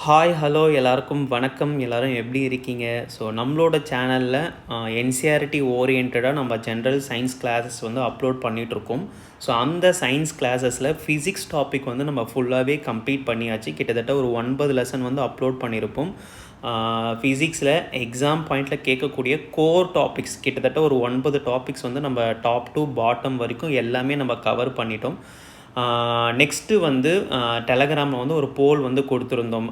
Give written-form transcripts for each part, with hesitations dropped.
Hi hello எல்லாருக்கும் வணக்கம். எல்லோரும் எப்படி இருக்கீங்க? ஸோ நம்மளோட சேனலில் என்சிஆர்டி ஓரியன்டாக நம்ம ஜென்ரல் சயின்ஸ் கிளாஸஸ் வந்து அப்லோட் பண்ணிகிட்ருக்கோம். ஸோ அந்த சயின்ஸ் கிளாஸஸில் ஃபிசிக்ஸ் டாபிக் வந்து நம்ம ஃபுல்லாகவே கம்ப்ளீட் பண்ணியாச்சு. கிட்டத்தட்ட ஒரு 9 லெசன் வந்து அப்லோட் பண்ணியிருப்போம். ஃபிசிக்ஸில் எக்ஸாம் பாயிண்டில் கேட்கக்கூடிய கோர் டாபிக்ஸ் கிட்டத்தட்ட ஒரு 9 டாபிக்ஸ் வந்து நம்ம டாப் டு பாட்டம் வரைக்கும் எல்லாமே நம்ம கவர் பண்ணிட்டோம். நெக்ஸ்ட்டு வந்து டெலகிராமில் வந்து ஒரு போல் வந்து கொடுத்துருந்தோம்.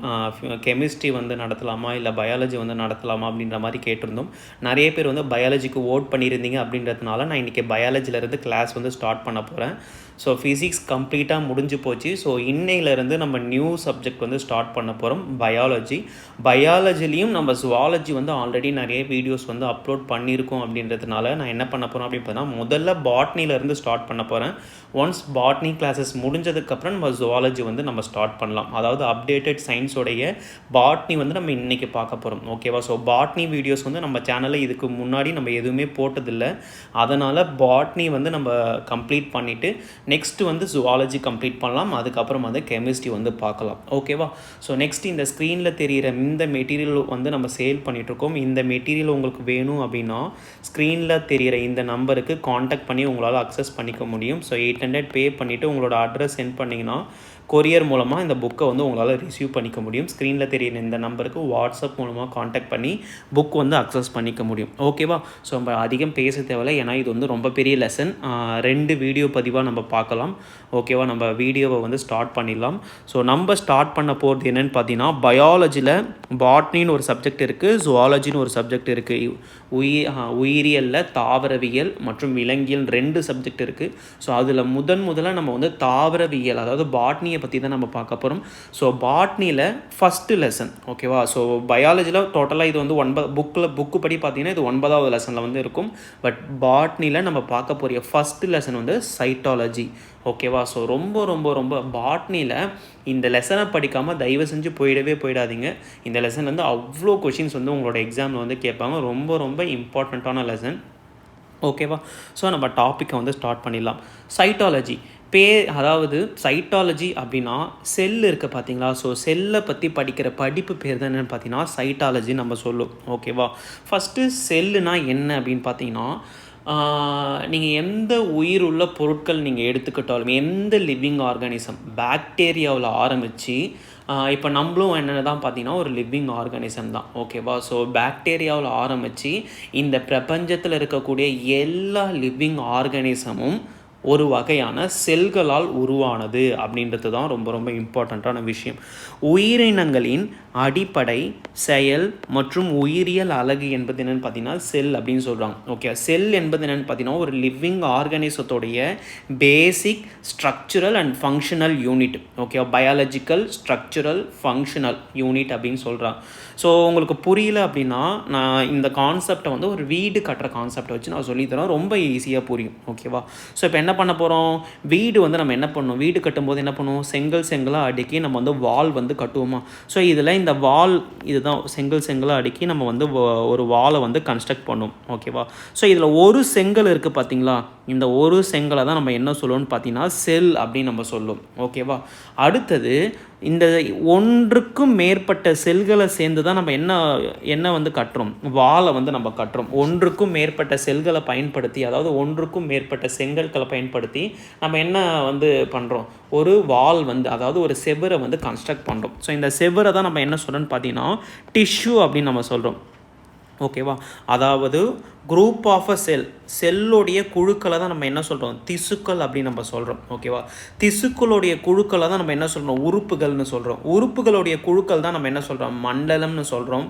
கெமிஸ்ட்ரி வந்து நடத்தலாமா இல்லை பயாலஜி வந்து நடத்தலாமா அப்படின்ற மாதிரி கேட்டிருந்தோம். நிறைய பேர் வந்து பயாலஜிக்கு ஓட் பண்ணியிருந்தீங்க அப்படின்றதுனால நான் இன்றைக்கி பயாலஜிலேருந்து கிளாஸ் வந்து ஸ்டார்ட் பண்ண போகிறேன். ஸோ ஃபிசிக்ஸ் கம்ப்ளீட்டாக முடிஞ்சு போச்சு. ஸோ இன்னையிலேருந்து நம்ம நியூ சப்ஜெக்ட் வந்து ஸ்டார்ட் பண்ண போகிறோம், பயாலஜி. பயாலஜிலையும் நம்ம ஜுவாலஜி வந்து ஆல்ரெடி நிறைய வீடியோஸ் வந்து அப்லோட் பண்ணியிருக்கோம். அப்படின்றதுனால நான் என்ன பண்ண போகிறேன் அப்படின்னு பார்த்தீங்கன்னா, முதல்ல பாட்னிலேருந்து ஸ்டார்ட் பண்ண போகிறேன். ஒன்ஸ் பாட்னி கிளாஸஸ் முடிஞ்சதுக்கப்புறம் நம்ம ஜுவாலஜி வந்து நம்ம ஸ்டார்ட் பண்ணலாம். அதாவது அப்டேட்டட் சயின்ஸோடைய பாட்னி வந்து நம்ம இன்றைக்கி பார்க்க போகிறோம். ஓகேவா? ஸோ பாட்னி வீடியோஸ் வந்து நம்ம சேனலில் இதுக்கு முன்னாடி நம்ம எதுவுமே போட்டதில்லை. அதனால் பாட்னி வந்து நம்ம கம்ப்ளீட் பண்ணிவிட்டு நெக்ஸ்ட்டு வந்து ஜுவாலஜி கம்ப்ளீட் பண்ணலாம். அதுக்கப்புறம் வந்து கெமிஸ்ட்ரி வந்து பார்க்கலாம். ஓகேவா? ஸோ நெக்ஸ்ட் இந்த ஸ்க்ரீனில் தெரிகிற இந்த மெட்டீரியல் வந்து நம்ம சேல் பண்ணிகிட்ருக்கோம். இந்த மெட்டீரியல் உங்களுக்கு வேணும் அப்படின்னா ஸ்க்ரீனில் தெரிகிற இந்த நம்பருக்கு காண்டாக்ட் பண்ணி உங்களால் அக்சஸ் பண்ணிக்க முடியும். ஸோ 800 பே பண்ணிவிட்டு உங்களோட அட்ரஸ் சென்ட் பண்ணிங்கன்னா கொரியர் மூலமாக இந்த புக்கை வந்து உங்களால் ரிசீவ் பண்ணிக்க முடியும். ஸ்க்ரீனில் தெரியிற இந்த நம்பருக்கு வாட்ஸ்அப் மூலமாக காண்டாக்ட் பண்ணி புக் வந்து அக்சஸ் பண்ணிக்க முடியும். ஓகேவா? ஸோ நம்ம அதிகம் பேச தேவையில்லை, ஏன்னா இது வந்து ரொம்ப பெரிய லெசன். 2 வீடியோ பதிவாக நம்ம பார்க்கலாம். ஓகேவா? நம்ம வீடியோவை வந்து ஸ்டார்ட் பண்ணிடலாம். ஸோ நம்ம ஸ்டார்ட் பண்ண போகிறது என்னென்னு பார்த்தீங்கன்னா, பயாலஜியில் பாட்னின்னு ஒரு சப்ஜெக்ட் இருக்குது, ஜுவாலஜின்னு ஒரு சப்ஜெக்ட் இருக்குது. உயிரியலில் தாவரவியல் மற்றும் விலங்கியல் 2 சப்ஜெக்ட் இருக்குது. ஸோ அதில் முதல்ல நம்ம வந்து தாவரவியல், அதாவது பாட்னியை பற்றி தான் நம்ம பார்க்க போகிறோம். ஸோ பாட்னியில் ஃபஸ்ட்டு லெசன். ஓகேவா? ஸோ பயாலஜியில் டோட்டலாக இது வந்து புக்கு படி பார்த்தீங்கன்னா இது 9வது லெசனில் வந்து இருக்கும். பட் பாட்னியில் நம்ம பார்க்க போகிற ஃபஸ்ட்டு லெசன் வந்து சைட்டாலஜி. ஓகேவா? ஸோ ரொம்ப ரொம்ப ரொம்ப பாட்னியில் இந்த லெசனை படிக்காமல் தயவு செஞ்சு போயிடாதீங்க. இந்த லெசன் வந்து அவ்வளோ கொஷின்ஸ் வந்து உங்களோட எக்ஸாமில் வந்து கேட்பாங்க. ரொம்ப ரொம்ப இம்பார்ட்டண்ட்டான லெசன். ஓகேவா? ஸோ நம்ம டாப்பிக்கை வந்து ஸ்டார்ட் பண்ணிடலாம். சைட்டாலஜி அதாவது சைட்டாலஜி அப்படின்னா செல் இருக்குது பார்த்தீங்களா? ஸோ செல்லை பற்றி படிக்கிற படிப்பு பேர் தான் என்னென்னு பார்த்தீங்கன்னா சைட்டாலஜி நம்ம சொல்லுவோம். ஓகேவா? ஃபஸ்ட்டு செல்லுனா என்ன அப்படின்னு பார்த்தீங்கன்னா, நீங்கள் எந்த உயிர் உள்ள பொருட்கள் நீங்கள் எடுத்துக்கிட்டாலும், எந்த லிவிங் ஆர்கானிசம், பாக்டீரியாவில் ஆரம்பித்து இப்போ நம்மளும் என்னென்ன தான் பார்த்தீங்கன்னா ஒரு லிவிங் ஆர்கானிசம் தான். ஓகேவா? ஸோ பாக்டீரியாவில் ஆரம்பித்து இந்த பிரபஞ்சத்தில் இருக்கக்கூடிய எல்லா லிவிங் ஆர்கானிசமும் ஒரு வகையான செல்களால் உருவானது அப்படின்றது தான் ரொம்ப ரொம்ப இம்பார்ட்டண்ட்டான விஷயம். உயிரினங்களின் அடிப்படை செயல் மற்றும் உயிரியல் அலகு என்பது என்னென்னு பார்த்தீங்கன்னா செல் அப்படின்னு சொல்கிறாங்க. ஓகே, செல் என்பது என்னென்னு பார்த்தீங்கன்னா ஒரு லிவிங் ஆர்கானிசத்தோடைய basic structural and functional unit. Okay, biological structural functional unit அப்படின்னு சொல்கிறாங்க. ஸோ உங்களுக்கு புரியல அப்படின்னா நான் இந்த கான்செப்டை வந்து ஒரு வீடு கட்டுற கான்செப்டை வச்சு நான் சொல்லித்தரேன். ரொம்ப ஈஸியாக புரியும். ஓகேவா? ஸோ இப்போ என்ன பண்ண போகிறோம், வீடு வந்து நம்ம என்ன பண்ணணும், வீடு கட்டும்போது என்ன பண்ணுவோம், செங்கலாக அடுக்கி நம்ம வந்து வால் வந்து கட்டுவோமா? ஸோ இதில் இந்த வால் இதுதான் செங்கலாக அடுக்கி நம்ம வந்து ஒரு வாலை வந்து கன்ஸ்ட்ரக்ட் பண்ணுவோம். ஓகேவா? ஸோ இதில் ஒரு செங்கல் இருக்குது பார்த்தீங்களா? இந்த ஒரு செங்கலை தான் நம்ம என்ன சொல்லுவோம்னு பார்த்தீங்கன்னா செல் அப்படின்னு நம்ம சொல்லுவோம். ஓகேவா? அடுத்தது இந்த ஒன்றுக்கும் மேற்பட்ட செல்களை சேர்ந்து தான் நம்ம என்ன வந்து கட்டுறோம், வாலை வந்து நம்ம கட்டுறோம். ஒன்றுக்கும் மேற்பட்ட செல்களை பயன்படுத்தி, அதாவது ஒன்றுக்கும் மேற்பட்ட செங்கல்களை பயன்படுத்தி நம்ம என்ன வந்து பண்ணுறோம், ஒரு வால் வந்து, அதாவது ஒரு செவரை வந்து கன்ஸ்ட்ரக்ட் பண்ணுறோம். ஸோ இந்த செவரை தான் நம்ம என்ன சொல்கிறோன்னு பார்த்தீங்கன்னா டிஷ்யூ அப்படின்னு நம்ம சொல்கிறோம். ஓகேவா? அதாவது குரூப் ஆஃப் அ செல்லுடைய குழுக்களை தான் நம்ம என்ன சொல்கிறோம், திசுக்கள் அப்படின்னு நம்ம சொல்கிறோம். ஓகேவா? திசுக்களுடைய குழுக்களை தான் நம்ம என்ன சொல்கிறோம், உறுப்புகள்னு சொல்கிறோம். உறுப்புகளுடைய குழுக்கள் தான் நம்ம என்ன சொல்கிறோம், மண்டலம்னு சொல்கிறோம்.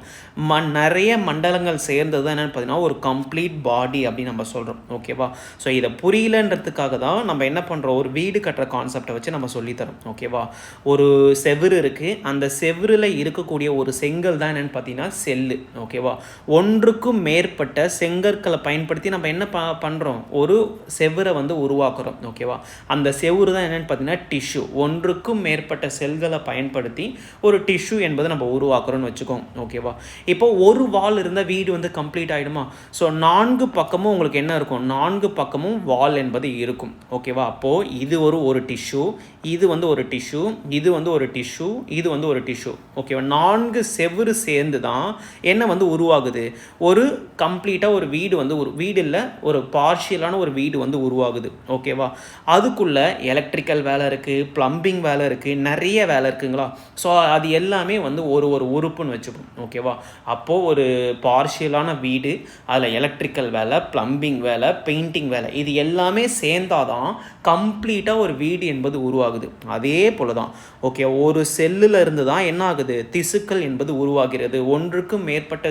நிறைய மண்டலங்கள் சேர்ந்தது தான் என்னென்னு பார்த்தீங்கன்னா ஒரு கம்ப்ளீட் பாடி அப்படின்னு நம்ம சொல்கிறோம். ஓகேவா? ஸோ இதை புரியலன்றதுக்காக தான் நம்ம என்ன பண்ணுறோம், ஒரு வீடு கட்டுற கான்செப்டை வச்சு நம்ம சொல்லித்தரோம். ஓகேவா? ஒரு செவுரு இருக்குது, அந்த செவுரில் இருக்கக்கூடிய ஒரு செங்கல் தான் என்னென்னு பார்த்தீங்கன்னா செல்லு. ஓகேவா? ஒன்றுக்கும் மேற்பட்ட செங்கல் செங்கற்களை பயன்படுத்தி நம்ம என்ன பண்ணுறோம், ஒரு செவுரை வந்து உருவாக்குறோம். ஓகேவா, அந்த செவுறு தான் என்னென்னு பார்த்தீங்கன்னா டிஷ்யூ. ஒன்றுக்கும் மேற்பட்ட செல்களை பயன்படுத்தி ஒரு டிஷ்யூ என்பதை நம்ம உருவாக்குறோம்னு வச்சுக்கோங்க. ஓகேவா, இப்போ ஒரு வால் இருந்தால் வீடு வந்து கம்ப்ளீட் ஆகிடுமா? ஸோ 4 பக்கமும் உங்களுக்கு என்ன இருக்கும், 4 பக்கமும் வால் என்பது இருக்கும். ஓகேவா, அப்போது இது ஒரு டிஷ்யூ, இது வந்து ஒரு டிஷ்யூ, இது வந்து ஒரு டிஷ்யூ, இது வந்து ஒரு டிஷ்யூ. ஓகேவா, 4 செவுறு சேர்ந்து தான் என்ன வந்து உருவாகுது, ஒரு கம்ப்ளீட்டாக ஒரு வீடு வந்து ஒரு வீடு இல்லை, ஒரு பார்ஷியலான ஒரு வீடு வந்து உருவாகுது. ஓகேவா, அதுக்குள்ளே எலக்ட்ரிக்கல் வேலை இருக்குது, ப்ளம்பிங் வேலை இருக்குது, நிறைய வேலை இருக்குங்களா. ஸோ அது எல்லாமே வந்து ஒரு உறுப்புன்னு வச்சுப்போம். ஓகேவா, அப்போது ஒரு பார்ஷியலான வீடு, அதில் எலக்ட்ரிக்கல் வேலை, ப்ளம்பிங் வேலை, பெயிண்டிங் வேலை, இது எல்லாமே சேர்ந்தாதான் கம்ப்ளீட்டாக ஒரு வீடு என்பது உருவாகுது. அதே போல தான் ஓகே, ஒரு செல்லில் இருந்து தான் என்ன ஆகுது, திசுக்கள் என்பது உருவாகிறது. ஒன்றுக்கும் மேற்பட்ட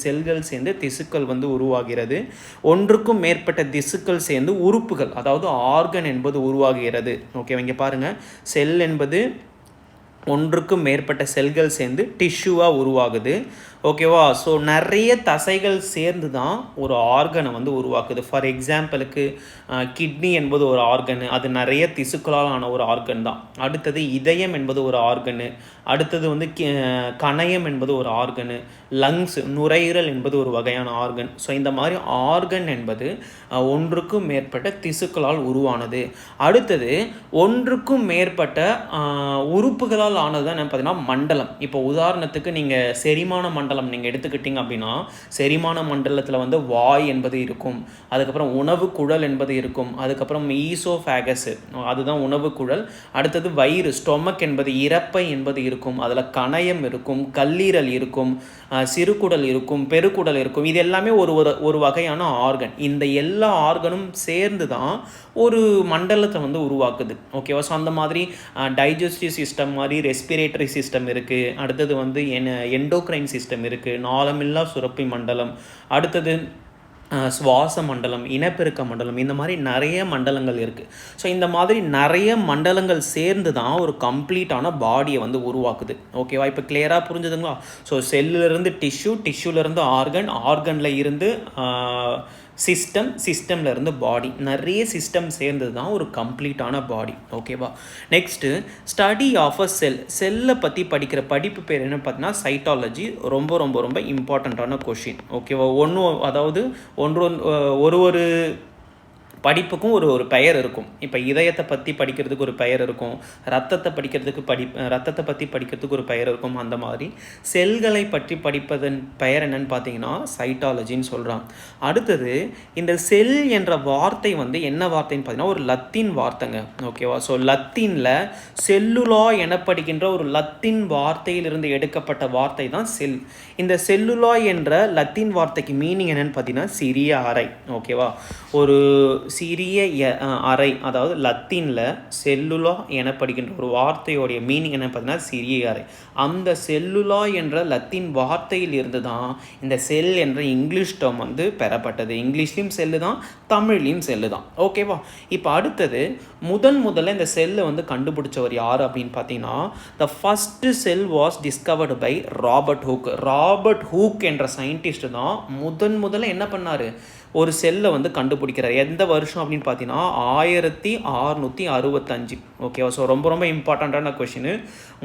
செல்கள் சேர்ந்து திசுக்கள் வந்து உருவாகிறது. ஒன்றுக்கும் மேற்பட்ட திசுக்கள் சேர்ந்து உறுப்புகள், அதாவது ஆர்கன் என்பது உருவாகிறது. ஓகே, இங்கே பாருங்கள், செல் என்பது ஒன்றுக்கும் மேற்பட்ட செல்கள் சேர்ந்து டிஷ்யூவாக உருவாகுது. ஓகேவா, ஸோ நிறைய தசைகள் சேர்ந்து தான் ஒரு ஆர்கனை வந்து உருவாக்குது. ஃபார் எக்ஸாம்பிளுக்கு கிட்னி என்பது ஒரு ஆர்கனு, அது நிறைய திசுக்களால் ஆன ஒரு ஆர்கன் தான். அடுத்தது இதயம் என்பது ஒரு ஆர்கனு, அடுத்தது வந்து கணையம் என்பது ஒரு ஆர்கனு, லங்ஸ் நுரையீரல் என்பது ஒரு வகையான ஆர்கன். ஸோ இந்த மாதிரி ஆர்கன் என்பது ஒன்றுக்கும் மேற்பட்ட திசுக்களால் உருவானது. அடுத்தது ஒன்றுக்கும் மேற்பட்ட உறுப்புகளால் ஆனது தான் பார்த்தீங்கன்னா மண்டலம். இப்போ உதாரணத்துக்கு நீங்கள் செரிமான மண்டலம் நீங்கள் எடுத்துக்கிட்டிங்க அப்படின்னா, செரிமான மண்டலத்தில் வந்து வாய் என்பது இருக்கும், அதுக்கப்புறம் உணவு குழல் என்பது இருக்கும், அதுக்கப்புறம் ஈசோஃபேகஸ் அதுதான் உணவு குழல், அடுத்தது வயிறு ஸ்டொமக் என்பது இறப்பை என்பது இருக்கும், அதில் கணையம் இருக்கும், கல்லீரல் இருக்கும், சிறுகுடல் இருக்கும், பெருக்குடல் இருக்கும். இது எல்லாமே ஒரு வகையான ஆர்கன். இந்த எல்லா ஆர்கனும் சேர்ந்து தான் ஒரு மண்டலத்தை வந்து உருவாக்குது. ஓகேவா, ஸோ அந்த மாதிரி டைஜஸ்டிவ் சிஸ்டம் மாதிரி ரெஸ்பிரேட்டரி சிஸ்டம் இருக்குது, அடுத்தது வந்து எண்டோக்ரைன் சிஸ்டம் இருக்குது, நாளமில்லா சுரப்பி மண்டலம், அடுத்தது சுவாச மண்டலம், இனப்பெருக்க மண்டலம், இந்த மாதிரி நிறைய மண்டலங்கள் இருக்குது. ஸோ இந்த மாதிரி நிறைய மண்டலங்கள் சேர்ந்து தான் ஒரு கம்ப்ளீட்டான பாடியை வந்து உருவாக்குது. ஓகேவா, இப்போ கிளியராக புரிஞ்சுதுங்களா? ஸோ செல்லிருந்து டிஷ்யூ, டிஷ்யூலேருந்து ஆர்கன், ஆர்கனில் இருந்து சிஸ்டமில் இருந்து பாடி, நிறைய சிஸ்டம் சேர்ந்தது தான் ஒரு கம்ப்ளீட்டான பாடி. ஓகேவா, நெக்ஸ்ட்டு ஸ்டடி ஆஃப் அ செல்லை பற்றி படிக்கிற படிப்பு பேர் என்ன பார்த்தீங்கன்னா சைட்டாலஜி. ரொம்ப ரொம்ப ரொம்ப இம்பார்ட்டண்ட்டான கொஷின். ஓகேவா, அதாவது ஒரு படிப்புக்கும் ஒரு பெயர் இருக்கும். இப்போ இதயத்தை பற்றி படிக்கிறதுக்கு ஒரு பெயர் இருக்கும், ரத்தத்தை பற்றி படிக்கிறதுக்கு ஒரு பெயர் இருக்கும். அந்த மாதிரி செல்களை பற்றி படிப்பதன் பெயர் என்னன்னு பார்த்தீங்கன்னா சைட்டாலஜின்னு சொல்கிறான். அடுத்தது இந்த செல் என்ற வார்த்தை வந்து என்ன வார்த்தைன்னு பார்த்தீங்கன்னா ஒரு லத்தீன் வார்த்தைங்க. ஓகேவா, ஸோ லத்தீனில் செல்லுலா எனப்படுகின்ற ஒரு லத்தீன் வார்த்தையிலிருந்து எடுக்கப்பட்ட வார்த்தை தான் செல். இந்த செல்லுலா என்ற லத்தீன் வார்த்தைக்கு மீனிங் என்னன்னு பார்த்தீங்கன்னா சிறிய அறை. ஓகேவா, ஒரு சிறிய அறை, அதாவது லத்தீனில் செல்லுலா எனப்படுகின்ற ஒரு வார்த்தையோடைய மீனிங் என்ன பார்த்தீங்கன்னா சிறிய அறை. அந்த செல்லுலா என்ற லத்தீன் வார்த்தையில் இருந்து தான் இந்த செல் என்ற இங்கிலீஷ் டேர்ம் வந்து பெறப்பட்டது. இங்கிலீஷ்லேயும் செல்லு தான், தமிழ்லேயும் செல்லு தான். ஓகேவா, இப்போ அடுத்தது முதல்ல இந்த செல்லை வந்து கண்டுபிடிச்சவர் யார் அப்படின்னு பார்த்தீங்கன்னா the first cell was discovered by Robert Hooke. Robert Hooke என்ற சயின்டிஸ்ட் தான் முதல்ல என்ன பண்ணார், ஒரு செல்லை வந்து கண்டுபிடிக்கிறார். எந்த வருஷம் அப்படின்னு பார்த்தீங்கன்னா 1665. ஓகேவா, ஸோ ரொம்ப ரொம்ப இம்பார்ட்டண்ட்டான கொஷின்.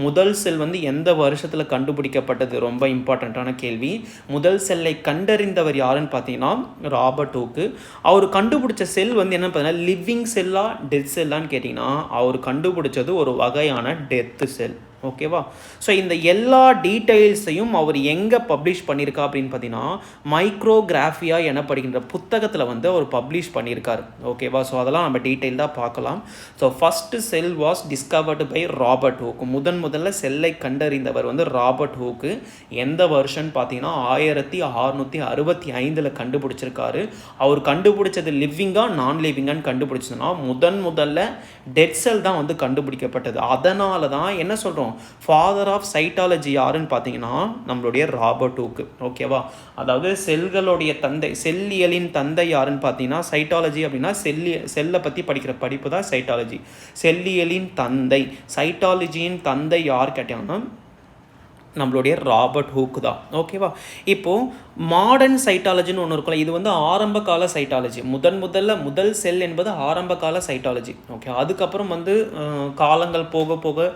முதல் செல் வந்து எந்த வருஷத்தில் கண்டுபிடிக்கப்பட்டது, ரொம்ப இம்பார்ட்டண்ட்டான கேள்வி. முதல் செல்லை கண்டறிந்தவர் யாருன்னு பார்த்தீங்கன்னா ராபர்ட் ஹூக்கு. அவர் கண்டுபிடிச்ச செல் வந்து என்ன பார்த்தீங்கன்னா லிவிங் செல்லா டெத் செல்லான்னு கேட்டிங்கன்னா அவர் கண்டுபிடிச்சது ஒரு வகையான டெத்து செல். ஓகேவா, ஸோ இந்த எல்லா டீட்டெயில்ஸையும் அவர் எங்கே பப்ளிஷ் பண்ணியிருக்கா அப்படின்னு பார்த்தீங்கன்னா மைக்ரோகிராஃபியா எனப்படுகின்ற புத்தகத்தில் வந்து அவர் பப்ளிஷ் பண்ணியிருக்காரு. ஓகேவா, ஸோ அதெல்லாம் நம்ம டீட்டெயில்டாக பார்க்கலாம். So first cell was discovered by Robert Hooke. முதல்ல செல்லை கண்டறிந்தவர் வந்து ராபர்ட் ஹூக்கு. எந்த வருஷம்னு பார்த்தீங்கன்னா 1665 கண்டுபிடிச்சிருக்காரு. அவர் கண்டுபிடிச்சது லிவிங்கா நான் லிவிங்கான்னு கண்டுபிடிச்சதுன்னா முதல்ல டெட் செல் தான் வந்து கண்டுபிடிக்கப்பட்டது. அதனால தான் என்ன சொல்கிறோம், ஃபாதர் ஆஃப் சைட்டாலஜி யாருன்னு பார்த்தீங்கன்னா நம்மளுடைய ராபர்ட் ஹூக். ஓகேவா, அதாவது செல்களுடைய தந்தை, செல்லியலின் தந்தை யாருன்னு பார்த்தீங்கன்னா சைட்டாலஜி அப்படின்னா செல்லை பற்றி படிக்கிற படிப்பு தான் சைட்டாலஜி. செல்லியலின் தந்தை, சைட்டாலஜியின் தந்தை யார் கேட்டாங்கன்னா நம்மளுடைய ராபர்ட் ஹூக் தான். ஓகேவா? இப்போது மாடர்ன் சைட்டாலஜின்னு ஒன்று இருக்குல்ல, இது வந்து ஆரம்ப கால சைட்டாலஜி. முதல் செல் என்பது ஆரம்ப கால சைட்டாலஜி. ஓகே, அதுக்கப்புறம் வந்து காலங்கள் போக போக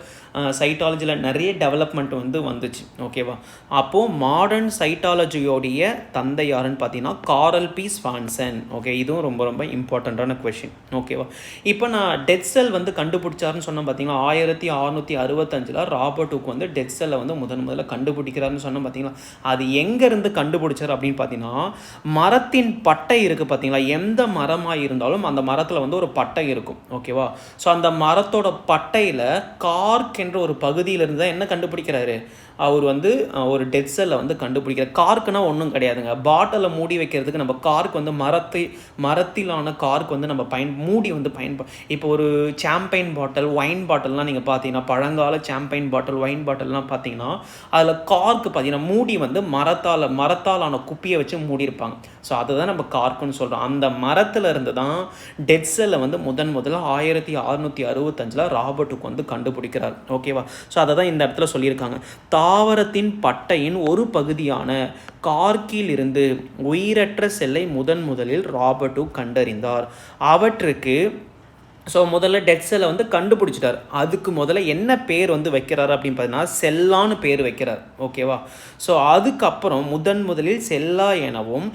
சைட்டாலஜியில் நிறைய டெவலப்மெண்ட் வந்து வந்துச்சு. ஓகேவா? அப்போது மாடர்ன் சைட்டாலஜியோடைய தந்தை யாருன்னு பார்த்தீங்கன்னா காரல் பி ஸ்வான்சன். ஓகே, இதுவும் ரொம்ப ரொம்ப இம்பார்ட்டண்ட்டான கொஷின். ஓகேவா? இப்போ நான் டெத் செல் வந்து கண்டுபிடிச்சாருன்னு சொன்னேன் பார்த்தீங்களா, 1665 ராபர்ட் ஹூக் வந்து டெத் செல்லை வந்து முதல்ல கண்டுபிடிக்கிறாருன்னு சொன்னோம் பார்த்தீங்களா. அது எங்கேருந்து கண்டுபிடிச்சார் அப்படின்னு பார்த்தீங்கன்னா, மரத்தின் பட்டை இருக்குது பார்த்தீங்களா, எந்த மரமாக இருந்தாலும் அந்த மரத்தில் வந்து ஒரு பட்டை இருக்கும். ஓகேவா? ஸோ அந்த மரத்தோட பட்டையில் கார்க் என்ற ஒரு பகுதியிலிருந்து தான் என்ன கண்டுபிடிக்கிறாரு, அவர் வந்து ஒரு டெத் செல்லை வந்து கண்டுபிடிக்கிறார். கார்க்குனா ஒன்றும் கிடையாதுங்க, பாட்டிலை மூடி வைக்கிறதுக்கு நம்ம கார்க் வந்து மரத்திலான கார்க் வந்து நம்ம மூடி வந்து இப்போ ஒரு சாம்பைன் பாட்டில், ஒயின் பாட்டில்லாம் நீங்கள் பார்த்தீங்கன்னா, பழங்கால சாம்பைன் பாட்டில், ஒயின் பாட்டில்லாம் பார்த்தீங்கன்னா அதில் கார்க்கு பார்த்தீங்கன்னா மூடி வந்து மரத்தாலான குப்பியை வச்சு மூடியிருப்பாங்க. ஸோ அதை தான் நம்ம கார்க்குன்னு சொல்கிறோம். அந்த மரத்தில் இருந்து தான் டெத் செல்லை வந்து முதல்ல 1665 ராபர்ட் ஹூக் வந்து கண்டுபிடிக்கிறார். ஓகேவா? ஸோ அதை தான் இந்த இடத்துல சொல்லியிருக்காங்க. தாவரத்தின் பட்டையின் ஒரு பகுதியான கார்க்கில் இருந்து உயிரற்ற செல்லை முதலில் ராபர்ட் ஹூக் கண்டறிந்தார். அவற்றுக்கு ஸோ முதல்ல டெத் செல்லை வந்து கண்டுபிடிச்சிட்டார். அதுக்கு முதல்ல என்ன பேர் வந்து வைக்கிறார் அப்படின்னு பார்த்தீங்கன்னா செல்லான்னு பேர் வைக்கிறார். ஓகேவா? ஸோ அதுக்கப்புறம் முதலில் செல்லா எனவும்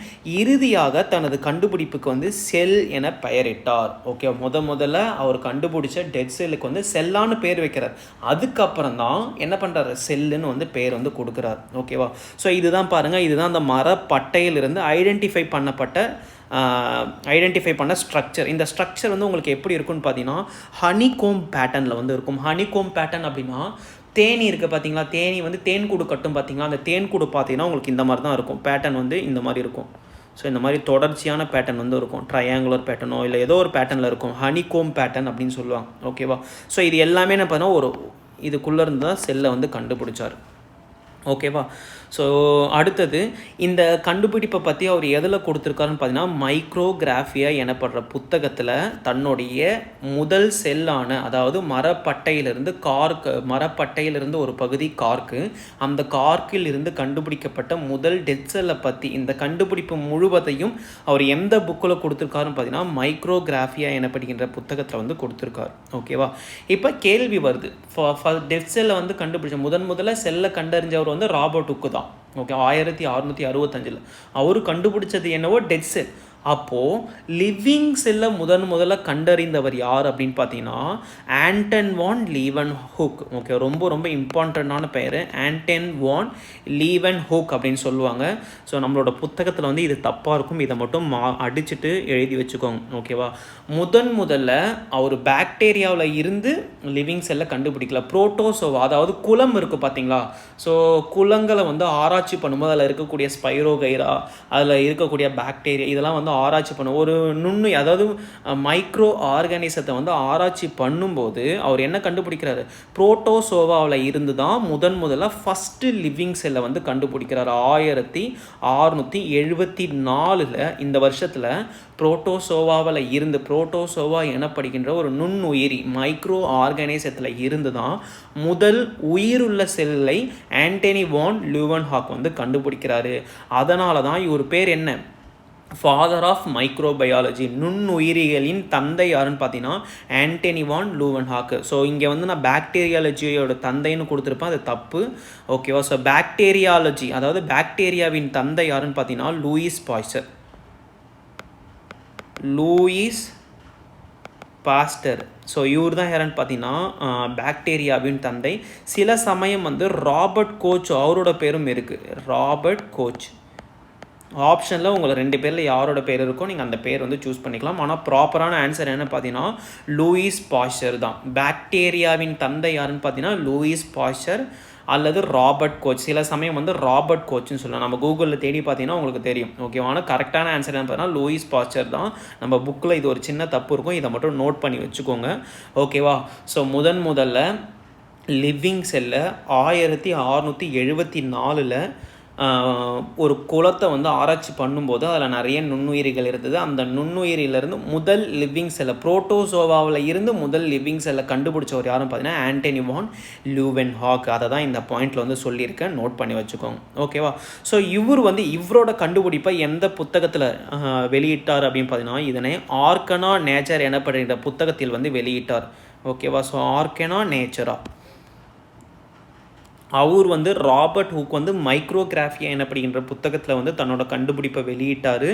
இறுதியாக தனது கண்டுபிடிப்புக்கு வந்து செல் என பெயரிட்டார். ஓகே, முதல்ல அவர் கண்டுபிடிச்ச டெத் செல்லுக்கு வந்து செல்லான்னு பேர் வைக்கிறார். அதுக்கப்புறம் தான் என்ன பண்ணுறாரு, செல்லுன்னு வந்து பேர் வந்து கொடுக்குறார். ஓகேவா? ஸோ இதுதான் பாருங்கள், இதுதான் அந்த மரப்பட்டையிலிருந்து ஐடென்டிஃபை பண்ண ஸ்ட்ரக்சர். இந்த ஸ்ட்ரக்சர் வந்து உங்களுக்கு எப்படி இருக்குன்னு பார்த்தீங்கன்னா ஹனிகோம் பேட்டர்னில் வந்து இருக்கும். ஹனிகோம் பேட்டர்ன் அப்படின்னா தேனி இருக்குது பார்த்தீங்களா, தேனி வந்து தேன்கூடு கட்டும் பார்த்தீங்களா, அந்த தேன்கூடு பார்த்தீங்கன்னா உங்களுக்கு இந்த மாதிரி தான் இருக்கும். பேட்டர்ன் வந்து இந்த மாதிரி இருக்கும். ஸோ இந்த மாதிரி தொடர்ச்சியான பேட்டர்ன் வந்து இருக்கும். ட்ரையாங்குலர் பேட்டர்னோ இல்லை ஏதோ ஒரு பேட்டர்னில் இருக்கும். ஹனிகோம் பேட்டர்ன் அப்படின்னு சொல்லுவாங்க. ஓகேவா? ஸோ இது எல்லாமே என்ன பண்ணால் இதுக்குள்ளே இருந்து தான் செல்லை வந்து கண்டுபிடிச்சார். ஓகேவா? ஸோ அடுத்தது இந்த கண்டுபிடிப்பை பற்றி அவர் எதில் கொடுத்துருக்காருன்னு பார்த்தீங்கன்னா மைக்ரோகிராஃபியா எனப்படுற புத்தகத்தில் தன்னுடைய முதல் செல்லான, அதாவது மரப்பட்டையிலிருந்து ஒரு பகுதி கார்க்கு, அந்த கார்க்கில் இருந்து கண்டுபிடிக்கப்பட்ட முதல் டெத் செல்லை பற்றி இந்த கண்டுபிடிப்பு முழுவதையும் அவர் எந்த புக்கில் கொடுத்துருக்காருன்னு பார்த்தீங்கன்னா மைக்ரோகிராஃபியா எனப்படுகின்ற புத்தகத்தில் வந்து கொடுத்துருக்காரு. ஓகேவா? இப்போ கேள்வி வருது, டெத் செல்லை வந்து கண்டுபிடிச்ச முதல்ல செல்லை கண்டறிஞ்சவர் வந்து ராபர்ட் ஹூக் தான். ஓகே, 1665 அவர் கண்டுபிடிச்சது என்னவோ டெத் செல். அப்போது லிவிங் செல்லை முதல்ல கண்டறிந்தவர் யார் அப்படின்னு பார்த்தீங்கன்னா ஆண்டன் வான் லீவன் ஹூக். ஓகே, ரொம்ப ரொம்ப இம்பார்ட்டண்ட்டான பெயர் ஆண்டன் வான் லீவன் ஹூக் அப்படின்னு சொல்லுவாங்க. ஸோ நம்மளோட புத்தகத்தில் வந்து இது தப்பாக இருக்கும், இதை மட்டும் அடிச்சுட்டு எழுதி வச்சுக்கோங்க. ஓகேவா? முதல்ல அவர் பாக்டீரியாவில் இருந்து லிவிங் செல்லை கண்டுபிடிக்கல. புரோட்டோசோவா, அதாவது குளம் இருக்குது பார்த்தீங்களா, ஸோ குளங்களை வந்து ஆராய்ச்சி பண்ணும்போது அதில் இருக்கக்கூடிய ஸ்பைரோகைரா, அதில் இருக்கக்கூடிய பாக்டீரியா, இதெல்லாம் வந்து ஆராய்ச்சி பண்ணும் ஒரு அதாவது மைக்ரோ ஆர்கானிசத்தை வந்து ஆராய்ச்சி பண்ணும்போது அவர் என்ன கண்டுபிடிக்கிறாரு, புரோட்டோசோவாவில் இருந்து தான் முதல்ல ஃபஸ்ட்டு லிவிங் செல்லை வந்து கண்டுபிடிக்கிறார். 1674 இந்த வருஷத்தில் புரோட்டோசோவாவில் இருந்து, புரோட்டோசோவா எனப்படுகின்ற ஒரு நுண்ணுயிரி மைக்ரோ ஆர்கானிசத்தில் இருந்து தான் முதல் உயிருள்ள செல்லை ஆண்டனி வான் லூவன் ஹாக் வந்து கண்டுபிடிக்கிறாரு. அதனால தான் இவர் பேர் என்ன, ஃபாதர் ஆஃப் மைக்ரோபயாலஜி, நுண்ணுயிரிகளின் தந்தை யாருன்னு பார்த்தீங்கன்னா ஆண்டனி வான் லூவன் ஹாக்கு. ஸோ இங்கே வந்து நான் பாக்டீரியாலஜியோட தந்தைன்னு கொடுத்துருப்பேன், அது தப்பு. ஓகேவா? ஸோ பாக்டீரியாலஜி, அதாவது பாக்டீரியாவின் தந்தை யாருன்னு பார்த்தீங்கன்னா லூயிஸ் பாஸ்டர். ஸோ இவர் தான் யாருன்னு பார்த்தீங்கன்னா பாக்டீரியாவின் தந்தை. சில சமயம் வந்து ராபர்ட் கோச், அவரோட பேரும் இருக்குது, ராபர்ட் கோச். ஆப்ஷனில் உங்களை 2 பேரில் யாரோட பேர் இருக்கோ நீங்கள் அந்த பேர் வந்து சூஸ் பண்ணிக்கலாம். ஆனால் ப்ராப்பரான ஆன்சர் என்ன பார்த்தீங்கன்னா லூயிஸ் பாஸ்டர் தான். பாக்டீரியாவின் தந்தை யாருன்னு பார்த்தீங்கன்னா லூயிஸ் பாஸ்டர் அல்லது ராபர்ட் கோச். சில சமயம் வந்து ராபர்ட் கோச்னு சொல்லலாம், நம்ம கூகுளில் தேடி பார்த்தீங்கன்னா உங்களுக்கு தெரியும். ஓகேவா? ஆனால் கரெக்டான ஆன்சர் என்ன பார்த்தீங்கன்னா லூயிஸ் பாஸ்டர் தான். நம்ம புக்கில் இது ஒரு சின்ன தப்பு இருக்கும், இதை மட்டும் நோட் பண்ணி வச்சுக்கோங்க. ஓகேவா? ஸோ முதல்ல லிவிங் செல்லை 1674 ஒரு குளத்தை வந்து ஆராய்ச்சி பண்ணும்போது அதில் நிறைய நுண்ணுயிரிகள் இருந்தது. அந்த நுண்ணுயிரிலிருந்து முதல் லிவிங் செல்லை புரோட்டோசோவாவில் இருந்து முதல் லிவிங் செல்லை கண்டுபிடிச்சவர் யாரும் பார்த்தீங்கன்னா ஆண்டனி வான் லியூவென்ஹாக். அதை தான் இந்த பாயிண்டில் வந்து சொல்லியிருக்கேன், நோட் பண்ணி வச்சுக்கோங்க. ஓகேவா? ஸோ இவர் வந்து இவரோட கண்டுபிடிப்பை எந்த புத்தகத்தில் வெளியிட்டார் அப்படின்னு பார்த்தீங்கன்னா, இதனை ஆர்கனா நேச்சர் எனப்படுகிற புத்தகத்தில் வந்து வெளியிட்டார். ஓகேவா? ஸோ ஆர்கனா நேச்சரா அவர் வந்து ராபர்ட் ஹூக் வந்து மைக்ரோகிராஃபியா எனப்படுகின்ற புத்தகத்தில் வந்து தன்னோட கண்டுபிடிப்பை வெளியிட்டார்.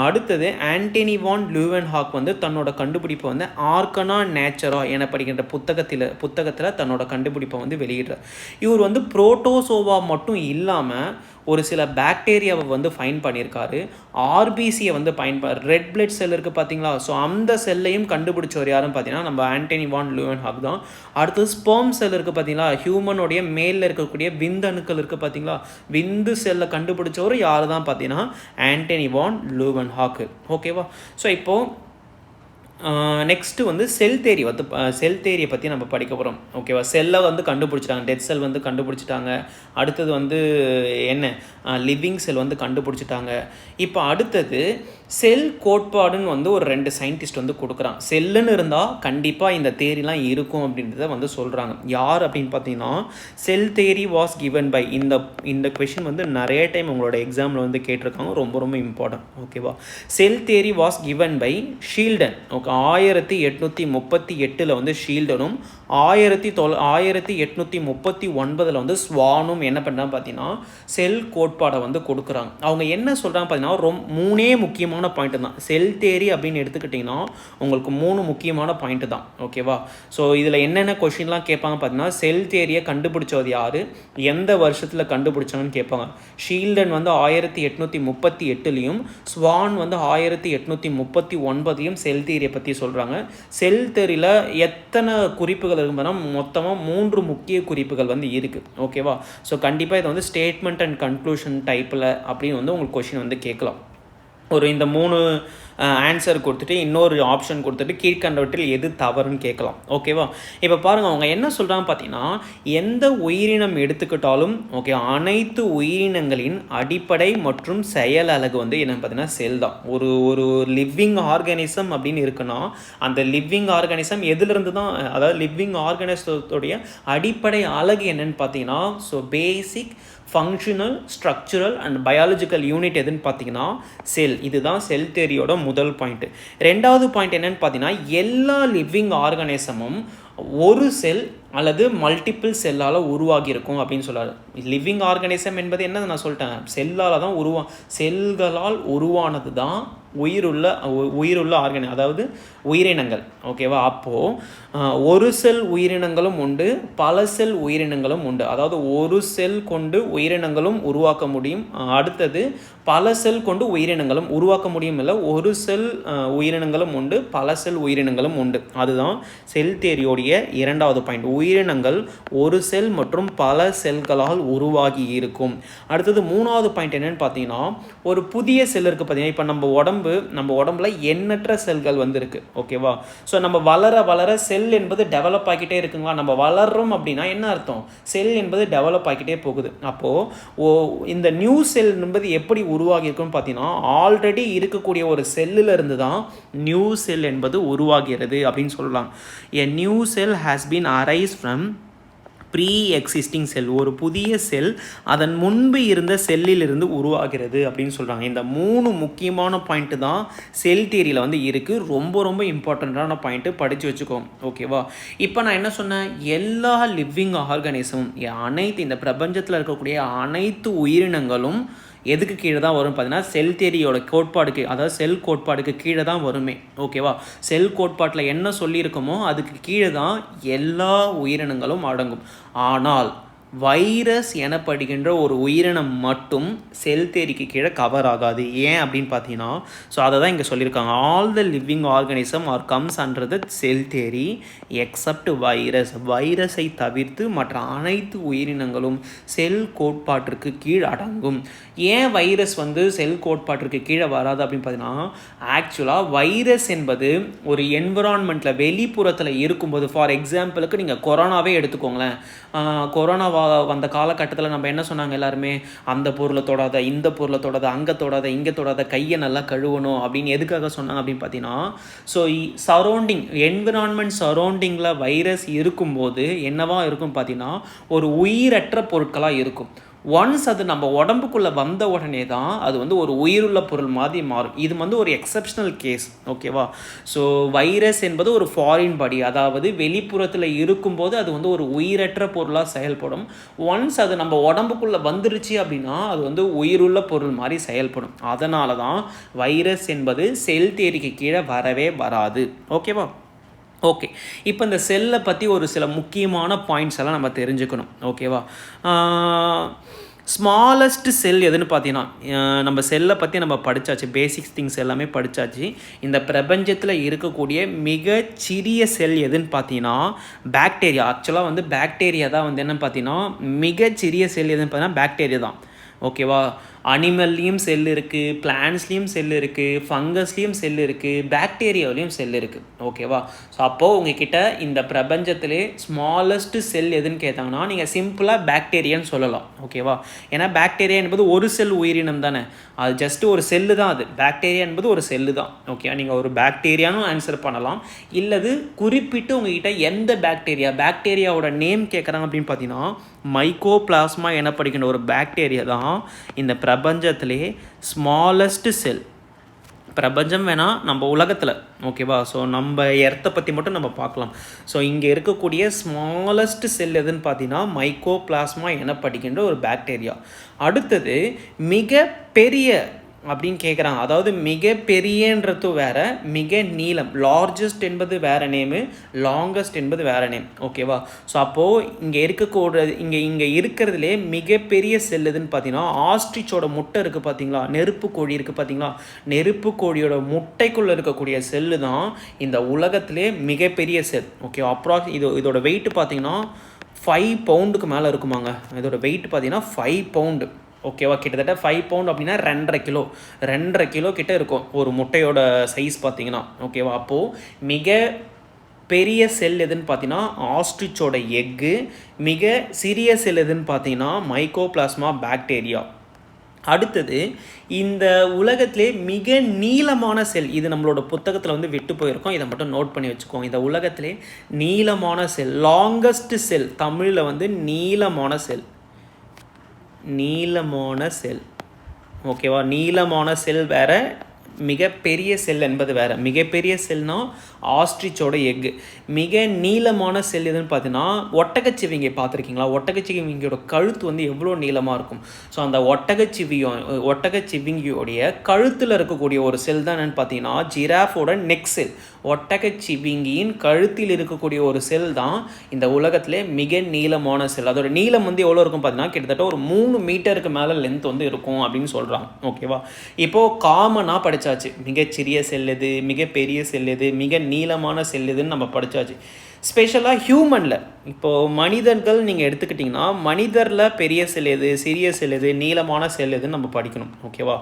அடுத்தது ஆண்டனி வான் லியூவென்ஹாக் வந்து தன்னோட கண்டுபிடிப்பை வந்து ஆர்கனா நேச்சரா எனப்படுகின்ற புத்தகத்தில் தன்னோட கண்டுபிடிப்பை வந்து வெளியிடுறார். இவர் வந்து புரோட்டோசோவா மட்டும் இல்லாமல் ஒரு சில பாக்டீரியாவை வந்து ஃபைன் பண்ணியிருக்காரு. ஆர்பிசியை வந்து ரெட் பிளட் செல் இருக்குது பார்த்தீங்களா? ஸோ அந்த செல்லையும் கண்டுபிடிச்சவர் யாருன்னு பார்த்தீங்கன்னா நம்ம ஆண்டனி வான் லியூவென்ஹாக் தான். அடுத்தது ஸ்பெர்ம் செல் இருக்குது பார்த்தீங்களா? ஹியூமனுடைய மேலில் இருக்கக்கூடிய விந்தணுக்கள் இருக்குது பார்த்தீங்களா? விந்து செல்லை கண்டுபிடிச்சவர் யார் தான் பார்த்தீங்கன்னா ஆண்டனி வான் லியூவென்ஹாக். ஓகேவா? ஸோ இப்போது நெக்ஸ்ட்டு வந்து செல் தேரியை பற்றி நம்ம படிக்க போகிறோம். ஓகேவா? செல்லை வந்து கண்டுபிடிச்சிட்டாங்க, டெத் செல் வந்து கண்டுபிடிச்சிட்டாங்க. அடுத்தது வந்து என்ன, லிவிங் செல் வந்து கண்டுபிடிச்சிட்டாங்க. இப்போ அடுத்தது செல் கோட்பாடுன்னு வந்து ஒரு 2 சயின்டிஸ்ட் வந்து கொடுக்குறாங்க. செல்லுன்னு இருந்தால் கண்டிப்பாக இந்த தேரிலாம் இருக்கும் அப்படின்றத வந்து சொல்கிறாங்க. யார் அப்படின்னு பார்த்தீங்கன்னா, செல் தேரி வாஸ் கிவன் பை, இந்த கொஷின் வந்து நிறைய டைம் உங்களோட எக்ஸாமில் வந்து கேட்டிருக்காங்க, ரொம்ப ரொம்ப இம்பார்ட்டன்ட். ஓகேவா? செல் தேரி வாஸ் கிவன் பை ஷீல்டன். ஓகே, 1838 வந்து ஷீல்டனும் 1839 வந்து ஸ்வானும் என்ன பண்ணுறாங்க பார்த்தீங்கன்னா செல் கோட்பாடை வந்து கொடுக்குறாங்க. அவங்க என்ன சொல்கிறாங்க பார்த்தீங்கன்னா 3 முக்கியமான பாயிண்ட் தான். செல் தேரி அப்படின்னு எடுத்துக்கிட்டிங்கன்னா உங்களுக்கு 3 முக்கியமான பாயிண்ட் தான். ஓகேவா? ஸோ இதில் என்னென்ன கொஷின்லாம் கேட்பாங்க பார்த்தீங்கன்னா, செல் தேரியை கண்டுபிடிச்சது யார், எந்த வருஷத்தில் கண்டுபிடிச்சாங்கன்னு கேட்பாங்க. ஷீல்டன் வந்து 1838லையும் ஸ்வான் வந்து 1839லையும் செல் தேரியை பற்றி சொல்கிறாங்க. செல் தேரியில் எத்தனை குறிப்புகள் இருக்குன்னா மொத்தமாக 3 முக்கிய குறிப்புகள் வந்து இருக்குது. ஓகேவா? ஸோ கண்டிப்பாக இதை வந்து ஸ்டேட்மெண்ட் அண்ட் கன்க்ளூஷன் டைப்பில் அப்படின்னு வந்து உங்களுக்கு கொஷின் வந்து கேட்கலாம். ஒரு இந்த 3 ஆன்சர் கொடுத்துட்டு இன்னொரு ஆப்ஷன் கொடுத்துட்டு கீழ்கண்டவற்றில் எது தவறுன்னு கேட்கலாம். ஓகேவா? இப்போ பாருங்கள், அவங்க என்ன சொல்கிறாங்க பார்த்தீங்கன்னா, எந்த உயிரினம் எடுத்துக்கிட்டாலும் ஓகே, அனைத்து உயிரினங்களின் அடிப்படை மற்றும் செயல் அலகு வந்து என்னென்னு பார்த்தீங்கன்னா செல் தான். ஒரு லிவிங் ஆர்கானிசம் அப்படின்னு இருக்குன்னா அந்த லிவிங் ஆர்கானிசம் எதுலேருந்து தான், அதாவது லிவிங் ஆர்கானிசத்தோடைய அடிப்படை அலகு என்னென்னு பார்த்தீங்கன்னா, so basic functional, structural and biological unit எதுன்னு பார்த்தீங்கன்னா செல். இதுதான் செல் தியரியோட முதல் பாயிண்ட். 2வது பாயிண்ட் என்னன்னு பார்த்தீங்கன்னா, எல்லா லிவிங் ஆர்கானிசமும் ஒரு செல் அல்லது மல்டிபிள் செல்லால் உருவாகியிருக்கும் அப்படின்னு சொல்கிறார். லிவிங் ஆர்கானிசம் என்பது என்ன நான் சொல்லிட்டேன், செல்லால் தான் செல்களால் உருவானது தான் உயிருள்ள ஆர்கானிசம், அதாவது உயிரினங்கள். ஓகேவா? அப்போது ஒரு செல் உயிரினங்களும் உண்டு, பல செல் உயிரினங்களும் உண்டு. அதாவது ஒரு செல் கொண்டு உயிரினங்களும் உருவாக்க முடியும், அடுத்தது பல செல் கொண்டு உயிரினங்களும் உருவாக்க முடியும். இல்லை, ஒரு செல் உயிரினங்களும் உண்டு, பல செல் உயிரினங்களும் உண்டு. அதுதான் செல் தியரியோடைய 2வது பாயிண்ட். உயிரினங்கள் ஒரு செல் மற்றும் பல செல்களால் உருவாகி இருக்கும். அடுத்தது 3வது பாயிண்ட் என்னன்னு பார்த்தீங்கன்னா, ஒரு புதிய செல் இருக்குது பார்த்தீங்கன்னா, இப்போ நம்ம உடம்புல எண்ணற்ற செல்கள் வந்து இருக்குது. ஓகேவா? ஸோ நம்ம வளர செல் என்பது டெவலப் ஆகிட்டே இருக்குங்களா. நம்ம வளர்றோம் அப்படின்னா என்ன அர்த்தம், செல் என்பது டெவலப் ஆகிட்டே போகுது. அப்போது இந்த நியூ செல் என்பது எப்படி உருவாகி இருக்குன்னு பார்த்தீங்கன்னா, ஆல்ரெடி இருக்கக்கூடிய ஒரு செல்லில் இருந்து தான் நியூ செல் என்பது உருவாகிறது அப்படின்னு சொல்லலாம். A new cell has been arise from pre existing cell. ஒரு புதிய செல் அதன் முன்பு இருந்த செல்லிலிருந்து உருவாகிறது அப்படின்னு சொல்கிறாங்க. இந்த 3 முக்கியமான பாயிண்ட்டு தான் செல் தியரியில் வந்து இருக்குது. ரொம்ப ரொம்ப இம்பார்ட்டண்ட்டான பாயிண்ட்டு, படித்து வச்சுக்கோம். ஓகேவா? இப்போ நான் என்ன சொன்னேன், எல்லா லிவிங் ஆர்கானிசமும், அனைத்து இந்த பிரபஞ்சத்தில் இருக்கக்கூடிய அனைத்து உயிரினங்களும் எதுக்கு கீழே தான் வரும் பார்த்தீங்கன்னா செல் தியரியோட கோட்பாடுக்கு, அதாவது செல் கோட்பாடுக்கு கீழே தான் வருமே. ஓகேவா? செல் கோட்பாட்டில் என்ன சொல்லியிருக்கோமோ அதுக்கு கீழே தான் எல்லா உயிரினங்களும் அடங்கும். ஆனால் வைரஸ் எனப்படுகின்ற ஒரு உயிரினம் மட்டும் செல் தேரிக்கு கீழே கவர் ஆகாது. ஏன் அப்படின்னு பார்த்தீங்கன்னா, ஸோ அதை தான் இங்கே சொல்லியிருக்காங்க. All the living organism are comes under the cell theory except virus. வைரஸை தவிர்த்து மற்ற அனைத்து உயிரினங்களும் செல் கோட்பாட்டிற்கு கீழ் அடங்கும். ஏன் வைரஸ் வந்து செல் கோட்பாட்டிற்கு கீழே வராது அப்படின்னு பார்த்தீங்கன்னா, ஆக்சுவலாக வைரஸ் என்பது ஒரு என்விரான்மெண்ட்டில் வெளிப்புறத்தில் இருக்கும்போது, ஃபார் எக்ஸாம்பிளுக்கு நீங்கள் கொரோனாவே எடுத்துக்கோங்களேன். கொரோனா வந்த காலகட்டத்தில் நம்ம என்ன சொன்னாங்க எல்லாருமே, அந்த பொருளை தொடாத, இந்த பொருளை தொடாத, அங்கே தொடாத, இங்கே தொடாத, கையை நல்லா கழுவணும் அப்படின்னு எதுக்காக சொன்னாங்க அப்படின்னு பார்த்தீங்கன்னா, ஸோ சரௌண்டிங் என்விரான்மெண்ட் சரௌண்டிங்கில் வைரஸ் இருக்கும்போது என்னவா இருக்கும் பார்த்தீங்கன்னா, ஒரு உயிரற்ற பொருட்களாக இருக்கும். ஒன்ஸ் அது நம்ம உடம்புக்குள்ளே வந்த உடனே தான் அது வந்து ஒரு உயிருள்ள பொருள் மாதிரி மாறும். இது வந்து ஒரு எக்ஸப்ஷனல் கேஸ், ஓகேவா? ஸோ வைரஸ் என்பது ஒரு ஃபாரின் பாடி, அதாவது வெளிப்புறத்தில் இருக்கும்போது அது வந்து ஒரு உயிரற்ற பொருளாக செயல்படும். ஒன்ஸ் அது நம்ம உடம்புக்குள்ளே வந்துருச்சு அப்படின்னா அது வந்து உயிருள்ள பொருள் மாதிரி செயல்படும். அதனால தான் வைரஸ் என்பது செல் தியரிக்கு கீழே வரவே வராது, ஓகேவா? ஓகே, இப்போ இந்த செல்லை பற்றி ஒரு சில முக்கியமான பாயிண்ட்ஸ் எல்லாம் நம்ம தெரிஞ்சுக்கணும், ஓகேவா? ஸ்மாலஸ்ட் செல் எதுன்னு பார்த்தீங்கன்னா, நம்ம செல்லை பற்றி நம்ம படித்தாச்சு, பேசிக்ஸ் திங்ஸ் எல்லாமே படித்தாச்சு. இந்த பிரபஞ்சத்தில் இருக்கக்கூடிய மிகச்சிறிய செல் எதுன்னு பார்த்தீங்கன்னா பாக்டீரியா. ஆக்சுவலாக வந்து பாக்டீரியா தான் வந்து என்னன்னு பார்த்தீங்கன்னா மிகச்சிறிய செல் எதுன்னு பார்த்தீங்கன்னா பாக்டீரியா தான், ஓகேவா? அனிமல்லையும் செல் இருக்குது, பிளான்ஸ்லேயும் செல் இருக்குது, ஃபங்கஸ்லேயும் செல் இருக்குது, பாக்டீரியாவிலையும் செல் இருக்குது, ஓகேவா? ஸோ அப்போது உங்ககிட்ட இந்த பிரபஞ்சத்திலே ஸ்மாலஸ்ட் செல் எதுன்னு கேட்டாங்கன்னா நீங்கள் சிம்பிளாக பாக்டீரியான்னு சொல்லலாம், ஓகேவா? ஏன்னா பாக்டீரியா என்பது ஒரு செல் உயிரினம் தானே, அது ஜஸ்ட்டு ஒரு செல்லு தான். அது பாக்டீரியா என்பது ஒரு செல்லு தான், ஓகே? நீங்கள் ஒரு பாக்டீரியானும் ஆன்சர் பண்ணலாம், இல்லது குறிப்பிட்டு உங்ககிட்ட எந்த பாக்டீரியாவோட நேம் கேட்குறாங்க அப்படின்னு பார்த்தீங்கன்னா மைக்கோபிளாஸ்மா எனப்படுகின்ற ஒரு பாக்டீரியா தான் இந்த பிரபஞ்சத்திலே ஸ்மாலஸ்ட் செல். பிரபஞ்சம் வேணால் நம்ம உலகத்தில், ஓகேவா? ஸோ நம்ம எர்த்தை பற்றி மட்டும் நம்ம பார்க்கலாம். ஸோ இங்கே இருக்கக்கூடிய ஸ்மாலஸ்ட் செல் எதுன்னு பார்த்தீங்கன்னா மைக்கோபிளாஸ்மா எனப்படுகின்ற ஒரு பாக்டீரியா. அடுத்தது மிக பெரிய அப்படின்னு கேட்குறாங்க, அதாவது மிக பெரியன்றது வேறு, மிக நீளம், லார்ஜஸ்ட் என்பது வேறு நேமு, லாங்கஸ்ட் என்பது வேறு நேம், ஓகேவா? ஸோ அப்போது இங்கே இருக்கிறதுலே மிகப்பெரிய செல் எதுன்னு பார்த்தீங்கன்னா ஆஸ்ட்ரிச்சோட முட்டை இருக்குது பார்த்தீங்களா, நெருப்பு கோழி இருக்குது பார்த்தீங்களா, நெருப்பு கோழியோட முட்டைக்குள்ளே இருக்கக்கூடிய செல்லு தான் இந்த உலகத்திலே மிகப்பெரிய செல், ஓகே? இதோட வெயிட் பார்த்தீங்கன்னா 5 பவுண்டுக்கு மேலே இருக்குமாங்க. இதோட வெயிட் பார்த்தீங்கன்னா 5 பவுண்டு, ஓகேவா? கிட்டத்தட்ட 5 பவுண்ட் அப்படின்னா 2.5 கிலோ கிட்ட இருக்கும் ஒரு முட்டையோட சைஸ் பார்த்தீங்கன்னா, ஓகேவா? அப்போது மிக பெரிய செல் எதுன்னு பார்த்தீங்கன்னா ஆஸ்ட்ரிச்சோட எக்கு, மிக சிறிய செல் எதுன்னு பார்த்தீங்கன்னா மைக்கோபிளாஸ்மா பாக்டீரியா. அடுத்தது இந்த உலகத்திலே மிக நீளமான செல், இது நம்மளோட புத்தகத்தில் வந்து விட்டு போயிருக்கோம், இதை மட்டும் நோட் பண்ணி வச்சுக்கோங்க. இந்த உலகத்திலே நீளமான செல், லாங்கஸ்ட் செல், தமிழில் வந்து நீளமான செல், ஓகேவா? நீளமான செல் வேற, மிகப்பெரிய செல் என்பது வேறு. மிகப்பெரிய செல்னால் ஆஸ்ட்ரிச்சோட எக்கு. மிக நீளமான செல் எதுன்னு பார்த்தீங்கன்னா ஒட்டகச்சிவிங்கி பார்த்துருக்கீங்களா? ஒட்டகச்சிவிங்கியோட கழுத்து வந்து எவ்வளோ நீளமாக இருக்கும். ஸோ அந்த ஒட்டகச்சிவிங்கியோடைய கழுத்தில் இருக்கக்கூடிய ஒரு செல் தான் என்னென்னு பார்த்தீங்கன்னா ஜிராஃபோட நெக் செல். ஒட்டகச்சிவிங்கியின் கழுத்தில் இருக்கக்கூடிய ஒரு செல் தான் இந்த உலகத்திலே மிக நீளமான செல். அதோட நீளம் வந்து எவ்வளோ இருக்கும் பார்த்தீங்கன்னா கிட்டத்தட்ட ஒரு 3 மீட்டருக்கு மேலே லென்த் வந்து இருக்கும் அப்படின்னு சொல்கிறாங்க, ஓகேவா? இப்போது காமனாக படித்தாச்சு, மிகச்சிறிய செல் எது, மிகப்பெரிய செல் எது, மிக நீளமான செல் எதுன்னு நம்ம படித்தாச்சு. ஸ்பெஷலாக ஹியூமனில், இப்போது மனிதர்கள் நீங்கள் எடுத்துக்கிட்டிங்கன்னா மனிதரில் பெரிய செல் எது, சிறிய செல் எது, நீளமான செல் எதுன்னு நம்ம படிக்கணும், ஓகேவா?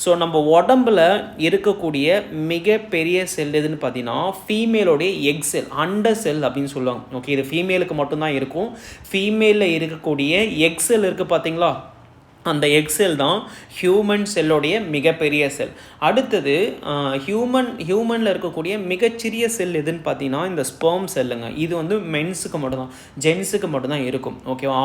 ஸோ நம்ம உடம்பில் இருக்கக்கூடிய மிகப்பெரிய செல் எதுன்னு பார்த்தீங்கன்னா ஃபீமேலோடைய எக் செல், அண்ட செல் அப்படின்னு சொல்லுவாங்க, ஓகே? இது ஃபீமேலுக்கு மட்டும்தான் இருக்கும். ஃபீமேலில் இருக்கக்கூடிய எக் செல் இருக்குது பார்த்தீங்களா, அந்த எக்ஸெல் தான் ஹியூமன் செல்லுடைய மிகப்பெரிய செல். அடுத்தது ஹியூமனில் இருக்கக்கூடிய மிகச்சிறிய செல் எதுன்னு பார்த்தீங்கன்னா இந்த ஸ்பெர்ம் செல்லுங்க. இது வந்து மென்ஸுக்கு மட்டும்தான், ஜென்ஸுக்கு மட்டும்தான் இருக்கும், ஓகேவா?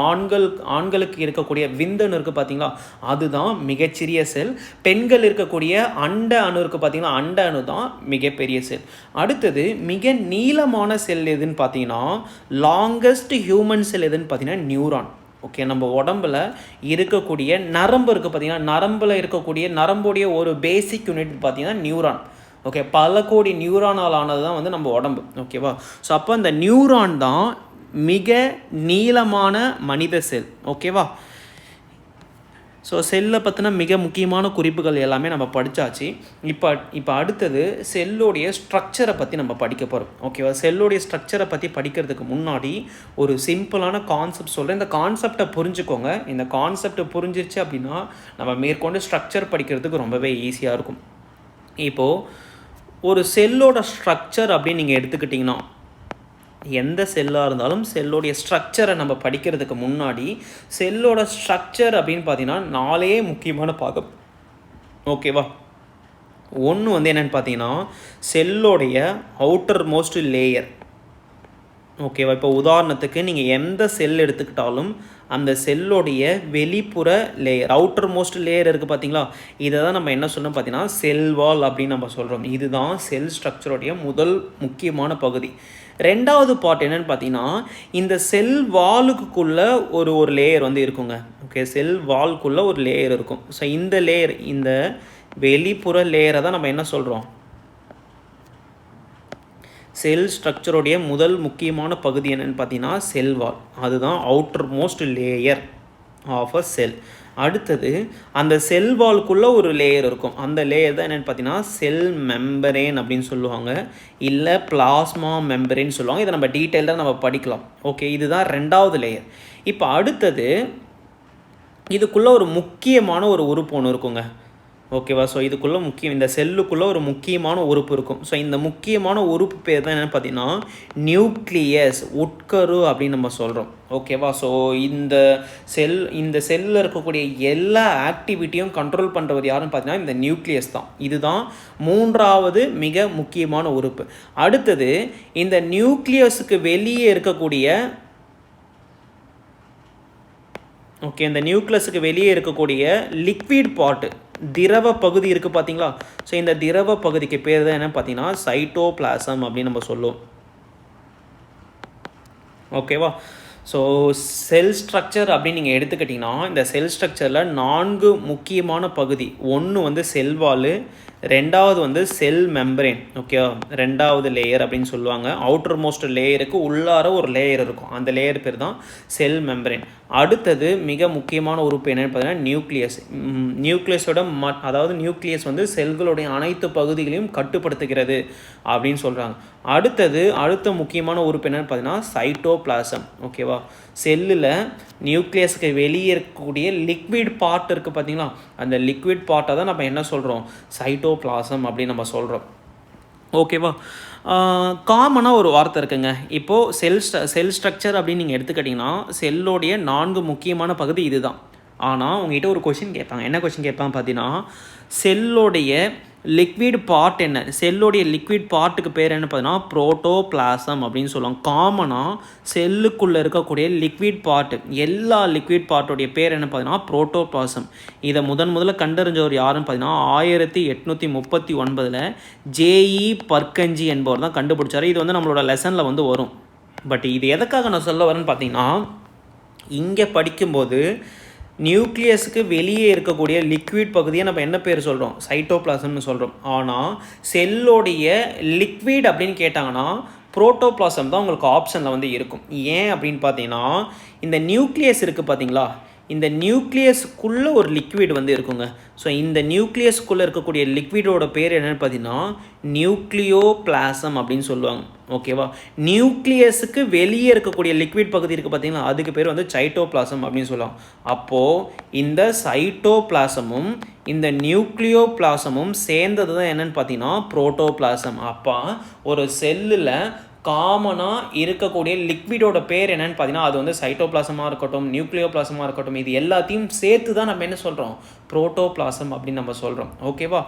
ஆண்களுக்கு இருக்கக்கூடிய விந்தணு இருக்குது பார்த்தீங்களா, அதுதான் மிகச்சிறிய செல். பெண்கள் இருக்கக்கூடிய அண்ட அணு இருக்குது பார்த்தீங்கன்னா, அண்ட அணு தான் மிகப்பெரிய செல். அடுத்தது மிக நீளமான செல் எதுன்னு பார்த்தீங்கன்னா லாங்கஸ்ட் ஹியூமன் செல் எதுன்னு பார்த்தீங்கன்னா நியூரான், ஓகே? நம்ம உடம்பில் இருக்கக்கூடிய நரம்பு இருக்குது பார்த்தீங்கன்னா, நரம்பில் இருக்கக்கூடிய நரம்புடைய ஒரு பேசிக் யூனிட் பார்த்தீங்கன்னா நியூரான், ஓகே? பல கோடி நியூரானால் ஆனது தான் வந்து நம்ம உடம்பு, ஓகேவா? ஸோ அப்போ இந்த நியூரான் தான் மிக நீளமான மனித செல், ஓகேவா? ஸோ செல்லை பற்றின மிக முக்கியமான குறிப்புகள் எல்லாமே நம்ம படித்தாச்சு. இப்போ அடுத்தது செல்லுடைய ஸ்ட்ரக்சரை பற்றி நம்ம படிக்க போகிறோம், ஓகேவா? செல்லுடைய ஸ்ட்ரக்சரை பற்றி படிக்கிறதுக்கு முன்னாடி ஒரு சிம்பிளான கான்செப்ட் சொல்கிறேன். இந்த கான்செப்டை புரிஞ்சுக்கோங்க. இந்த கான்செப்டை புரிஞ்சிருச்சு அப்படின்னா நம்ம மேற்கொண்டு ஸ்ட்ரக்சர் படிக்கிறதுக்கு ரொம்பவே ஈஸியாக இருக்கும். இப்போது ஒரு செல்லோட ஸ்ட்ரக்சர் அப்படின்னு நீங்கள் எடுத்துக்கிட்டிங்கன்னா எந்த செல்லாக இருந்தாலும் செல்லோடைய ஸ்ட்ரக்சரை நம்ம படிக்கிறதுக்கு முன்னாடி செல்லோட ஸ்ட்ரக்சர் அப்படின்னு பார்த்தீங்கன்னா 4 முக்கியமான பாகம். ஓகேவா? ஒன்று வந்து என்னென்னு பார்த்தீங்கன்னா செல்லோடைய அவுட்டர் மோஸ்ட் லேயர். ஓகேவா? இப்போ உதாரணத்துக்கு நீங்கள் எந்த செல் எடுத்துக்கிட்டாலும் அந்த செல்லோடைய வெளிப்புற லேயர், அவுட்டர் மோஸ்ட் லேயர் இருக்குது பார்த்தீங்களா, இதை தான் நம்ம என்ன சொன்னோம் பார்த்தீங்கன்னா செல் வால் அப்படின்னு நம்ம சொல்கிறோம். இதுதான் செல் ஸ்ட்ரக்சருடைய முதல் முக்கியமான பகுதி. ரெண்டாவது பார்ட் என்னென்னு பார்த்தீங்கன்னா இந்த செல் வாலுக்குள்ளே ஒரு லேயர் வந்து இருக்குங்க. ஓகே, செல் வால்குள்ளே ஒரு லேயர் இருக்கும். ஸோ இந்த லேயர், இந்த வெளிப்புற லேயரை தான் நம்ம என்ன சொல்கிறோம், செல் ஸ்ட்ரக்சருடைய முதல் முக்கியமான பகுதி என்னென்னு பார்த்தீங்கன்னா செல் வால். அதுதான் outer most layer of a cell. அடுத்தது அந்த செல் வால்குள்ளே ஒரு லேயர் இருக்கும். அந்த லேயர் தான் என்னென்னு பார்த்தீங்கன்னா செல் மெம்பரேன் அப்படின்னு சொல்லுவாங்க, இல்லை பிளாஸ்மா மெம்பரேன்னு சொல்லுவாங்க. இதை நம்ம டீட்டெயிலாக நம்ம படிக்கலாம். ஓகே, இதுதான் ரெண்டாவது லேயர். இப்போ அடுத்தது இதுக்குள்ளே ஒரு முக்கியமான ஒரு உறுப்பு ஒன்று இருக்குங்க. ஓகேவா? ஸோ இதுக்குள்ளே இந்த செல்லுக்குள்ளே ஒரு முக்கியமான உறுப்பு இருக்கும். ஸோ இந்த முக்கியமான உறுப்பு பேர் தான் என்னென்னு பார்த்தீங்கன்னா நியூக்ளியஸ், உட்கரு அப்படின்னு நம்ம சொல்கிறோம். ஓகேவா? ஸோ இந்த செல்லில் இருக்கக்கூடிய எல்லா ஆக்டிவிட்டியும் கண்ட்ரோல் பண்ணுறது யாருன்னு பார்த்தீங்கன்னா இந்த நியூக்ளியஸ் தான். இதுதான் மூன்றாவது மிக முக்கியமான உறுப்பு. அடுத்தது இந்த நியூக்ளியஸுக்கு வெளியே இருக்கக்கூடிய இந்த நியூக்ளியஸுக்கு வெளியே இருக்கக்கூடிய லிக்விட் பார்ட்டு, திரவ பகுதி இருக்குது பார்த்தீங்களா. ஸோ இந்த திரவ பகுதிக்கு பேர் தான் என்ன பார்த்தீங்கன்னா சைட்டோபிளாசம் அப்படின்னு நம்ம சொல்லுவோம். ஓகேவா? ஸோ செல் ஸ்ட்ரக்சர் அப்படின்னு நீங்கள் எடுத்துக்கிட்டிங்கன்னா இந்த செல் ஸ்ட்ரக்சரில் 4 முக்கியமான பகுதி. ஒன்று வந்து செல் வால், ரெண்டாவது வந்து செல் மெம்பரேன். ஓகே, ரெண்டாவது லேயர் அப்படின்னு சொல்லுவாங்க. அவுட்டர் மோஸ்ட் லேயருக்கு உள்ளார ஒரு லேயர் இருக்கும், அந்த லேயர் பேர் தான் செல் மெம்பரேன். அடுத்தது மிக முக்கியமான உறுப்பு என்னென்னு பார்த்தீங்கன்னா நியூக்ளியஸ். நியூக்ளியஸோட அதாவது நியூக்ளியஸ் வந்து செல்களுடைய அனைத்து பகுதிகளையும் கட்டுப்படுத்துகிறது அப்படின்னு சொல்கிறாங்க. அடுத்த முக்கியமான உறுப்பு என்னென்னு பார்த்தீங்கன்னா சைட்டோபிளாசம். ஓகேவா? செல்லில் நியூக்ளியஸுக்கு வெளியே இருக்கக்கூடிய லிக்விட் பார்ட் இருக்குது பார்த்தீங்களா, அந்த லிக்விட் பார்ட்டை தான் நம்ம என்ன சொல்கிறோம், சைட்டோபிளாசம் அப்படின்னு நம்ம சொல்கிறோம். ஓகேவா? காமனாக ஒரு வார்த்தை இருக்குங்க. இப்போது செல் ஸ்ட்ரக்சர் அப்படின்னு நீங்கள் எடுத்துக்கிட்டிங்கன்னா செல்லோடைய 4 முக்கியமான பகுதி இது தான். ஆனால் உங்கள்கிட்ட ஒரு கொஷின் கேட்பாங்க. என்ன கொஷின் கேட்பாங்க பார்த்தீங்கன்னா செல்லோடைய லிக்விட் பார்ட் என்ன, செல்லுடைய லிக்விட் பார்ட்டுக்கு பேர் என்ன பார்த்தீங்கன்னா புரோட்டோபிளாசம் அப்படின்னு சொல்லுவாங்க. காமனாக செல்லுக்குள்ளே இருக்கக்கூடிய லிக்விட் பார்ட்டு, எல்லா லிக்விட் பார்ட்டுடைய பேர் என்ன பார்த்தீங்கன்னா புரோட்டோபிளாசம். இதை முதல்ல கண்டறிஞ்சவர் யாருன்னு பார்த்தீங்கன்னா 1839 ஜேஇ பர்கஞ்சி என்பவர் தான் கண்டுபிடிச்சார். இது வந்து நம்மளோட லெசனில் வந்து வரும். பட் இது எதுக்காக நான் சொல்ல வரேன்னு பார்த்தீங்கன்னா இங்கே படிக்கும்போது நியூக்ளியஸுக்கு வெளியே இருக்கக்கூடிய லிக்விட் பகுதியை நம்ம என்ன பேர் சொல்கிறோம், சைட்டோபிளாசம்னு சொல்கிறோம். ஆனால் செல்லோடைய லிக்விட் அப்படின்னு கேட்டாங்கன்னா புரோட்டோபிளாசம் தான் உங்களுக்கு ஆப்ஷனில் வந்து இருக்கும். ஏன் அப்படின்னு பார்த்தீங்கன்னா இந்த நியூக்ளியஸ் இருக்குது பார்த்தீங்களா, இந்த நியூக்ளியஸ்க்குள்ளே ஒரு லிக்விட் வந்து இருக்குங்க. ஸோ இந்த நியூக்ளியஸ்க்குள்ளே இருக்கக்கூடிய லிக்விடோட பேர் என்னென்னு பார்த்தீங்கன்னா நியூக்ளியோபிளாசம் அப்படின்னு சொல்லுவாங்க. ஓகேவா? நியூக்ளியஸுக்கு வெளியே இருக்கக்கூடிய லிக்விட் பகுதி இருக்குது பார்த்தீங்களா, அதுக்கு பேர் வந்து சைட்டோபிளாசம் அப்படின்னு சொல்லுவாங்க. அப்போது இந்த சைட்டோபிளாசமும் இந்த நியூக்ளியோபிளாசமும் சேர்ந்தது தான் என்னென்னு பார்த்தீங்கன்னா புரோட்டோபிளாசம். அப்போ ஒரு செல்லில் காமனாக இருக்கக்கூடிய லிக்விடோட பேர் என்னென்னு பார்த்தீங்கன்னா அது வந்து சைட்டோபிளாசமாக இருக்கட்டும், நியூக்ளியோபிளாசமாக இருக்கட்டும், இது எல்லாத்தையும் சேர்த்து தான் நம்ம என்ன சொல்கிறோம், புரோட்டோபிளாசம் அப்படின்னு நம்ம சொல்கிறோம். ஓகேவா?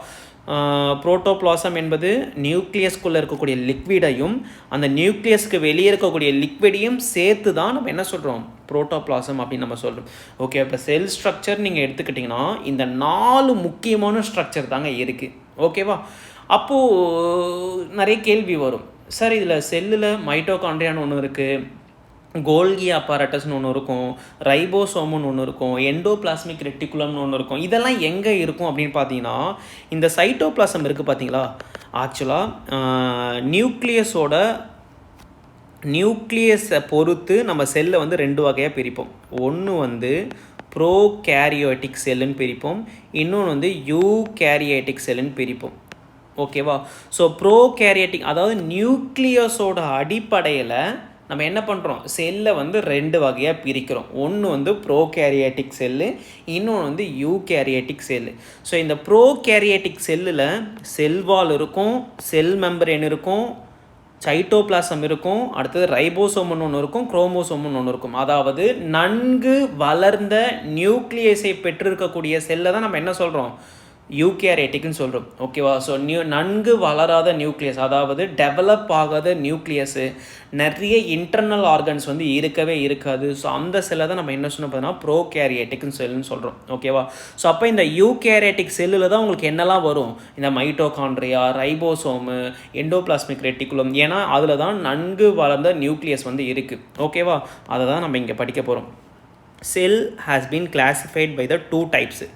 புரோட்டோபிளாசம் என்பது நியூக்ளியஸ்குள்ளே இருக்கக்கூடிய லிக்விடையும் அந்த நியூக்ளியஸ்க்கு வெளியே இருக்கக்கூடிய லிக்விடையும் சேர்த்து தான் நம்ம என்ன சொல்கிறோம், புரோட்டோபிளாசம் அப்படின்னு நம்ம சொல்கிறோம். ஓகே, இப்போ செல் ஸ்ட்ரக்சர் நீங்கள் எடுத்துக்கிட்டிங்கன்னா இந்த 4 முக்கியமான ஸ்ட்ரக்சர் தாங்க இருக்குது. ஓகேவா? அப்போது நிறைய கேள்வி வரும், சார் இதில் செல்லில் மைட்டோகாண்ட்ரியான்னு ஒன்று இருக்குது, கோல்கி அப்பாரட்டஸ்னு ஒன்று இருக்கும், ரைபோசோம்னு ஒன்று இருக்கும், எண்டோபிளாஸ்மிக் ரெட்டிகுலம்னு ஒன்று இருக்கும். இதெல்லாம் எங்கே இருக்கும் அப்படின்னு பார்த்தீங்கன்னா இந்த சைட்டோபிளாசம் இருக்குது பார்த்தீங்களா, ஆக்சுவலாக நியூக்ளியஸை பொறுத்து நம்ம செல்லை வந்து 2 வகையாக பிரிப்போம். ஒன்று வந்து ப்ரோகேரியோட்டிக் செல்லுன்னு பிரிப்போம், இன்னொன்று வந்து யூகேரியோட்டிக் செல்லுன்னு பிரிப்போம். ஓகேவா? ஸோ ப்ரோகேரியோட்டிக் அதாவது நியூக்ளியஸோட அடிப்படையில் நம்ம என்ன பண்ணுறோம், செல்லை வந்து 2 வகையாக பிரிக்கிறோம். ஒன்று வந்து ப்ரோகேரியோட்டிக் செல்லு, இன்னொன்று வந்து யூகேரியோட்டிக் செல்லு. ஸோ இந்த ப்ரோகேரியோட்டிக் செல்லில் செல் வால் இருக்கும், செல் மெம்பரேன் இருக்கும், சைட்டோபிளாசம் இருக்கும், அடுத்தது ரைபோசோம்னு ஒன்று இருக்கும், குரோமோசோம்னு ஒன்று இருக்கும். அதாவது நன்கு வளர்ந்த நியூக்ளியஸை பெற்றிருக்கக்கூடிய செல்லை தான் நம்ம என்ன சொல்கிறோம், யூகேரியாட்டிக்னு சொல்கிறோம். ஓகேவா? ஸோ நன்கு வளராத நியூக்ளியஸ், அதாவது டெவலப் ஆகாத நியூக்ளியஸு, நிறைய இன்டர்னல் ஆர்கன்ஸ் வந்து இருக்கவே இருக்காது. ஸோ அந்த செல்லை தான் நம்ம என்ன சொன்னோம் பார்த்தீங்கன்னா ப்ரோகேரியாட்டிக்னு செல்லுன்னு சொல்கிறோம். ஓகேவா? ஸோ அப்போ இந்த யூகேரியாட்டிக் செல்லில் தான் உங்களுக்கு என்னெல்லாம் வரும், இந்த மைட்டோகாண்ட்ரியா, ரைபோசோமு, எண்டோபிளாஸ்மிக் ரெட்டிகுலம், ஏன்னா அதில் தான் நன்கு வளர்ந்த நியூக்ளியஸ் வந்து இருக்குது. ஓகேவா? அதை தான் நம்ம இங்கே படிக்க போகிறோம். Cell has been classified by the 2 types.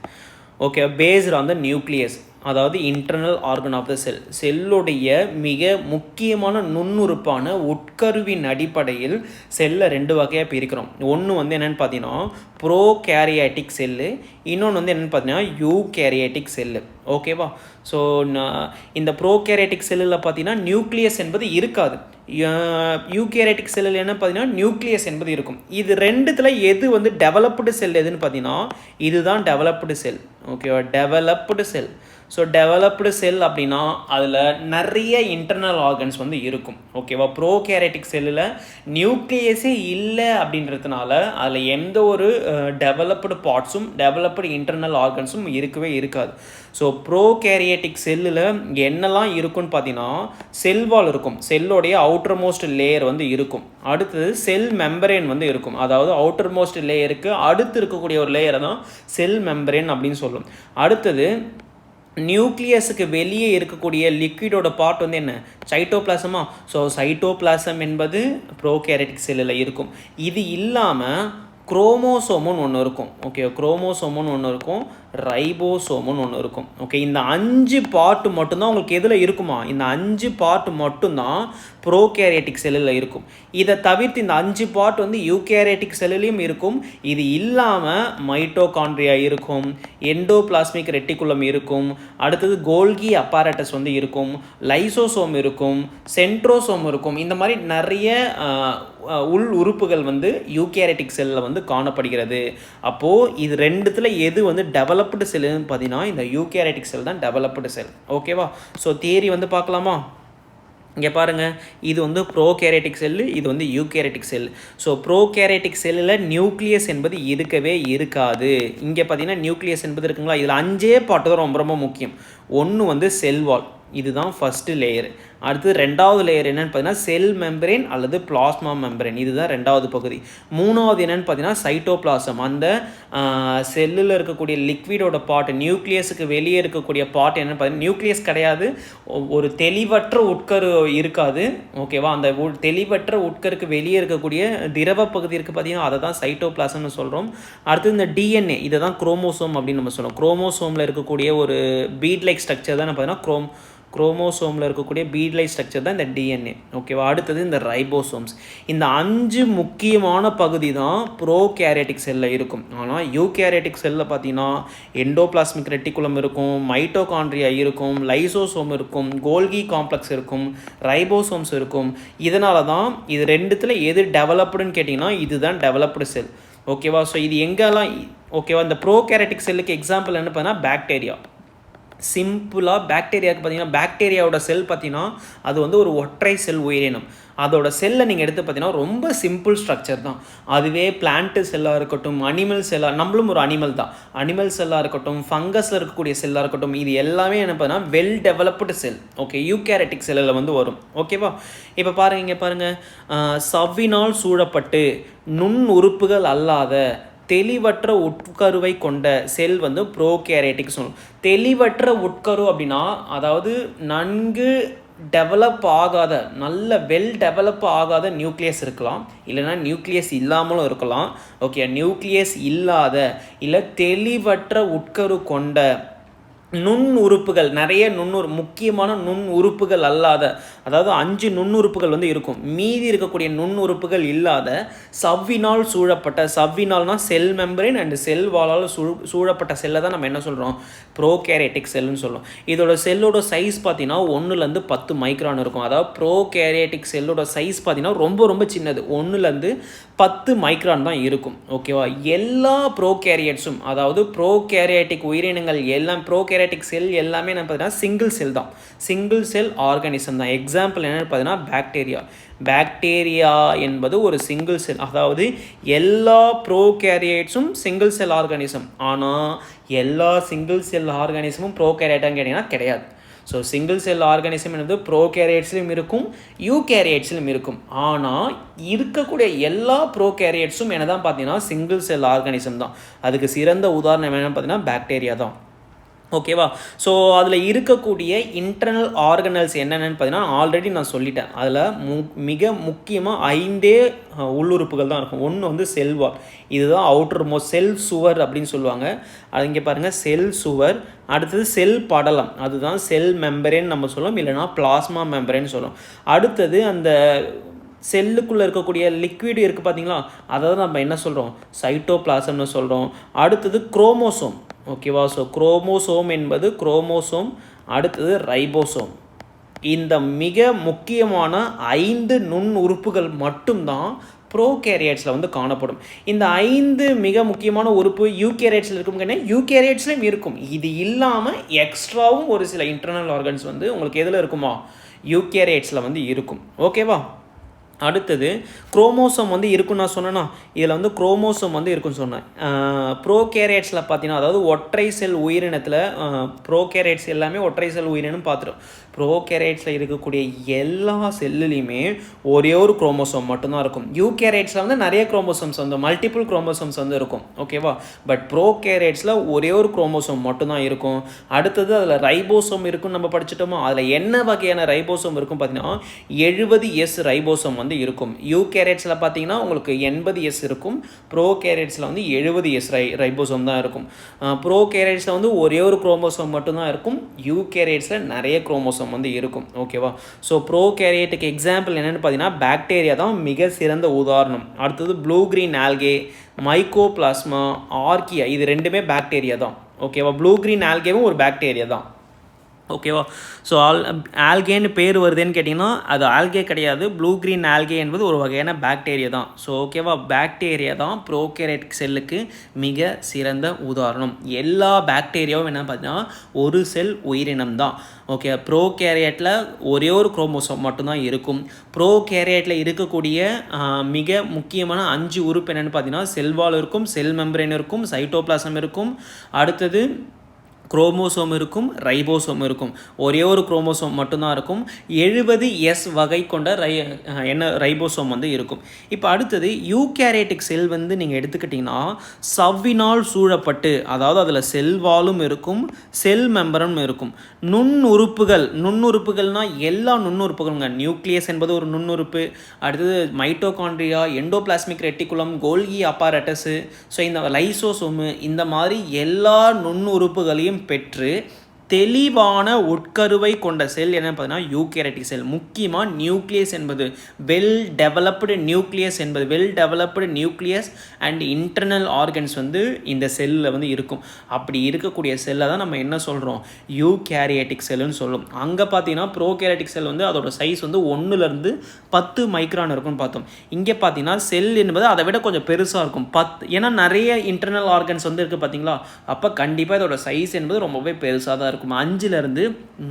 Okay, based on the nucleus, அதாவது internal organ of the cell. செல்லுடைய மிக முக்கியமான நுண்ணுறுப்பான உட்கருவின் அடிப்படையில் செல்லை 2 வகையாக பிரிக்கிறோம். ஒன்று வந்து என்னென்னு பார்த்தீங்கன்னா ப்ரோகேரியாட்டிக் செல்லு, இன்னொன்று வந்து என்னென்னு பார்த்தீங்கன்னா யூகேரியாட்டிக் செல்லு. ஓகேவா? ஸோ இந்த ப்ரோகேரியாட்டிக் செல்லில் பார்த்தீங்கன்னா நியூக்ளியஸ் என்பது இருக்காது. யூகேரியாட்டிக் செல்லில் என்ன பார்த்தீங்கன்னா நியூக்ளியஸ் என்பது இருக்கும். இது ரெண்டுத்தில் எது வந்து டெவலப்டு செல் எதுன்னு பார்த்தீங்கன்னா இதுதான் டெவலப்டு செல். ஓகேவா? டெவலப்டு செல். ஸோ டெவலப்டு செல் அப்படின்னா அதில் நிறைய இன்டர்னல் ஆர்கன்ஸ் வந்து இருக்கும். ஓகேவா? ப்ரோகேரியாட்டிக் செல்லில் நியூக்ளியஸே இல்லை அப்படின்றதுனால அதில் எந்த ஒரு டெவலப்டு பார்ட்ஸும் டெவலப்டு இன்டர்னல் ஆர்கன்ஸும் இருக்கவே இருக்காது. ஸோ ப்ரோகேரியாட்டிக் செல்லில் என்னெல்லாம் இருக்குன்னு பார்த்தீங்கன்னா செல்வால் இருக்கும், செல்லோடைய அவுட்டர் மோஸ்ட் லேயர் வந்து இருக்கும். அடுத்தது செல் மெம்பரேன் வந்து இருக்கும், அதாவது அவுட்டர் மோஸ்ட் லேயருக்கு அடுத்து இருக்கக்கூடிய ஒரு லேயரை தான் செல் மெம்பரேன் அப்படின்னு சொல்லும். அடுத்தது நியூக்ளியஸுக்கு வெளியே இருக்கக்கூடிய லிக்விடோட பார்ட் வந்து என்ன, சைட்டோபிளாசமா. ஸோ சைட்டோபிளாசம் என்பது ப்ரோகேரியாட்டிக் செல்லில் இருக்கும். இது இல்லாமல் குரோமோசோமுன்னு ஒன்று இருக்கும். ஓகே, குரோமோசோமுன்னு ஒன்று இருக்கும், ரைபோசோமுன்னு ஒன்று இருக்கும். ஓகே, இந்த 5 பார்ட்டு மட்டும்தான் உங்களுக்கு எதில் இருக்குமா, இந்த 5 பார்ட்டு மட்டும்தான் ப்ரோகேரியாட்டிக் செல்லில் இருக்கும். இதை தவிர்த்து இந்த 5 பார்ட் வந்து யூகேரியாட்டிக் செல்லுலேயும் இருக்கும். இது இல்லாமல் மைட்டோகாண்ட்ரியா இருக்கும், எண்டோபிளாஸ்மிக் ரெட்டிகுலம் இருக்கும், அடுத்தது கோல்கி அப்பாரட்டஸ் வந்து இருக்கும், லைசோசோம் இருக்கும், சென்ட்ரோசோம் இருக்கும். இந்த மாதிரி நிறைய உள் உறுப்புகள் வந்து யூகேரியாட்டிக் செல்லில் வந்து காணப்படுகிறது. அப்போது இது ரெண்டுத்தில் எது வந்து டெவலப்டு செல்லுன்னு பார்த்தீங்கன்னா இந்த யூகேரியாட்டிக் செல் தான் டெவலப்டு செல். ஓகேவா? ஸோ தியரி வந்து பார்க்கலாமா? இங்கே பாருங்கள், இது வந்து ப்ரோகேரியாட்டிக் செல்லு, இது வந்து யூகேரியாட்டிக் செல். ஸோ ப்ரோகேரியாட்டிக் செல்லில் நியூக்ளியஸ் என்பது இருக்கவே இருக்காது. இங்கே பார்த்தீங்கன்னா நியூக்ளியஸ் என்பது இருக்குங்களா, இதில் 5 பார்ட்டு தான் ரொம்ப ரொம்ப முக்கியம். ஒன்று வந்து செல்வால், இதுதான் ஃபஸ்ட்டு லேயர். அடுத்து 2வது லேயர் என்னென்னு பார்த்தீங்கன்னா செல் மெம்பரேன் அல்லது பிளாஸ்மா மெம்பரேன், இதுதான் 2வது பகுதி. 3வது என்னென்னு பார்த்தீங்கன்னா சைட்டோபிளாசம், அந்த செல்லில் இருக்கக்கூடிய லிக்விடோட பார்ட், நியூக்ளியஸுக்கு வெளியே இருக்கக்கூடிய பார்ட் என்னென்னு பார்த்தீங்கன்னா நியூக்ளியஸ் கிடையாது, ஒரு தெளிவற்ற உட்கரு இருக்காது. ஓகேவா? அந்த தெளிவற்ற உட்கருக்கு வெளியே இருக்கக்கூடிய திரவ பகுதி இருக்குது பார்த்தீங்கன்னா அதை தான் சைட்டோபிளாசம்னு சொல்கிறோம். அடுத்து இந்த டிஎன்ஏ, இதை தான் குரோமோசோம் அப்படின்னு நம்ம சொல்கிறோம். குரோமோசோமில் இருக்கக்கூடிய ஒரு பீட் லைக் ஸ்ட்ரக்சர் தான் பார்த்தீங்கன்னா குரோமோசோமில் இருக்கக்கூடிய பீட் லைக் ஸ்ட்ரக்சர் தான் இந்த டிஎன்ஏ. ஓகேவா? அடுத்தது இந்த ரைபோசோம்ஸ். இந்த 5 முக்கியமான பகுதி தான் ப்ரோகேரியாட்டிக் செல்லில் இருக்கும். ஆனால் யூகேரியாட்டிக் செல்லில் பார்த்தீங்கன்னா எண்டோபிளாஸ்மிக் ரெட்டிகுலம் இருக்கும், மைட்டோகாண்ட்ரியா இருக்கும், லைசோசோம் இருக்கும், கோல்கி காம்ப்ளெக்ஸ் இருக்கும், ரைபோசோம்ஸ் இருக்கும். இதனால தான் இது ரெண்டுத்தில் எது டெவலப்டுன்னு கேட்டிங்கன்னா இதுதான் டெவலப்டு செல். ஓகேவா? ஸோ இது எங்கெல்லாம் ஓகேவா? இந்த ப்ரோகேரியாட்டிக் செல்லுக்கு எக்ஸாம்பிள் என்ன பார்த்தீங்கன்னா பாக்டீரியா. சிம்பிளாக பாக்டீரியாவுக்கு பார்த்தீங்கன்னா பாக்டீரியாவோட செல் பார்த்தீங்கன்னா அது வந்து ஒரு ஒற்றை செல் உயிரினம். அதோட செல்லை நீங்கள் எடுத்து பார்த்தீங்கன்னா ரொம்ப சிம்பிள் ஸ்ட்ரக்சர் தான். அதுவே பிளான்ட்டு செல்லாக இருக்கட்டும், அனிமல் செல்லாக, நம்மளும் ஒரு அனிமல் தான், அனிமல் செல்லாக இருக்கட்டும், ஃபங்கஸில் இருக்கக்கூடிய செல்லாக இருக்கட்டும், இது எல்லாமே என்ன பார்த்தீங்கன்னா வெல் டெவலப்டு செல். ஓகே, யூகேரியாட்டிக் செல்லில் வந்து வரும். ஓகேவா? இப்போ பாருங்கள், இங்கே பாருங்கள், சவ்வினால் சூழப்பட்டு நுண் உறுப்புகள் அல்லாத தெளிவற்ற உட்கருவை கொண்ட செல் வந்து ப்ரோகேரியாட்டிக் சொல்லும். தெளிவற்ற உட்கரு அப்படின்னா அதாவது நன்கு டெவலப் ஆகாத, நல்ல வெல் டெவலப் ஆகாத நியூக்ளியஸ் இருக்கலாம், இல்லைனா நியூக்ளியஸ் இல்லாமலும் இருக்கலாம். ஓகே, நியூக்ளியஸ் இல்லாத இல்லை தெளிவற்ற உட்கரு கொண்ட நுண் உறுப்புகள், நிறைய முக்கியமான நுண் உறுப்புகள் அல்லாத, அதாவது 5 நுண்ணுறுப்புகள் வந்து இருக்கும், மீதி இருக்கக்கூடிய நுண்ணுறுப்புகள் இல்லாத சவ்வினால் சூழப்பட்ட, சவ்வினால்னா செல் மெம்பரேன் அண்ட் செல் வாலால் சூழப்பட்ட செல்லை தான் நம்ம என்ன சொல்கிறோம், ப்ரோகேரியாட்டிக் செல்லுன்னு சொல்கிறோம். இதோட செல்லோட சைஸ் பார்த்தீங்கன்னா 1லேருந்து 10 மைக்ரான் இருக்கும். அதாவது ப்ரோகேரியாட்டிக் செல்லோட சைஸ் பார்த்தீங்கன்னா ரொம்ப ரொம்ப சின்னது, 1லேருந்து 10 மைக்ரான் தான் இருக்கும். ஓகேவா? எல்லா ப்ரோகேரியட்ஸும், அதாவது ப்ரோகேரியாட்டிக் உயிரினங்கள் எல்லாம், ப்ரோகேரியாட்டிக் ப்ரோகேரியாட்டிக் செல் எல்லாமே என்ன பார்த்தீங்கன்னா சிங்கிள் செல் தான், சிங்கிள் செல் ஆர்கானிசம் தான். எக்ஸாம்பிள் என்னென்னு பார்த்தீங்கன்னா பாக்டீரியா. பாக்டீரியா என்பது ஒரு சிங்கிள் செல், அதாவது எல்லா ப்ரோகேரியேட்ஸும் சிங்கிள் செல் ஆர்கானிசம். ஆனால் எல்லா சிங்கிள் செல் ஆர்கானிசமும் ப்ரோகேரியேட்டான்னு கேட்டிங்கன்னா கிடையாது. ஸோ சிங்கிள் செல் ஆர்கானிசம் என்பது ப்ரோகேரியேட்ஸ்லையும் இருக்கும், யூகேரியேட்ஸ்லையும் இருக்கும். ஆனால் இருக்கக்கூடிய எல்லா ப்ரோகேரியேட்ஸும் என்ன தான் பார்த்தீங்கன்னா சிங்கிள் செல் ஆர்கானிசம் தான். அதுக்கு சிறந்த உதாரணம் என்னென்னு பார்த்தீங்கன்னா பாக்டீரியா தான். ஓகேவா? ஸோ அதில் இருக்கக்கூடிய இன்டர்னல் ஆர்கனல்ஸ் என்னென்னு பார்த்தீங்கன்னா ஆல்ரெடி நான் சொல்லிட்டேன். அதில் மிக முக்கியமாக 5 உள்ளுறுப்புகள் தான் இருக்கும். ஒன்று வந்து செல் வால், இதுதான் அவுட்டர் மோஸ்ட் செல் சுவர் அப்படின்னு சொல்லுவாங்க. அது இங்கே பாருங்கள், செல் சுவர். அடுத்தது செல் படலம், அதுதான் செல் மெம்பரேன்னு நம்ம சொல்லுவோம், இல்லைனா பிளாஸ்மா மெம்பரேன்னு சொல்லுவோம். அடுத்தது அந்த செல்லுக்குள்ளே இருக்கக்கூடிய லிக்விட் இருக்குது பார்த்தீங்களா, அதை தான் நம்ம என்ன சொல்கிறோம், சைட்டோபிளாசம்னு சொல்கிறோம். அடுத்தது குரோமோசோம். ஓகேவா? ஸோ குரோமோசோம் என்பது குரோமோசோம், அடுத்தது ரைபோசோம். இந்த மிக முக்கியமான 5 நுண் உறுப்புகள் மட்டும்தான் ப்ரோகேரியேட்ஸில் வந்து காணப்படும். இந்த 5 மிக முக்கியமான உறுப்பு யூகேரியேட்ஸில் இருக்கும், யூகேரியேட்ஸ்லையும் இருக்கும். இது இல்லாமல் எக்ஸ்ட்ராவும் ஒரு சில இன்டர்னல் ஆர்கன்ஸ் வந்து உங்களுக்கு எதில் இருக்குமா, யூகேரியேட்ஸில் வந்து இருக்கும். ஓகேவா? அடுத்தது குரோமோசோம் வந்து இருக்குன்னு நான் சொன்னேன்னா, இதில் வந்து குரோமோசோம் வந்து இருக்குன்னு சொன்னேன். ப்ரோகேரியேட்ஸில் பார்த்தீங்கன்னா, அதாவது ஒற்றை செல் உயிரினத்தில் ப்ரோகேரியேட்ஸ் எல்லாமே ஒற்றை செல் உயிரினம் பார்த்துரும். ப்ரோகேரியேட்ஸில் இருக்கக்கூடிய எல்லா செல்லுலேயுமே ஒரே ஒரு குரோமோசோம் மட்டும்தான் இருக்கும். யூகேரியேட்ஸில் வந்து நிறைய குரோமோசோம்ஸ் வந்து மல்டிபிள் குரோமோசோம்ஸ் வந்து இருக்கும். ஓகேவா? பட் ப்ரோகேரியேட்ஸில் ஒரே ஒரு குரோமோசோம் மட்டும்தான் இருக்கும். அடுத்தது அதில் ரைபோசோம் இருக்குன்னு நம்ம படிச்சிட்டோமோ, அதில் என்ன வகையான ரைபோசோம் இருக்கும் பார்த்தீங்கன்னா 70S ரைபோசோம் வந்து இருக்கும். யூகேரியேட்ஸில் பார்த்தீங்கன்னா உங்களுக்கு 80S இருக்கும், ப்ரோகேரியேட்ஸில் வந்து 70S ரைபோசோம் தான் இருக்கும். ப்ரோகேரியேட்ஸில் வந்து ஒரே ஒரு குரோமோசோம் மட்டும்தான் இருக்கும், யூகேரியேட்ஸில் நிறைய குரோமோசோம் வந்து இருக்கும். ஓகேவா? ஸோ ப்ரோகேரியேட்டுக்கு எக்ஸாம்பிள் என்னென்னு பார்த்தீங்கன்னா பாக்டீரியா தான் மிக சிறந்த உதாரணம். அடுத்தது blue green algae, mycoplasma, archaea, இது ரெண்டுமே பாக்டீரியா தான். ஓகேவா? ப்ளூ கிரீன் ஆல்கேவும் ஒரு பாக்டீரியா தான். ஓகேவா? ஸோ ஆல்கேன்னு பேர் வருதுன்னு கேட்டிங்கன்னா அது ஆல்கே கிடையாது, ப்ளூ கிரீன் ஆல்கே என்பது ஒரு வகையான பாக்டீரியா தான். ஸோ ஓகேவா? பாக்டீரியா தான் ப்ரோகேரியேட் செல்லுக்கு மிக சிறந்த உதாரணம். எல்லா பாக்டீரியாவும் என்ன பார்த்தீங்கன்னா ஒரு செல் உயிரினம் தான். ஓகே, ப்ரோகேரியேட்டில் ஒரே ஒரு குரோமோசோம் மட்டும்தான் இருக்கும். ப்ரோகேரியேட்டில் இருக்கக்கூடிய மிக முக்கியமான 5 உறுப்பு என்னென்னு பார்த்தீங்கன்னா செல்வால் இருக்கும், செல் மெம்பரேன் இருக்கும், சைட்டோபிளாசம் இருக்கும், அடுத்தது குரோமோசோம் இருக்கும், ரைபோசோம் இருக்கும். ஒரே ஒரு குரோமோசோம் மட்டும்தான் இருக்கும். 70S வகை கொண்ட ரைபோசோம் வந்து இருக்கும். இப்போ அடுத்தது யூகேரியேட்டிக் செல் வந்து நீங்கள் எடுத்துக்கிட்டிங்கன்னா சவ்வினால் சூழப்பட்டு, அதாவது அதில் செல்வாலும் இருக்கும், செல் மெம்பரும் இருக்கும். நுண்ணுறுப்புகள்னால் எல்லா நுண்ணுறுப்புகளுங்க. நியூக்ளியஸ் என்பது ஒரு நுண்ணுறுப்பு, அடுத்தது mitochondria, endoplasmic reticulum, Golgi apparatus, so இந்த லைசோசோமு, இந்த மாதிரி எல்லா நுண்ணுறுப்புகளையும் பெற்று தெளிவான உட்கருவை கொண்ட செல் என்ன பார்த்தீங்கன்னா யூகேரியேட்டிக் செல். முக்கியமாக நியூக்ளியஸ் என்பது well developed nucleus and internal organs வந்து இந்த செல்லில் வந்து இருக்கும். அப்படி இருக்கக்கூடிய செல்லை தான் நம்ம என்ன சொல்கிறோம், யூகேரியேட்டிக் செல்லுன்னு சொல்லுவோம். அங்கே பார்த்தீங்கன்னா ப்ரோகேரியேட்டிக் செல் வந்து அதோட சைஸ் வந்து 1 to 10 மைக்ரான் இருக்கும்னு பார்த்தோம். இங்கே பார்த்தீங்கன்னா செல் என்பது அதை விட கொஞ்சம் பெருசாக இருக்கும், 10. ஏன்னா நிறைய இன்டர்னல் ஆர்கன்ஸ் வந்து இருக்குது பார்த்தீங்களா, அப்போ கண்டிப்பாக இதோட சைஸ் என்பது ரொம்பவே பெருசாக தான் இருக்கும். 5 to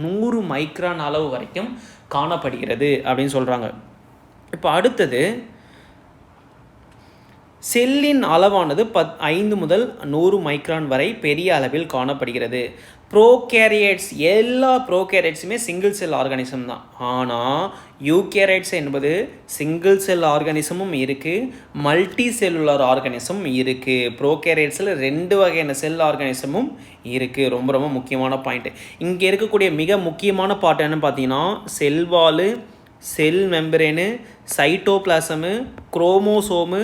100 மைக்ரான் அளவு வரைக்கும் காணப்படுகிறது அப்படின்னு சொல்கிறாங்க. இப்போ அடுத்தது செல்லின் அளவானது 5 to 100 மைக்ரான் வரை பெரிய அளவில் காணப்படுகிறது. ப்ரோகேரியேட்ஸ் எல்லா ப்ரோகேரியேட்ஸுமே சிங்கிள் செல் ஆர்கானிசம் தான். ஆனால் யூகேரியேட்ஸ் என்பது சிங்கிள் செல் ஆர்கானிசமும் இருக்குது, மல்டி செல்லுலர் ஆர்கானிசமும் இருக்குது. ப்ரோகேரியேட்ஸில் 2 வகையான செல் ஆர்கானிசமும் இருக்குது. ரொம்ப ரொம்ப முக்கியமான பாயிண்ட்டு. இங்கே இருக்கக்கூடிய மிக முக்கியமான பார்ட் என்னன்னு பார்த்தீங்கன்னா செல்வாலு, செல் மெம்பரேனு, சைட்டோபிளாசமு, குரோமோசோமு,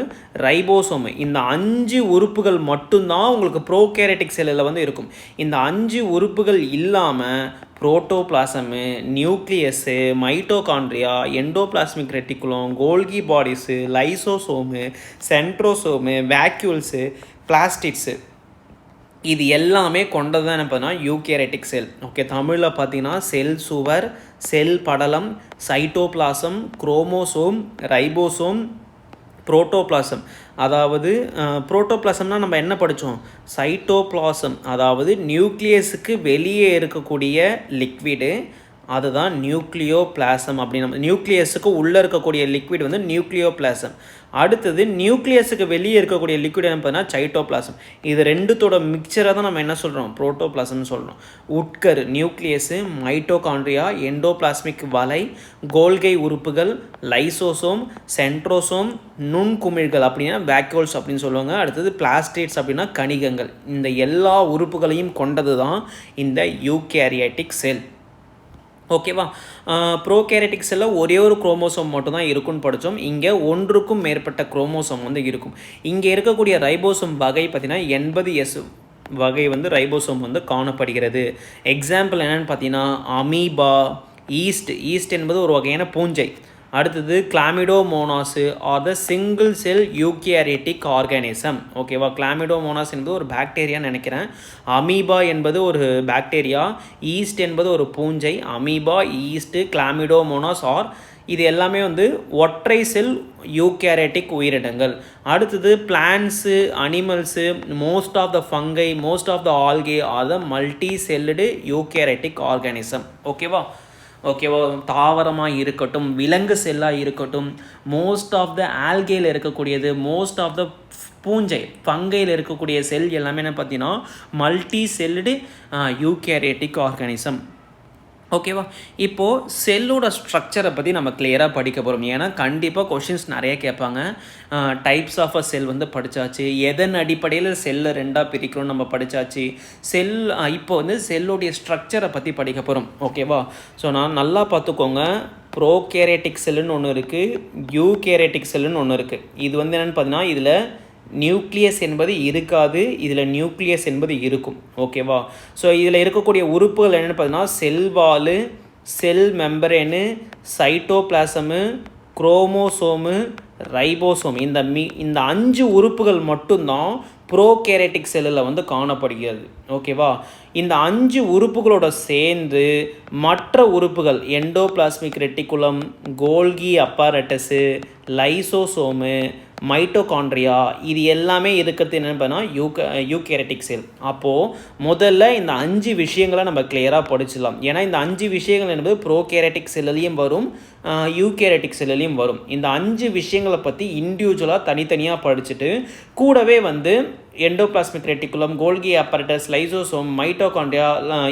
ரைபோசோமு, இந்த 5 உறுப்புகள் மட்டும்தான் உங்களுக்கு ப்ரோகேரியேட்டிக் செல்லில் வந்து இருக்கும். இந்த 5 உறுப்புகள் இல்லாமல் protoplasm, nucleus, mitochondria, endoplasmic reticulum, Golgi bodies, lysosome, centrosome, vacuoles, plastids, இது எல்லாமே கொண்டது தான் என்ன பார்த்தீங்கன்னா யூகேரியேட்டிக் செல். ஓகே, தமிழில் பார்த்தீங்கன்னா செல் சுவர், செல் படலம், சைட்டோபிளாசம், குரோமோசோம், ரைபோசோம், புரோட்டோபிளாசம். அதாவது புரோட்டோபிளாசம்னா நம்ம என்ன படித்தோம்? சைட்டோபிளாசம், அதாவது நியூக்ளியஸுக்கு வெளியே இருக்கக்கூடிய லிக்விடு, அதுதான் நியூக்ளியோபிளாசம் அப்படின்னு. நியூக்ளியஸுக்கு உள்ளே இருக்கக்கூடிய லிக்விட் வந்து நியூக்ளியோபிளாசம். அடுத்தது நியூக்ளியஸுக்கு வெளியே இருக்கக்கூடிய லிக்விட் என்ன பார்த்தீங்கன்னா சைட்டோபிளாசம். இது ரெண்டுத்தோட மிக்சரை தான் நம்ம என்ன சொல்கிறோம்? புரோட்டோபிளாசம்னு சொல்கிறோம். உட்கரு நியூக்ளியஸு, மைட்டோகாண்ட்ரியா, எண்டோபிளாஸ்மிக் வலை, கோல்கை உறுப்புகள், லைசோசோம், சென்ட்ரோசோம், நுண்குமிழ்கள் அப்படின்னா வேக்யூல்ஸ் அப்படின்னு சொல்லுவாங்க. அடுத்தது பிளாஸ்டேட்ஸ் அப்படின்னா கணிகங்கள். இந்த எல்லா உறுப்புகளையும் கொண்டது தான் இந்த யூகேரியாட்டிக் செல். ஓகேவா? ப்ரோகேரியாட்டிக் செல்லில் ஒரே ஒரு குரோமோசோம் மட்டும் தான் இருக்குன்னு படித்தோம். இங்கே ஒன்றுக்கும் மேற்பட்ட குரோமோசோம் வந்து இருக்கும். இங்கே இருக்கக்கூடிய ரைபோசோம் வகை பார்த்திங்கன்னா 80S வகை வந்து ரைபோசோம் வந்து காணப்படுகிறது. எக்ஸாம்பிள் என்னென்னு பார்த்தீங்கன்னா அமீபா, ஈஸ்ட் என்பது ஒரு வகையான பூஞ்சை. அடுத்தது chlamydomonas are the single cell eukaryotic organism. ஓகேவா? கிளாமிடோமோனாஸ் என்பது ஒரு பாக்டீரியான்னு நினைக்கிறேன். அமீபா என்பது ஒரு பாக்டீரியா, ஈஸ்ட் என்பது ஒரு பூஞ்சை. அமீபா, ஈஸ்ட்டு, கிளாமிடோமோனாஸ் ஆர் இது எல்லாமே வந்து ஒற்றை செல் யூகேரியாட்டிக் உயிரினங்கள். அடுத்தது plants, animals, most of the fungi, most of the algae are the multi celled eukaryotic organism. ஓகேவா? தாவரமாக இருக்கட்டும், விலங்கு செல்லாக இருக்கட்டும், மோஸ்ட் ஆஃப் த ஆல்கேயில் இருக்கக்கூடியது, மோஸ்ட் ஆஃப் த பூஞ்சை ஃபங்கையில் இருக்கக்கூடிய செல் எல்லாமே என்ன பார்த்தீங்கன்னா மல்டி செல்லுடு யூகேரியாட்டிக் ஆர்கானிசம். ஓகேவா? இப்போது செல்லோட ஸ்ட்ரக்சரை பற்றி நம்ம கிளியராக படிக்க போகிறோம். ஏன்னா கண்டிப்பாக கொஷின்ஸ் நிறைய கேட்பாங்க. டைப்ஸ் ஆஃப் அ செல் வந்து படித்தாச்சு, எதன் அடிப்படையில் செல்லை ரெண்டாக பிரிக்கிறோம் நம்ம படித்தாச்சு. இப்போ வந்து செல்லுடைய ஸ்ட்ரக்சரை பற்றி படிக்க போகிறோம். ஓகேவா? ஸோ நான் நல்லா பார்த்துக்கோங்க. ப்ரோகேரியாட்டிக் செல்லுன்னு ஒன்று இருக்குது, யூகேரியாட்டிக் செல்லுன்னு ஒன்று இருக்குது. இது வந்து என்னென்னு பார்த்தீங்கன்னா இதில் நியூக்ளியஸ் என்பது இருக்காது, இதில் நியூக்ளியஸ் என்பது இருக்கும். ஓகேவா? ஸோ இதில் இருக்கக்கூடிய உறுப்புகள் என்னென்னு பார்த்தீங்கன்னா செல்வாலு, செல் மெம்பரேனு, சைட்டோபிளாசமு, குரோமோசோமு, ரைபோசோம். இந்த 5 உறுப்புகள் மட்டும்தான் ப்ரோகேரியாட்டிக் செல்லில் வந்து காணப்படுகிறது. ஓகேவா? இந்த 5 உறுப்புகளோட சேர்ந்து மற்ற உறுப்புகள் எண்டோபிளாஸ்மிக் ரெட்டிகுலம், கோல்கி அப்பரேட்டஸு, லைசோசோமு, மைட்டோகாண்ட்ரியா, இது எல்லாமே இருக்கிறது என்னென்னு பார்த்தீங்கன்னா யூகேரியாட்டிக் செல். அப்போது முதல்ல இந்த 5 விஷயங்களை நம்ம கிளியராக படிச்சிடலாம். ஏன்னா இந்த 5 விஷயங்கள் என்பது ப்ரோகேரியாட்டிக் செல்லையும் வரும், யூகேரியாட்டிக் செல்லையும் வரும். இந்த 5 விஷயங்களை பற்றி இண்டிவிஜுவலாக தனித்தனியாக படிச்சுட்டு கூடவே வந்து endoplasmic reticulum, கோல்கி apparatus, lysosome, mitochondria,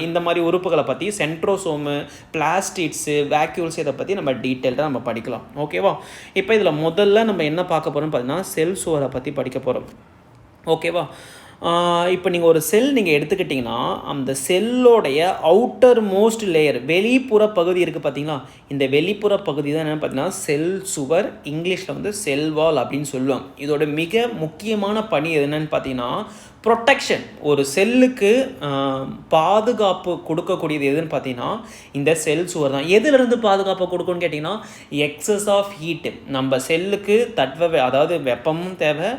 இந்த மாதிரி உறுப்புகளை பற்றி, சென்ட்ரோசோமு, பிளாஸ்டிட்ஸு, வேக்யூல்ஸ், இதை பற்றி நம்ம டீட்டெயில்டாக நம்ம படிக்கலாம். ஓகேவா? இப்போ இதில் முதல்ல நம்ம என்ன பார்க்க போகிறோம்னு பார்த்தீங்கன்னா செல் சுவரை பற்றி படிக்க போகிறோம். ஓகேவா? இப்போ நீங்கள் ஒரு செல் நீங்கள் எடுத்துக்கிட்டிங்கன்னா அந்த செல்லோடைய அவுட்டர் மோஸ்ட் லேயர், வெளிப்புற பகுதி இருக்குது பார்த்தீங்களா? இந்த வெளிப்புற பகுதி தான் என்னென்னு பார்த்தீங்கன்னா செல் சுவர், இங்கிலீஷில் வந்து செல் வால் அப்படின்னு சொல்லுவாங்க. இதோட மிக முக்கியமான பணி என்னென்னு பார்த்தீங்கன்னா ப்ரொடெக்ஷன். ஒரு செல்லுக்கு பாதுகாப்பு கொடுக்கக்கூடியது எதுன்னு பார்த்தீங்கன்னா இந்த செல் சுவர் தான். எதுலேருந்து பாதுகாப்பு கொடுக்குன்னு கேட்டிங்கன்னா எக்ஸஸ் ஆஃப் ஹீட்டு. நம்ம செல்லுக்கு அதாவது வெப்பமும் தேவை,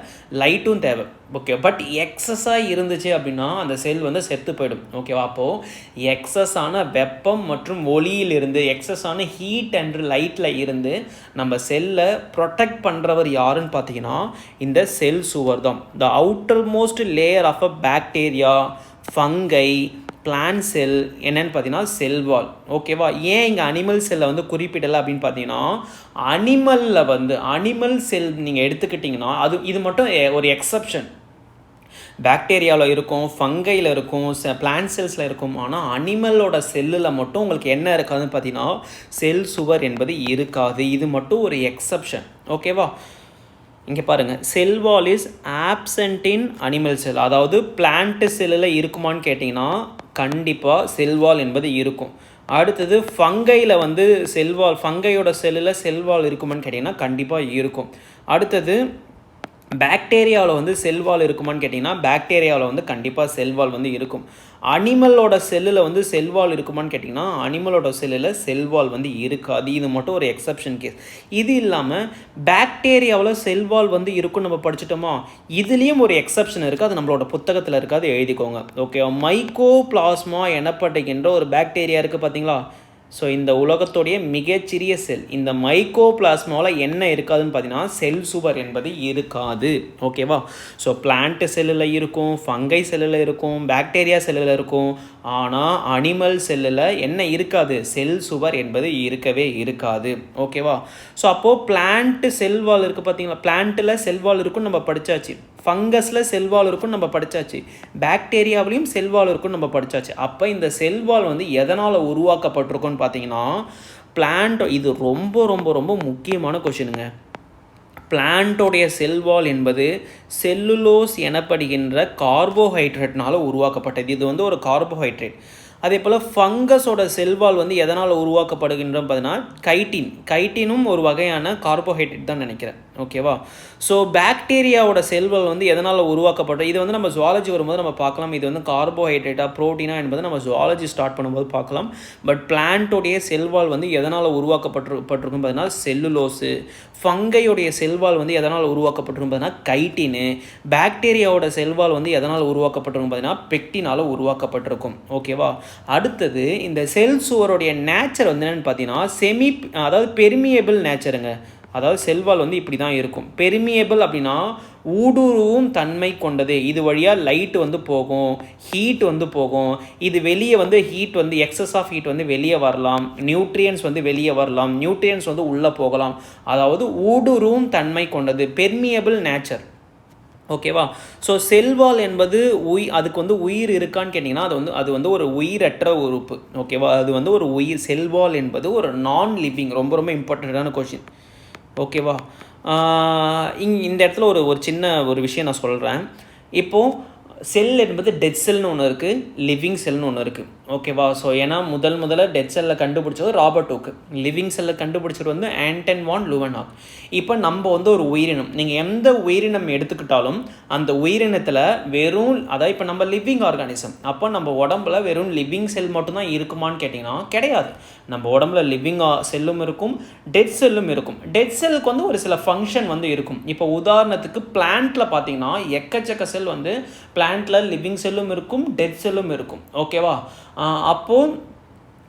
லைட்டும் தேவை. ஓகே, பட் எக்ஸஸாக இருந்துச்சு அப்படின்னா அந்த செல் வந்து செத்து போயிடும். ஓகேவா? அப்போது எக்ஸஸான வெப்பம் மற்றும் ஒளியிலிருந்து, எக்ஸஸான ஹீட் அண்ட் லைட்டில் இருந்து நம்ம செல்லை ப்ரொடெக்ட் பண்ணுறவர் யாருன்னு பார்த்தீங்கன்னா இந்த செல் சுவர் தான். The outer most layer of a bacteria, fungi, plant cell என்னன்னு பார்த்தீங்கன்னா செல் வால். ஓகேவா? ஏன் இங்கே அனிமல் செல்லை வந்து குறிப்பிடலை அப்படின்னு பார்த்தீங்கன்னா அனிமல் செல் நீங்கள் எடுத்துக்கிட்டிங்கன்னா இது மட்டும் ஒரு எக்ஸப்ஷன். பாக்டீரியாவில் இருக்கும், ஃபங்கையில் இருக்கும், பிளான்ட் செல்ஸில் இருக்கும். ஆனால் அனிமலோட செல்லில் மட்டும் உங்களுக்கு என்ன இருக்காதுன்னு பார்த்தீங்கன்னா செல் சுவர் என்பது இருக்காது. இது மட்டும் ஒரு எக்ஸப்ஷன். ஓகேவா? இங்கே பாருங்கள், cell wall is absent in animal cell. அதாவது பிளான்ட் செல்லில் இருக்குமான்னு கேட்டிங்கன்னா கண்டிப்பாக செல்வால் என்பது இருக்கும். அடுத்தது ஃபங்கையில் வந்து ஃபங்கையோட செல்லில் செல்வால் இருக்குமான்னு கேட்டிங்கன்னா கண்டிப்பாக இருக்கும். அடுத்தது பாக்டீரியாவில் வந்து செல்வால் இருக்குமான்னு கேட்டிங்கன்னா பாக்டீரியாவில் வந்து கண்டிப்பாக செல்வால் வந்து இருக்கும். அனிமலோட செல்லில் வந்து செல்வால் இருக்குமான்னு கேட்டிங்கன்னா அனிமலோட செல்லில் செல்வால் வந்து இருக்காது. இது மட்டும் ஒரு எக்ஸப்ஷன் கேஸ். இது இல்லாமல் பாக்டீரியாவில் செல்வால் வந்து இருக்குன்னு நம்ம படிச்சிட்டோமா, இதுலேயும் ஒரு எக்ஸப்ஷன் இருக்குது. அது நம்மளோட புத்தகத்தில் இருக்காது, எழுதிக்கோங்க. ஓகே, மைக்கோபிளாஸ்மா எனப்படுகின்ற ஒரு பாக்டீரியா இருக்குது பார்த்தீங்களா? ஸோ இந்த உலகத்துடைய மிகச்சிறிய செல், இந்த மைக்கோபிளாஸ்மாவில் என்ன இருக்காதுன்னு பார்த்தீங்கன்னா செல் சுவர் என்பது இருக்காது. ஓகேவா? ஸோ பிளான்ட் செல்லில் இருக்கும், ஃபங்கை செல்லில் இருக்கும், பாக்டீரியா செல்லில் இருக்கும். ஆனால் அனிமல் செல்லில் என்ன இருக்காது? செல் சுவர் என்பது இருக்கவே இருக்காது. ஓகேவா? ஸோ அப்போது பிளான்ட் செல்வால் இருக்குது பார்த்தீங்களா, பிளான்ட்டில் செல்வால் இருக்குன்னு நம்ம படித்தாச்சு, ஃபங்கஸில் செல்வால் இருக்குன்னு நம்ம படித்தாச்சு, பாக்டீரியாவிலையும் செல்வால் இருக்குன்னு நம்ம படித்தாச்சு. அப்போ இந்த செல்வால் வந்து எதனால் உருவாக்கப்பட்டிருக்குன்னு பார்த்தீங்கன்னா பிளான்ட், இது ரொம்ப ரொம்ப ரொம்ப முக்கியமான கொஷினுங்க. பிளான்ட்டோடைய செல்வால் என்பது செல்லுலோஸ் எனப்படுகின்ற கார்போஹைட்ரேட்னால் உருவாக்கப்பட்டது. இது வந்து ஒரு கார்போஹைட்ரேட். அதே போல் ஃபங்கஸோட செல்வால் வந்து எதனால் உருவாக்கப்படுகின்றோம் பார்த்தீங்கன்னா கைட்டினும் ஒரு வகையான கார்போஹைட்ரேட் தான் நினைக்கிறேன். ஓகேவா? ஸோ பாக்டீரியாவோட செல்வால் வந்து எதனால் உருவாக்கப்பட்ட, இது வந்து நம்ம ஜுவாலஜி வரும்போது நம்ம பார்க்கலாம், இது வந்து கார்போஹைட்ரேட்டா ப்ரோட்டீனா என்பது நம்ம ஜுவாலஜி ஸ்டார்ட் பண்ணும்போது பார்க்கலாம். பட் பிளான்ட்டோடைய செல்வால் வந்து எதனால் உருவாக்கப்பட்டிருக்கும் பார்த்தீங்கன்னா செல்லுலோஸு, ஃபங்கையோடைய செல்வால் வந்து எதனால் உருவாக்கப்பட்டிருக்கும் பார்த்தீங்கன்னா கைட்டினு, பாக்டீரியாவோட செல்வால் வந்து எதனால் உருவாக்கப்பட்டிருக்கும் பார்த்தீங்கன்னா பெக்டினால் உருவாக்கப்பட்டிருக்கும். ஓகேவா? அடுத்தது இந்த செல் சுவருடைய நேச்சர் வந்து என்னென்னு பார்த்தீங்கன்னா அதாவது பெர்மியபிள் நேச்சருங்க. அதாவது செல்வால் வந்து இப்படி தான் இருக்கும். பெர்மியபிள் அப்படின்னா ஊடுருவும் தன்மை கொண்டது. இது வழியாக லைட் வந்து போகும், ஹீட் வந்து போகும், இது வெளியே வந்து ஹீட் வந்து எக்ஸஸ் ஆஃப் ஹீட் வந்து வெளியே வரலாம், நியூட்ரியன்ஸ் வந்து வெளியே வரலாம், நியூட்ரியன்ஸ் வந்து உள்ளே போகலாம். அதாவது ஊடுருவும் தன்மை கொண்டது, பெர்மியபிள் நேச்சர். ஓகேவா? ஸோ செல்வால் என்பது அதுக்கு வந்து உயிர் இருக்கான்னு கேட்டிங்கன்னா அது வந்து ஒரு உயிரற்ற உறுப்பு. ஓகேவா? அது வந்து ஒரு உயிர். செல்வால் என்பது ஒரு நான் லிவிங். ரொம்ப ரொம்ப இம்பார்ட்டண்ட்டான கொஷின். ஓகேவா? இந்த இடத்துல ஒரு சின்ன ஒரு விஷயம் நான் சொல்கிறேன். இப்போது செல் என்பது டெட் செல்னு ஒன்று இருக்குது, லிவிங் செல்னு ஒன்று இருக்குது. ஓகேவா? ஸோ ஏன்னா முதல்ல டெட் செல்லை கண்டுபிடிச்சது ராபர்ட் ஹூக், லிவிங் செல்லை கண்டுபிடிச்சது வந்து ஆண்டன் வான் லூவன்ஹாக். இப்போ நம்ம வந்து ஒரு உயிரினம், நீங்கள் எந்த உயிரினம் எடுத்துக்கிட்டாலும் அந்த உயிரினத்தில் அதாவது இப்போ நம்ம லிவிங் ஆர்கானிசம், அப்போ நம்ம உடம்புல வெறும் லிவிங் செல் மட்டும்தான் இருக்குமான்னு கேட்டிங்கன்னா கிடையாது. நம்ம உடம்புல லிவிங் செல்லும் இருக்கும், டெட் செல்லும் இருக்கும். டெட் செல்லுக்கு வந்து ஒரு சில ஃபங்க்ஷன் வந்து இருக்கும். இப்போ உதாரணத்துக்கு பிளான்ட்டில் பார்த்தீங்கன்னா எக்கச்சக்க செல் வந்து பிளான்ட்டில் லிவிங் செல்லும் இருக்கும், டெட் செல்லும் இருக்கும். ஓகேவா? அப்போது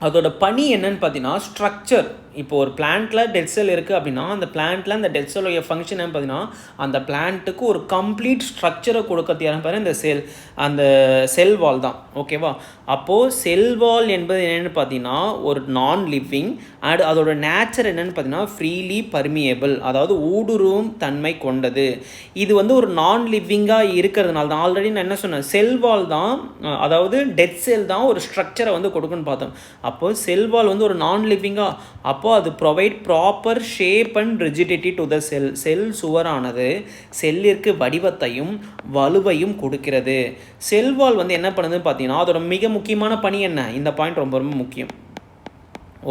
அதோட பணி என்னன்னு பார்த்தீங்கன்னா ஸ்ட்ரக்சர். இப்போ ஒரு பிளான்ட்டில் டெட் செல் இருக்குது அப்படின்னா அந்த பிளான்ட்டில் அந்த டெட் செல்லுடைய ஃபங்க்ஷன் என்னன்னு பார்த்தீங்கன்னா அந்த பிளான்ட்டுக்கு ஒரு கம்ப்ளீட் ஸ்ட்ரக்சரை கொடுக்கறது யாரும் பாருங்கள் இந்த அந்த செல் வால் தான். ஓகேவா? அப்போது செல் வால் என்பது என்னென்னு பார்த்தீங்கன்னா ஒரு நான் லிவிங் அண்ட் அதோட நேச்சர் என்னென்னு பார்த்தீங்கன்னா ஃப்ரீலி பர்மியபிள், அதாவது ஊடுருவும் தன்மை கொண்டது. இது வந்து ஒரு நான் லிவிங்காக இருக்கிறதுனால தான் ஆல்ரெடி நான் என்ன சொன்னேன், செல் வால் தான், அதாவது டெட் செல் தான் ஒரு ஸ்ட்ரக்சரை வந்து கொடுக்குன்னு பார்த்தோம். அப்போது செல் வால் வந்து ஒரு நான் லிவிங்காக, அப்போது அது provide proper shape and rigidity to the cell. Cell சுவரானது செல்லிற்கு வடிவத்தையும் வலுவையும் கொடுக்கிறது. செல் வால் வந்து என்ன பண்ணுதுன்னு பார்த்தீங்கன்னா அதோட மிக முக்கியமான பணி என்ன, இந்த பாயிண்ட் ரொம்ப ரொம்ப முக்கியம்.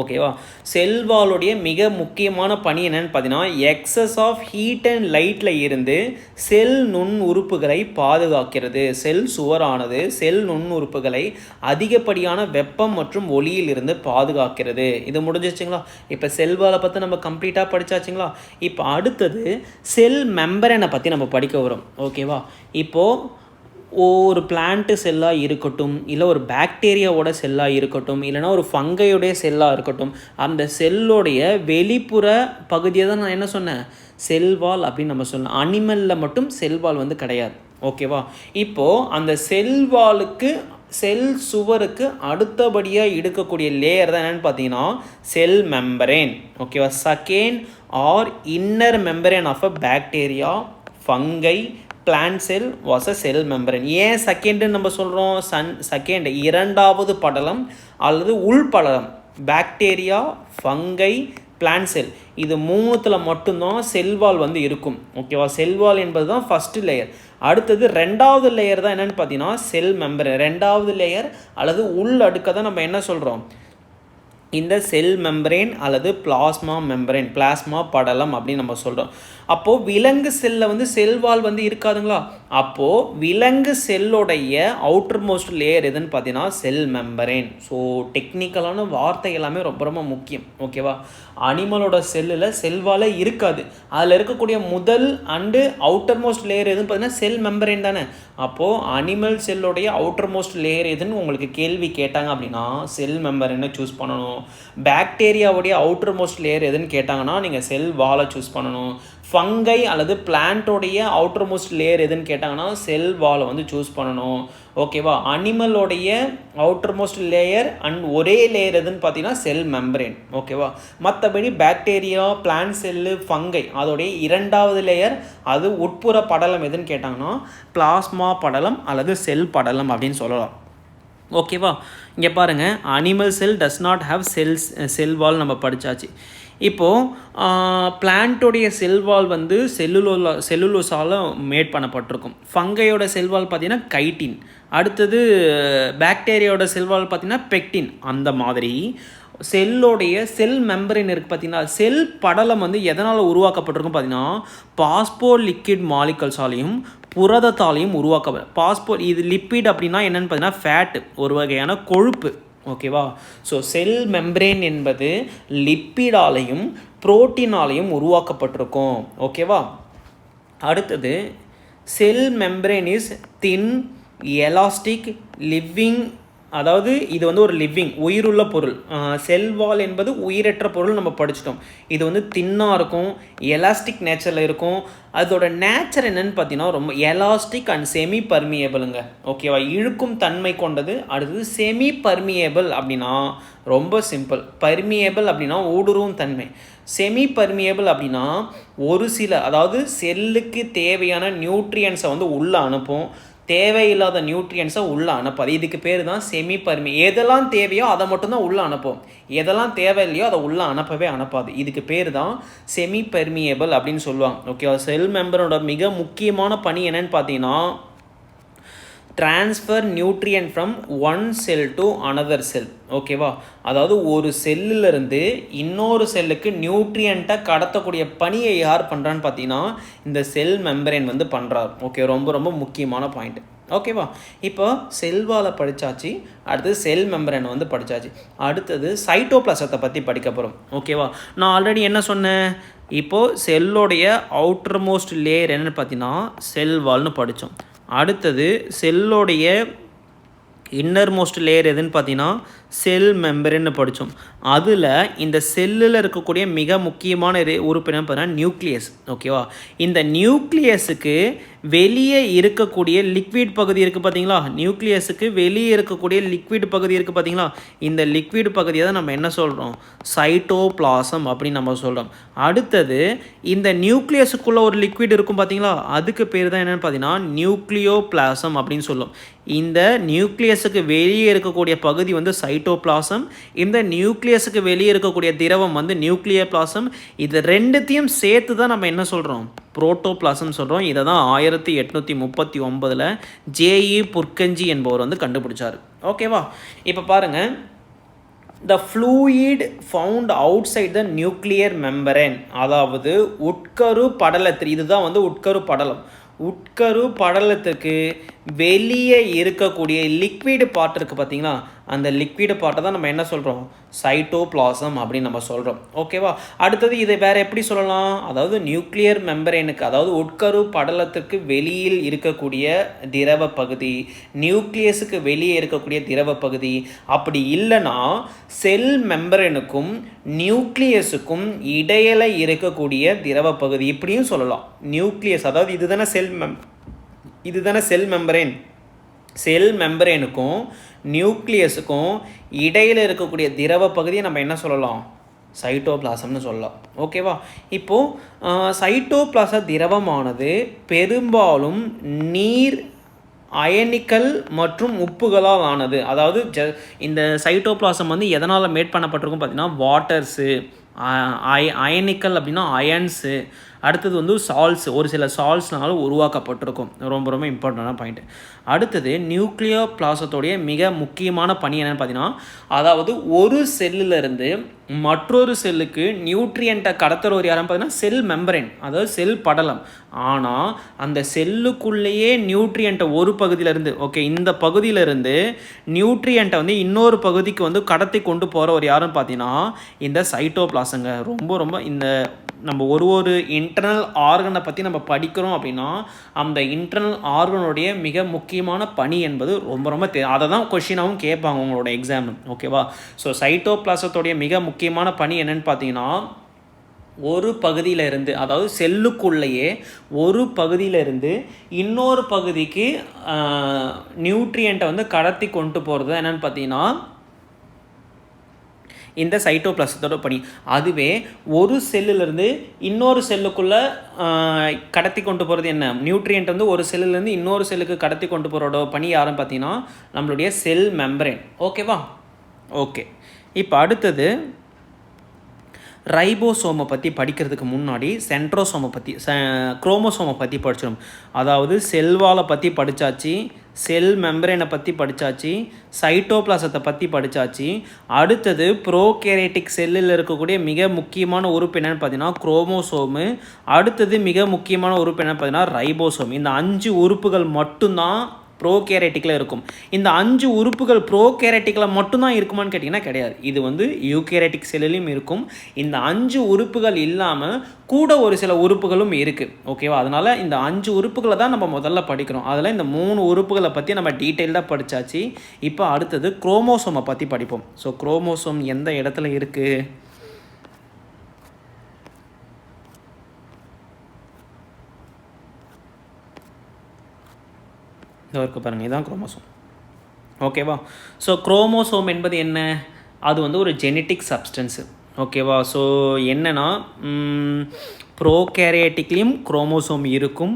ஓகேவா? செல்வாலுடைய மிக முக்கியமான பணி என்னன்னு பார்த்தீங்கன்னா எக்ஸஸ் ஆஃப் ஹீட் அண்ட் லைட்டில் இருந்து செல் நுண் உறுப்புகளை பாதுகாக்கிறது. செல் சுவரானது செல் நுண் உறுப்புகளை அதிகப்படியான வெப்பம் மற்றும் ஒளியில் இருந்து பாதுகாக்கிறது. இது முடிஞ்சிச்சுங்களா? இப்போ செல்வாலை பற்றி நம்ம கம்ப்ளீட்டாக படித்தாச்சுங்களா? இப்போ அடுத்தது செல் மெம்பரனை பற்றி நம்ம படிக்க வரோம். ஓகேவா? இப்போது ஒரு பிளான்ட்டு செல்லாக இருக்கட்டும், இல்லை ஒரு பாக்டீரியாவோட செல்லாக இருக்கட்டும், இல்லைனா ஒரு ஃபங்கையோடைய செல்லாக இருக்கட்டும், அந்த செல்லோடைய வெளிப்புற பகுதியை தான் நான் என்ன சொன்னேன், செல்வால் அப்படின்னு நம்ம சொன்னோம். அனிமலில் மட்டும் செல்வால் வந்து கிடையாது. ஓகேவா? இப்போது அந்த செல்வாலுக்கு செல் சுவருக்கு அடுத்தபடியாக இருக்கக்கூடிய லேயர் தான் என்னென்னு பார்த்தீங்கன்னா செல் மெம்பரேன். ஓகேவா? Second or inner membrane of a bacteria, fungi, plant cell was a cell membrane. ஏன் செகண்டுன்னு நம்ம சொல்கிறோம்? செகண்ட் இரண்டாவது படலம் அல்லது உள்படலம். பாக்டீரியா, ஃபங்கை, பிளான்ட் செல், இது மூணுத்தில் மட்டும்தான் செல்வால் வந்து இருக்கும். ஓகேவா? செல்வால் என்பது தான் ஃபஸ்ட்டு லேயர். அடுத்தது ரெண்டாவது லேயர் தான் என்னென்னு பார்த்தீங்கன்னா செல் மெம்பரேன். ரெண்டாவது லேயர் அல்லது உள் அடுக்க தான் நம்ம என்ன சொல்கிறோம், இந்த செல் மெம்பரேன் அல்லது பிளாஸ்மா மெம்பரேன், பிளாஸ்மா படலம் அப்படின்னு நம்ம சொல்கிறோம். அப்போது விலங்கு செல்லில் வந்து செல் வால் வந்து இருக்காதுங்களா? அப்போது விலங்கு செல்லுடைய அவுட்டர் மோஸ்ட் லேயர் எதுன்னு பார்த்தீங்கன்னா செல் மெம்பரேன். ஸோ டெக்னிக்கலான வார்த்தை எல்லாமே ரொம்ப ரொம்ப முக்கியம். ஓகேவா? அனிமலோட செல்லில் செல்வாலே இருக்காது. அதில் இருக்கக்கூடிய முதல் அண்டு அவுட்டர் மோஸ்ட் லேயர் எதுன்னு பார்த்தீங்கன்னா செல் மெம்பரேன் தானே. அப்போது அனிமல் செல்லுடைய அவுட்டர் மோஸ்ட் லேயர் எதுன்னு உங்களுக்கு கேள்வி கேட்டாங்க அப்படின்னா செல் மெம்பரேனை சூஸ் பண்ணணும். பாக்டீரியாவுடைய அவுட்டர் மோஸ்ட் லேயர் எதுன்னு கேட்டாங்கன்னா நீங்கள் செல் வாலை சூஸ் பண்ணணும். ஃபங்கை அல்லது பிளான்ட்டோடைய அவுட்டர் மோஸ்ட் லேயர் எதுன்னு கேட்டாங்கன்னா செல் வாலை வந்து சூஸ் பண்ணணும். ஓகேவா? அனிமலோடைய அவுட்டர் மோஸ்ட் லேயர் அண்ட் ஒரே லேயர் எதுன்னு பார்த்தீங்கன்னா செல் மெம்பரேன். ஓகேவா? மற்றபடி பாக்டீரியா, பிளான்ட் செல்லு, ஃபங்கை அதோடைய இரண்டாவது லேயர் அது உட்புற படலம் எதுன்னு கேட்டாங்கன்னா பிளாஸ்மா படலம் அல்லது செல் படலம் அப்படின்னு சொல்லலாம். ஓகேவா? இங்கே பாருங்கள், animal cell does not have cell wall நம்ம படித்தாச்சு. இப்போது பிளான்ட்டோடைய செல்வால் வந்து செல்லுலோஸால் மேட் பண்ணப்பட்டிருக்கும். ஃபங்கையோட செல்வால் பார்த்திங்கன்னா கைட்டின். அடுத்தது பாக்டீரியாவோட செல்வால் பார்த்திங்கன்னா பெக்டின். அந்த மாதிரி செல்லோடைய செல் மெம்பரின் இருக்குது பார்த்திங்கன்னா, செல் படலம் வந்து எதனால் உருவாக்கப்பட்டிருக்கும் பார்த்திங்கன்னா பாஸ்போ லிக்விட் மாலிகல்ஸாலையும் புரதத்தாலையும் இது லிப்பிட் அப்படின்னா என்னென்னு பார்த்தீங்கன்னா ஃபேட், ஒரு வகையான கொழுப்பு. ஓகேவா? ஸோ செல் மெம்பரேன் என்பது லிப்பிடாலையும் புரோட்டீனாலையும் உருவாக்கப்பட்டிருக்கும். ஓகேவா? அடுத்தது cell membrane is thin, elastic, living. அதாவது இது வந்து ஒரு லிவிங் உயிருள்ள பொருள். செல்வால் என்பது உயிரற்ற பொருள் நம்ம படிச்சிட்டோம். இது வந்து தின்னாக இருக்கும், எலாஸ்டிக் நேச்சரில் இருக்கும். அதோட நேச்சர் என்னன்னு பார்த்தீங்கன்னா ரொம்ப எலாஸ்டிக் அண்ட் செமி பர்மியபிளுங்க. ஓகேவா? இழுக்கும் தன்மை கொண்டது. அடுத்தது செமி பர்மியபிள் அப்படின்னா ரொம்ப சிம்பிள். பர்மியபிள் அப்படின்னா ஊடுருவும் தன்மை. செமி பர்மியபிள் அப்படின்னா ஒரு சில, அதாவது செல்லுக்கு தேவையான நியூட்ரியன்ஸை வந்து உள்ளே அனுப்பும், தேவையில்லாத நியூட்ரியன்ஸை உள்ளே அனுப்பாது. இதுக்கு பேர் தான் செமி பர்மி. எதெல்லாம் தேவையோ அதை மட்டும்தான் உள்ளே அனுப்பும், எதெல்லாம் தேவையில்லையோ அதை உள்ளே அனுப்பாது. இதுக்கு பேர் தான் செமி பர்மியபிள் அப்படின்னு சொல்லுவாங்க. ஓகேவா? செல் மெம்பரோட மிக முக்கியமான பணி என்னன்னு பார்த்தீங்கன்னா transfer nutrient from one cell to another cell. ஓகேவா? அதாவது ஒரு செல்லிருந்து இன்னொரு செல்லுக்கு நியூட்ரியண்ட்டை கடத்தக்கூடிய பணியை யார் பண்ணுறான்னு பார்த்தீங்கன்னா இந்த செல் மெம்பரேன் வந்து பண்ணுறாரு. ஓகே, ரொம்ப ரொம்ப முக்கியமான பாயிண்ட். ஓகேவா? இப்போ செல்வாலை படித்தாச்சு, அடுத்தது செல் மெம்பரேனை வந்து படித்தாச்சு. அடுத்தது சைட்டோபிளாசத்தை பற்றி படிக்க போகிறோம். ஓகேவா? நான் ஆல்ரெடி என்ன சொன்னேன், இப்போது செல்லோடைய அவுட்டர் மோஸ்ட் லேயர் என்னென்னு பார்த்தீங்கன்னா செல்வால்னு படித்தோம். அடுத்தது செல்லோடைய இன்னர் மோஸ்ட் லேயர் எதுன்னு பார்த்தீங்கன்னா செல் மெம்பரேன்னு படித்தோம். அதில் இந்த செல்லில் இருக்கக்கூடிய மிக முக்கியமான உறுப்பினர் பார்த்தீங்கன்னா நியூக்ளியஸ். ஓகேவா? இந்த நியூக்ளியஸுக்கு வெளியே இருக்கக்கூடிய லிக்விட் பகுதி இருக்குது பார்த்தீங்களா? நியூக்ளியஸுக்கு வெளியே இருக்கக்கூடிய லிக்விட் பகுதி இருக்குது பார்த்தீங்களா? இந்த லிக்விட் பகுதியை தான் நம்ம என்ன சொல்கிறோம், சைட்டோபிளாசம் அப்படின்னு நம்ம சொல்கிறோம். அடுத்தது இந்த நியூக்ளியஸுக்குள்ளே ஒரு லிக்விட் இருக்கும் பார்த்தீங்களா? அதுக்கு பேர் தான் என்னென்னு பார்த்தீங்கன்னா நியூக்ளியோபிளாசம் அப்படின்னு சொல்லும். இந்த நியூக்ளியஸுக்கு வெளியே இருக்கக்கூடிய பகுதி வந்து சைட்டோபிளாசம், இந்த நியூக்ளியஸுக்கு வெளியே இருக்கக்கூடிய திரவம் வந்து நியூக்ளியோபிளாசம். இது ரெண்டுத்தையும் சேர்த்து தான் நம்ம என்ன சொல்கிறோம், புரோட்டோபிளாசம் சொல்கிறோம். இதை தான் 1839 ஜேஇ புர்கஞ்சி என்பவர் வந்து கண்டுபிடிச்சார். ஓகேவா? இப்போ பாருங்கள், the fluid found outside the nuclear membrane, அதாவது உட்கரு படலத்தில், இதுதான் வந்து உட்கரு படலம். உட்கரு படலத்துக்கு வெளியே இருக்கக்கூடிய லிக்விட் பார்ட் இருக்குது பார்த்தீங்களா? அந்த லிக்விட் பார்ட்டை தான் நம்ம என்ன சொல்கிறோம், சைட்டோபிளாசம் அப்படின்னு நம்ம சொல்கிறோம். ஓகேவா? அடுத்தது இதை வேறு எப்படி சொல்லலாம், அதாவது நியூக்ளியர் மெம்பரேனுக்கு, அதாவது உட்கரு படலத்திற்கு வெளியில் இருக்கக்கூடிய திரவ பகுதி, நியூக்ளியஸுக்கு வெளியே இருக்கக்கூடிய திரவ பகுதி. அப்படி இல்லைன்னா செல் மெம்பரேனுக்கும் நியூக்ளியஸுக்கும் இடையில இருக்கக்கூடிய திரவ பகுதி இப்படியும் சொல்லலாம். நியூக்ளியஸ், அதாவது இதுதானே செல் மெம்பரேன். செல் மெம்பரேனுக்கும் நியூக்ளியஸுக்கும் இடையில் இருக்கக்கூடிய திரவ பகுதியை நம்ம என்ன சொல்லலாம், சைட்டோபிளாசம்னு சொல்லலாம். ஓகேவா? இப்போது சைட்டோபிளாச திரவமானது பெரும்பாலும் நீர், அயனிக்கல் மற்றும் உப்புகளால் ஆனது. அதாவது இந்த சைட்டோபிளாசம் வந்து எதனால் மேட் பண்ணப்பட்டிருக்கும் பார்த்தீங்கன்னா வாட்டர்ஸு, அயனிக்கல் அப்படின்னா அயன்ஸு, அடுத்தது வந்து சால்ஸ், ஒரு சில சால்ஸ்னால உருவாக்கப்பட்டிருக்கும். ரொம்ப ரொம்ப இம்பார்ட்டண்டான பாயிண்ட். அடுத்தது நியூக்ளியர் பிளாசத்தோடைய மிக முக்கியமான பணி என்னென்னு பார்த்தீங்கன்னா, அதாவது ஒரு செல்லிலிருந்து மற்றொரு செல்லுக்கு நியூட்ரியண்ட்டை கடத்துகிற ஒரு யாரும் பார்த்தீங்கன்னா செல் மெம்பரேன், அதாவது செல் படலம். ஆனால் அந்த செல்லுக்குள்ளேயே நியூட்ரியண்ட்டை ஒரு பகுதியிலேருந்து, ஓகே, இந்த பகுதியிலேருந்து நியூட்ரியண்ட்டை வந்து இன்னொரு பகுதிக்கு வந்து கடத்தி கொண்டு போகிற ஒரு யாருன்னு பார்த்தீங்கன்னா இந்த சைட்டோபிளாசங்க. ரொம்ப ரொம்ப இந்த நம்ம ஒரு இன்டர்னல் ஆர்கனை பற்றி நம்ம படிக்கிறோம் அப்படின்னா அந்த இன்டர்னல் ஆர்கனுடைய மிக முக்கியமான பணி என்பது ரொம்ப ரொம்ப அதை தான் கொஷினாகவும் கேட்பாங்க உங்களோட எக்ஸாம். ஓகேவா? ஸோ சைட்டோபிளாசத்தோடைய மிக முக்கியமான பணி என்னென்னு பார்த்தீங்கன்னா, ஒரு பகுதியிலிருந்து, அதாவது செல்லுக்குள்ளேயே ஒரு பகுதியிலிருந்து இன்னொரு பகுதிக்கு நியூட்ரியண்ட்டை வந்து கடத்தி கொண்டு போகிறது என்னென்னு பார்த்தீங்கன்னா இந்த சைட்டோபிளாசத்தோட பணி. அதுவே ஒரு செல்லிலிருந்து இன்னொரு செல்லுக்குள்ளே கடத்தி கொண்டு போகிறது என்ன, நியூட்ரியன்ட் வந்து ஒரு செல்லுலேருந்து இன்னொரு செல்லுக்கு கடத்தி கொண்டு போகிறோட பணி யாருன்னு பார்த்தீங்கன்னா நம்மளுடைய செல் மெம்பரேன். ஓகேவா? ஓகே, இப்போ அடுத்தது ரைபோசோமை பற்றி படிக்கிறதுக்கு முன்னாடி சென்ட்ரோசோமை பற்றி குரோமோசோமை பற்றி படிச்சிடும். அதாவது செல்வாலை பற்றி படித்தாச்சு, செல் மெம்பரேனை பற்றி படித்தாச்சு, சைட்டோபிளாசத்தை பற்றி படித்தாச்சு. அடுத்தது ப்ரோகேரியாட்டிக் செல்லில் இருக்கக்கூடிய மிக முக்கியமான உறுப்பு என்னென்னு பார்த்தீங்கன்னா குரோமோசோமு. அடுத்தது மிக முக்கியமான உறுப்பு என்னென்னு பார்த்தீங்கன்னா ரைபோசோம். இந்த 5 உறுப்புகள் மட்டும்தான் ப்ரோகேரியாட்டிக்கில் இருக்கும். இந்த 5 உறுப்புகள் ப்ரோகேரியாட்டிக்கில் மட்டும்தான் இருக்குமான்னு கேட்டிங்கன்னா கிடையாது. இது வந்து யூகேரியாட்டிக் செல்லிலும் இருக்கும். இந்த 5 உறுப்புகள் இல்லாமல் கூட ஒரு சில உறுப்புகளும் இருக்குது. ஓகேவா? அதனால் இந்த 5 உறுப்புகளை தான் நம்ம முதல்ல படிக்கிறோம். அதில் இந்த 3 உறுப்புகளை பற்றி நம்ம டீட்டெயில்டாக படித்தாச்சு. இப்போ அடுத்தது குரோமோசோமை பற்றி படிப்போம். ஸோ குரோமோசோம் எந்த இடத்துல இருக்குது? இதோ இருக்குது பாருங்கள், இதுதான் குரோமோசோம். ஓகேவா? ஸோ குரோமோசோம் என்பது என்ன? அது வந்து ஒரு ஜெனட்டிக் சப்ஸ்டன்ஸு. ஓகேவா? ஸோ என்னென்னா ப்ரோகேரியாட்டிக்லேயும் குரோமோசோம் இருக்கும்,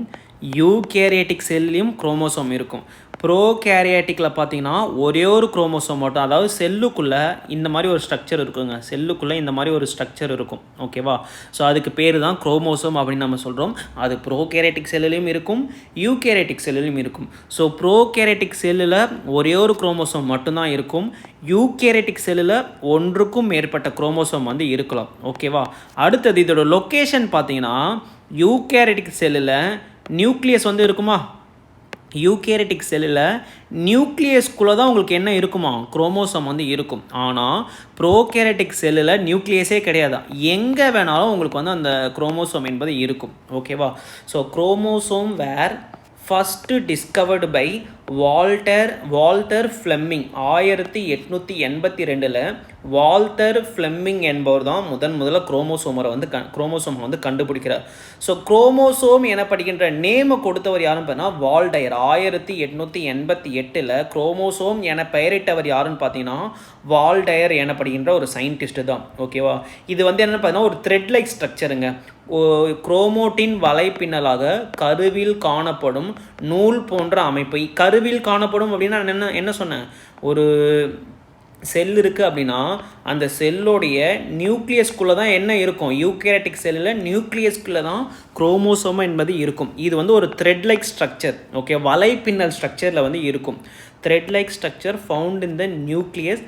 யூகேரியாட்டிக் செல்லையும் குரோமோசோம் இருக்கும். ப்ரோகேரியாட்டிக்கில் பார்த்தீங்கன்னா ஒரே ஒரு குரோமோசோம் மட்டும், அதாவது செல்லுக்குள்ளே இந்த மாதிரி ஒரு ஸ்ட்ரக்சர் இருக்குங்க, செல்லுக்குள்ளே இந்த மாதிரி ஒரு ஸ்ட்ரக்சர் இருக்கும். ஓகேவா? ஸோ அதுக்கு பேர் தான் குரோமோசோம் அப்படின்னு நம்ம சொல்கிறோம். அது ப்ரோகேரியாட்டிக் செல்லுலையும் இருக்கும், யூகேரியாட்டிக் செல்லுலையும் இருக்கும். ஸோ ப்ரோகேரியாட்டிக் செல்லில் ஒரே ஒரு குரோமோசோம் மட்டும்தான் இருக்கும். யூகேரியாட்டிக் செல்லில் ஒன்றுக்கும் மேற்பட்ட குரோமோசோம் வந்து இருக்கலாம். ஓகேவா? அடுத்தது இதோட லொக்கேஷன் பார்த்தீங்கன்னா யூகேரியாட்டிக் செல்லில் நியூக்ளியஸ் வந்து இருக்குமா? யூகேரியாட்டிக் செல்லில் நியூக்ளியஸ்குள்ளே தான் உங்களுக்கு என்ன இருக்குமா? குரோமோசோம் வந்து இருக்கும். ஆனால் ப்ரோகேரியாட்டிக் செல்லில் நியூக்ளியஸே கிடையாது, எங்கே வேணாலும் உங்களுக்கு வந்து அந்த குரோமோசோம் என்பது இருக்கும். ஓகேவா? So chromosome were first discovered by Walter Flemming. 1882 Walter Flemming என்பவர் தான் முதல்ல குரோமோசோமை வந்து கண்டுபிடிக்கிறார். ஸோ குரோமோசோம் எனப்படுகின்ற நேமை கொடுத்தவர் யாருன்னு பார்த்தீங்கன்னா வால்டயர். 1888 குரோமோசோம் என பெயரிட்டவர் யாருன்னு பார்த்தீங்கன்னா வால்டயர் எனப்படுகின்ற ஒரு சயின்டிஸ்ட்டு தான். ஓகேவா? இது வந்து என்னென்னு பார்த்தீங்கன்னா ஒரு த்ரெட் லைக் ஸ்ட்ரக்சருங்க. குரோமோட்டின் வலைப்பின்னலாக கருவில் காணப்படும் நூல் போன்ற அமைப்பு. கருவில் காணப்படும் அப்படின்னா என்ன சொன்னேன்? ஒரு செல் இருக்குது அப்படின்னா அந்த செல்லோடைய நியூக்ளியஸ்குள்ளே தான் என்ன இருக்கும்? யூகேரியாட்டிக் செல்லில் நியூக்ளியஸ்குள்ளே தான் குரோமோசோம் என்பது இருக்கும். இது வந்து ஒரு த்ரெட் லைக் ஸ்ட்ரக்சர். ஓகே, வலைப்பின்னல் ஸ்ட்ரக்சரில் வந்து இருக்கும். Thread like structure found in the nucleus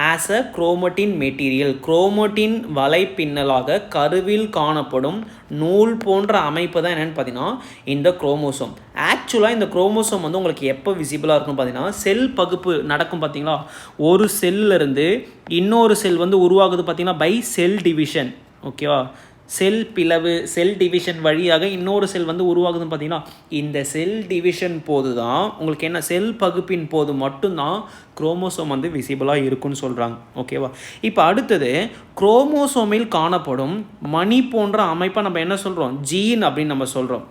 as a chromatin material. Chromatin வலைப்பின்னலாக கருவில் காணப்படும் நூல் போன்ற அமைப்பு தான் என்னென்னு பார்த்தீங்கன்னா இந்த குரோமோசோம். ஆக்சுவலாக இந்த குரோமோசோம் வந்து உங்களுக்கு எப்போ விசிபிளாக இருக்கும் பார்த்தீங்கன்னா செல் பகுப்பு நடக்கும் பார்த்தீங்களா? ஒரு செல்லிருந்து இன்னொரு செல் வந்து உருவாகுது பார்த்தீங்கன்னா பை செல் டிவிஷன். ஓகேவா? செல் பிளவு, செல் டிவிஷன் வழியாக இன்னொரு செல் வந்து உருவாகுதுன்னு பார்த்தீங்கன்னா இந்த செல் டிவிஷன் போது தான் உங்களுக்கு என்ன, செல் பகுப்பின் போது மட்டும்தான் குரோமோசோம் வந்து விசிபிளாக இருக்குன்னு சொல்கிறாங்க. ஓகேவா? இப்போ அடுத்தது குரோமோசோமில் காணப்படும் மணி போன்ற அமைப்பை நம்ம என்ன சொல்கிறோம்? ஜீன் அப்படின்னு நம்ம சொல்கிறோம்.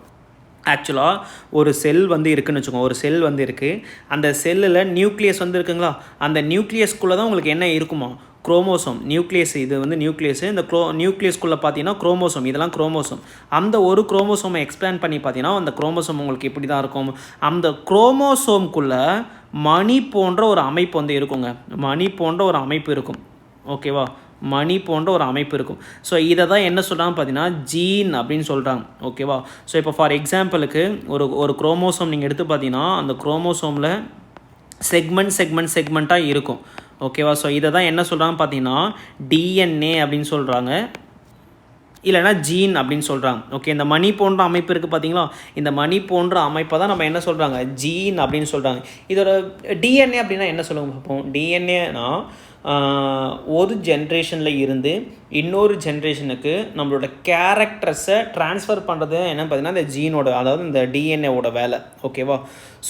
ஆக்சுவலாக ஒரு செல் வந்து இருக்குதுன்னு வச்சுக்கோங்க, ஒரு செல் வந்து இருக்குது, அந்த செல்லில் நியூக்ளியஸ் வந்து இருக்குங்களா? அந்த நியூக்ளியஸ்குள்ளே தான் உங்களுக்கு என்ன இருக்குமா? குரோமோசோம். நியூக்ளியஸ், இது வந்து நியூக்ளியஸ். இந்த நியூக்ளியஸ்குள்ளே பார்த்தீங்கன்னா குரோமோசோம், இதெல்லாம் குரோமோசோம். அந்த ஒரு குரோமோசோமை எக்ஸ்பேண்ட் பண்ணி பார்த்தீங்கன்னா அந்த குரோமோசோம் உங்களுக்கு இப்படி தான் இருக்கும். அந்த குரோமோசோம்குள்ளே மணி போன்ற ஒரு அமைப்பு வந்து இருக்குங்க, மணி போன்ற ஒரு அமைப்பு இருக்கும். ஓகேவா? மணி போன்ற ஒரு அமைப்பு இருக்கும். ஸோ இதை தான் என்ன சொல்கிறாங்க பார்த்தீங்கன்னா ஜீன் அப்படின்னு சொல்கிறாங்க. ஓகேவா? ஸோ இப்போ ஃபார் எக்ஸாம்பிளுக்கு ஒரு குரோமோசோம் நீங்கள் எடுத்து பார்த்தீங்கன்னா அந்த குரோமோசோமில் செக்மெண்ட்டாக இருக்கும். ஓகேவா? ஸோ இதை தான் என்ன சொல்கிறாங்க பார்த்தீங்கன்னா டிஎன்ஏ அப்படின்னு சொல்கிறாங்க, இல்லைனா ஜீன் அப்படின்னு சொல்கிறாங்க. ஓகே, இந்த மணி போன்ற அமைப்பு இருக்குது பார்த்தீங்களா, இந்த மணி போன்ற அமைப்பை தான் நம்ம என்ன சொல்கிறாங்க ஜீன் அப்படின்னு சொல்கிறாங்க. இதோட டிஎன்ஏ அப்படின்னா என்ன சொல்லுங்க பார்ப்போம். டிஎன்ஏனா ஒரு ஜென்ரேஷனில் இருந்து இன்னொரு ஜென்ரேஷனுக்கு நம்மளோட கேரக்டர்ஸை ட்ரான்ஸ்ஃபர் பண்ணுறது என்னென்னு பார்த்தீங்கன்னா இந்த ஜீனோட, அதாவது இந்த டிஎன்ஏவோட வேலை. ஓகேவா?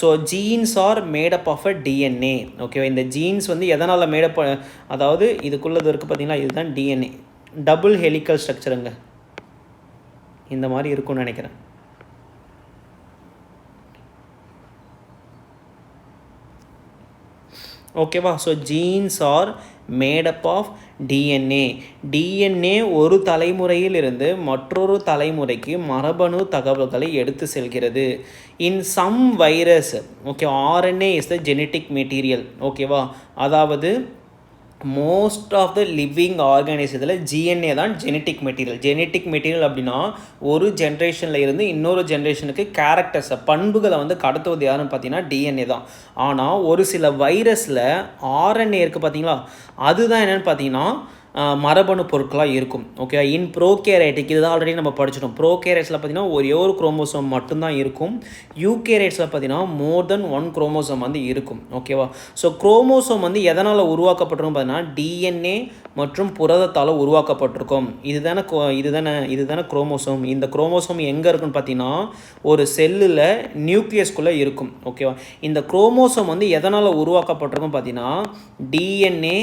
So genes are made up of a DNA. ஓகேவா? இந்த ஜீன்ஸ் வந்து எதனால் மேடப், அதாவது இதுக்குள்ளது இருக்குது பார்த்தீங்களா, இதுதான் டிஎன்ஏ. டபுள் ஹெலிக்கல் ஸ்ட்ரக்சருங்க, இந்த மாதிரி இருக்கும்னு நினைக்கிறேன். ஓகேவா? So genes are made up of DNA. DNA ஒரு தலைமுறையில் இருந்து மற்றொரு தலைமுறைக்கு மரபணு தகவல்களை எடுத்து செல்கிறது. In some virus, okay, RNA is the genetic material. ஓகேவா? அதாவது மோஸ்ட் ஆஃப் த லிவிங் ஆர்கானிசத்தில் ஜிஎன்ஏ தான் ஜெனட்டிக் மெட்டீரியல். ஜெனட்டிக் மெட்டீரியல் அப்படின்னா ஒரு ஜென்ரேஷனில் இருந்து இன்னொரு ஜென்ரேஷனுக்கு கேரக்டர்ஸை, பண்புகளை வந்து கடத்துவது யாருன்னு பார்த்தீங்கன்னா டிஎன்ஏ தான். ஆனால் ஒரு சில வைரஸில் ஆர்என்ஏ இருக்குது பார்த்தீங்களா, அதுதான் என்னென்னு பார்த்தீங்கன்னா மரபணு பொருட்களாக இருக்கும். ஓகே, இன் ப்ரோகேரைட்டிக் இதுதான் ஆல்ரெடி நம்ம படிச்சிட்டோம். ப்ரோகேரைட்ஸில் பார்த்தீங்கன்னா ஒரே ஒரு குரோமோசோம் மட்டும்தான் இருக்கும். யூகேரைட்ஸில் பார்த்தீங்கன்னா மோர் தென் ஒன் குரோமோசோம் வந்து இருக்கும். ஓகேவா? ஸோ குரோமோசோம் வந்து எதனால் உருவாக்கப்பட்டிருக்கும் பார்த்தீங்கன்னா டிஎன்ஏ மற்றும் புரதத்தால் உருவாக்கப்பட்டிருக்கும். இதுதானே குரோமோசோம். இந்த குரோமோசோம் எங்கே இருக்குன்னு பார்த்தீங்கன்னா ஒரு செல்லில் நியூக்ளியஸ்குள்ளே இருக்கும். ஓகேவா? இந்த குரோமோசோம் வந்து எதனால் உருவாக்கப்பட்டிருக்கும் பார்த்தீங்கன்னா டிஎன்ஏ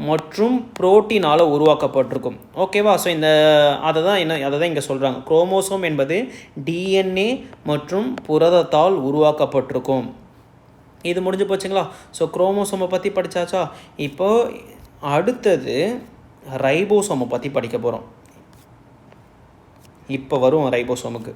மற்றும் புரோட்டீனால் உருவாக்கப்பட்டிருக்கும். ஓகேவா? ஸோ அதை தான் இங்கே சொல்கிறாங்க. குரோமோசோம் என்பது டிஎன்ஏ மற்றும் புரதத்தால் உருவாக்கப்பட்டிருக்கும். இது முடிஞ்சு போச்சுங்களா? ஸோ குரோமோசோமை பற்றி படித்தாச்சா? இப்போது அடுத்தது ரைபோசோமை பற்றி படிக்க போகிறோம். இப்போ வரும் ரைபோசோமுக்கு.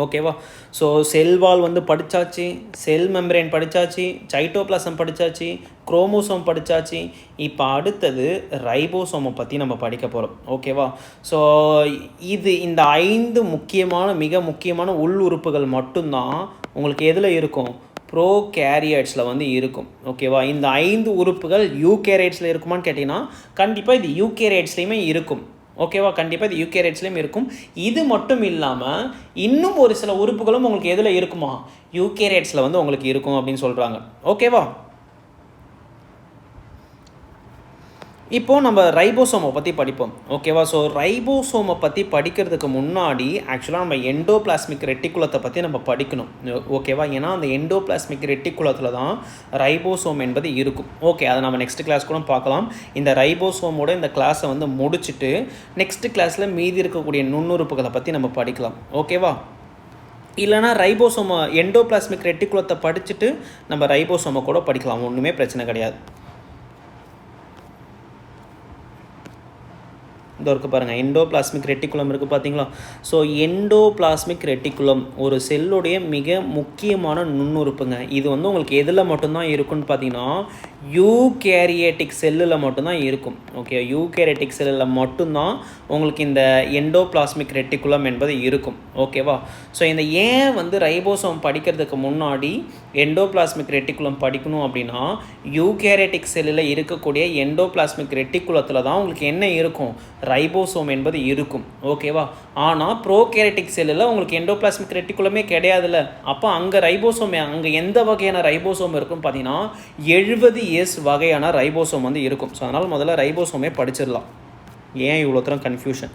ஓகேவா? ஸோ செல் வால் வந்து படித்தாச்சு, செல் மெம்பரேன் படித்தாச்சு, சைட்டோபிளாசம் படித்தாச்சு, குரோமோசோம் படித்தாச்சு. இப்போ அடுத்தது ரைபோசோமை பற்றி நம்ம படிக்க போகிறோம். ஓகேவா? ஸோ இந்த 5 மிக முக்கியமான உள் உறுப்புகள் மட்டும்தான் உங்களுக்கு எதில் இருக்கும், ப்ரோகேரியட்ஸில் வந்து இருக்கும். ஓகேவா? இந்த 5 உறுப்புகள் யூகேரியட்ஸில் இருக்குமான்னு கேட்டிங்கன்னா கண்டிப்பாக இது யூகேரியட்ஸ்லேயுமே இருக்கும். ஓகேவா? கண்டிப்பாக இது யூகேரியட்ஸ்லேயும் இருக்கும். இது மட்டும் இல்லாமல் இன்னும் ஒரு சில உறுப்புகளும் உங்களுக்கு எதில் இருக்குமா, யூகேரியட்ஸில் வந்து உங்களுக்கு இருக்கும் அப்படின்னு சொல்கிறாங்க. ஓகேவா? இப்போது நம்ம ரைபோசோமை பற்றி படிப்போம். ஓகேவா? ஸோ ரைபோசோமை பற்றி படிக்கிறதுக்கு முன்னாடி ஆக்சுவலாக நம்ம எண்டோபிளாஸ்மிக் ரெட்டிகுலத்தை பற்றி நம்ம படிக்கணும். ஓகேவா? ஏன்னா அந்த எண்டோபிளாஸ்மிக் ரெட்டிகுலத்தில் தான் ரைபோசோம் என்பது இருக்கும். ஓகே, அதை நம்ம நெக்ஸ்ட் கிளாஸ் கூட பார்க்கலாம். இந்த ரைபோசோமோட இந்த கிளாஸை வந்து முடிச்சுட்டு நெக்ஸ்ட் கிளாஸில் மீதி இருக்கக்கூடிய நுண்ணுறுப்புகளை பற்றி நம்ம படிக்கலாம். ஓகேவா? இல்லைனா ரைபோசோமை எண்டோபிளாஸ்மிக் ரெட்டிகுலத்தை படிச்சுட்டு நம்ம ரைபோசோமை கூட படிக்கலாம், ஒன்றுமே பிரச்சனை கிடையாது. இதோ இருக்குது பாருங்கள், எண்டோபிளாஸ்மிக் ரெட்டிகுலம் இருக்குது பார்த்தீங்களா? ஸோ எண்டோபிளாஸ்மிக் ரெட்டிகுலம் ஒரு செல்லுடைய மிக முக்கியமான நுண்ணுறுப்புங்க. இது வந்து உங்களுக்கு எதில் மட்டும்தான் இருக்குன்னு பார்த்தீங்கன்னா யூகேரியட்டிக் செல்லில் மட்டும்தான் இருக்கும். ஓகே, யூகேரியட்டிக் செல்லில் மட்டும்தான் உங்களுக்கு இந்த எண்டோபிளாஸ்மிக் ரெட்டிகுலம் என்பது இருக்கும். ஓகேவா? ஸோ இந்த ஏன் வந்து ரைபோசோம் படிக்கிறதுக்கு முன்னாடி எண்டோபிளாஸ்மிக் ரெட்டிகுலம் படிக்கணும் அப்படின்னா யூகேரியட்டிக் செல்லில் இருக்கக்கூடிய எண்டோபிளாஸ்மிக் ரெட்டிகுலத்தில் தான் உங்களுக்கு என்ன இருக்கும், ரைபோசோம் என்பது இருக்கும். ஓகேவா? ஆனால் ப்ரோகேரியட்டிக் செல்லில் உங்களுக்கு எண்டோபிளாஸ்மிக் ரெட்டிகுலமே கிடையாதுல்ல. அப்போ அங்கே ரைபோசோம், அங்கே எந்த வகையான ரைபோசோம் இருக்குன்னு பார்த்தீங்கன்னா 70S வகையான ரைபோசோம் வந்து இருக்கும். ஸோ அதனால் முதல்ல ரைபோசோமே படிச்சிடலாம். ஏன் இவ்வளோ தூரம் கன்ஃபியூஷன்?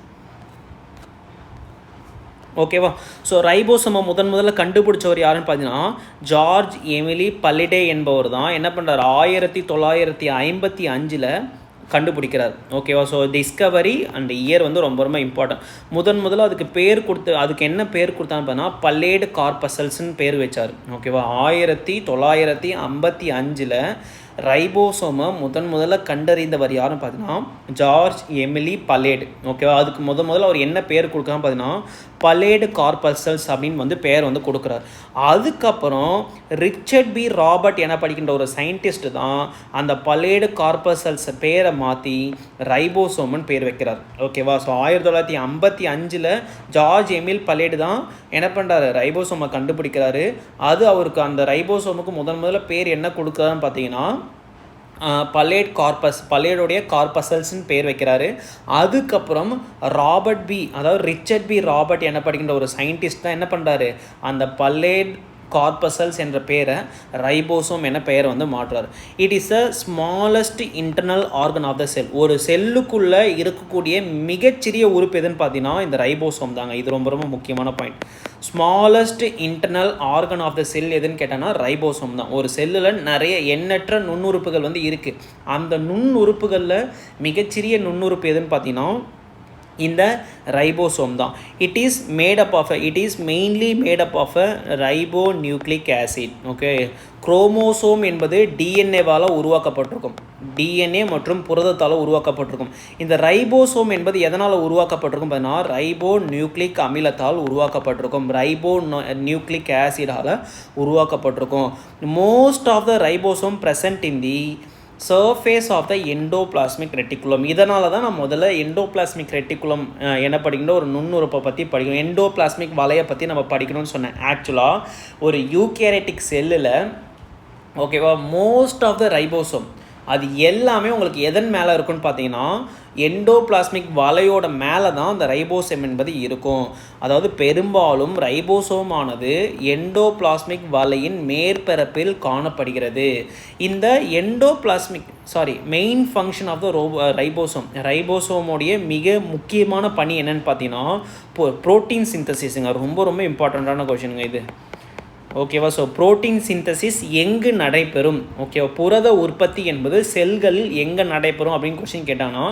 ஓகேவா? ஸோ ரைபோசோமை முதல்ல கண்டுபிடிச்சவர் யாருன்னு பார்த்தீங்கன்னா ஜார்ஜ் எமிலி பல்லிடே என்பவர் தான் என்ன பண்ணுறாரு, 1955 கண்டுபிடிக்கிறார். ஓகேவா? ஸோ டிஸ்கவரி அண்ட் இயர் வந்து ரொம்ப ரொம்ப இம்பார்ட்டன்ட். முதல்ல அதுக்கு என்ன பேர் கொடுத்தான்னு பார்த்தா பல்லேடு கார்பசல்ஸ்ன்னு பேர் வச்சார். ஓகேவா? 1955 ரைபோசோமை முதல்ல கண்டறிந்தவர் யாருன்னு பார்த்தீங்கன்னா ஜார்ஜ் எமிலி பலேட். ஓகேவா, அதுக்கு முதல்ல அவர் என்ன பேர் கொடுக்குறான்னு பார்த்தீங்கன்னா பலேடு கார்பசல்ஸ் அப்படின்னு வந்து பேர் வந்து கொடுக்குறாரு. அதுக்கப்புறம் ரிச்சர்ட் பி ராபர்ட் என படிக்கின்ற ஒரு சயின்டிஸ்ட் தான் அந்த பலேடு கார்பசல்ஸ் பேரை மாற்றி ரைபோசோம்னு பேர் வைக்கிறார். ஓகேவா, ஸோ 1955 ஜார்ஜ் எமில் பலேடு தான் என்ன பண்ணுறாரு, ரைபோசோமை கண்டுபிடிக்கிறாரு. அது அவருக்கு அந்த ரைபோசோமுக்கு முதல்ல பேர் என்ன கொடுக்குறாருன்னு பார்த்தீங்கன்னா பலேட் கார்பஸ், பலேடோடைய கார்பசல்ஸ்ன்னு பேர் வைக்கிறாரு. அதுக்கப்புறம் ரிச்சர்ட் பி ராபர்ட் என்ன படிக்கின்ற ஒரு சயின்டிஸ்ட் தான் என்ன பண்ணுறாரு, அந்த பலேட் கார்பசல்ஸ் என்ற பேரை ரைபோசோம் என பெயரை வந்து மாற்றுறாரு. It is a smallest internal organ of the cell. ஒரு செல்லுக்குள்ளே இருக்கக்கூடிய மிகச்சிறிய உறுப்பு எதுன்னு பார்த்தீங்கன்னா இந்த ரைபோசோம் தாங்க. இது ரொம்ப ரொம்ப முக்கியமான point. Smallest internal organ of the cell எதுன்னு கேட்டாங்கன்னா ரைபோசோம் தான். ஒரு செல்லில் நிறைய எண்ணற்ற நுண்ணுறுப்புகள் வந்து இருக்குது. அந்த நுண்ணுறுப்புகளில் மிகச்சிறிய நுண்ணுறுப்பு எதுன்னு பார்த்தீங்கன்னா இந்த ரைபோசோம் தான். It is mainly made up of a ribonucleic acid. Okay, chromosome என்பது டிஎன்ஏவால் உருவாக்கப்பட்டிருக்கும். டிஎன்ஏ மற்றும் புரதத்தால் உருவாக்கப்பட்டிருக்கும். இந்த ரைபோசோம் என்பது எதனால் உருவாக்கப்பட்டிருக்கும் பார்த்தீங்கன்னா ரைபோ நியூக்ளிக் அமிலத்தால் உருவாக்கப்பட்டிருக்கும். ரைபோ நியூக்ளிக் ஆசிடால் உருவாக்கப்பட்டிருக்கும். Most of the ribosome present in the surface of the endoplasmic reticulum. இதனால தான் நான் முதல்ல எண்டோபிளாஸ்மிக் ரெட்டிகுலம் என்ன படிக்கணும், ஒரு நுண்ணுறுப்பை பற்றி படிக்கணும், எண்டோபிளாஸ்மிக் வலையை பற்றி நம்ம படிக்கணும்னு சொன்னேன். ஆக்சுவலாக ஒரு யூகேரியாட்டிக் செல்லில் ஓகேவா மோஸ்ட் ஆஃப் த ரைபோசோம் அது எல்லாமே உங்களுக்கு எதன் மேலே இருக்குன்னு பார்த்தீங்கன்னா எண்டோபிளாஸ்மிக் வலையோட மேலே தான் அந்த ரைபோசோம் என்பது இருக்கும். அதாவது பெரும்பாலும் ரைபோசோமானது எண்டோபிளாஸ்மிக் வலையின் மேற்பரப்பில் காணப்படுகிறது. இந்த மெயின் ஃபங்க்ஷன் ஆஃப் த ரைபோசோமோடைய மிக முக்கியமான பணி என்னன்னு பார்த்தீங்கன்னா புரோட்டீன் சிந்தசிஸுங்க. ரொம்ப ரொம்ப இம்பார்ட்டண்ட்டான கொஷனுங்க இது. ஓகேவா, ஸோ புரோட்டீன் சிந்தசிஸ் எங்கு நடைபெறும், ஓகேவா, புரத உற்பத்தி என்பது செல்களில் எங்கே நடைபெறும் அப்படின்னு கொஸ்டின் கேட்டாங்கன்னா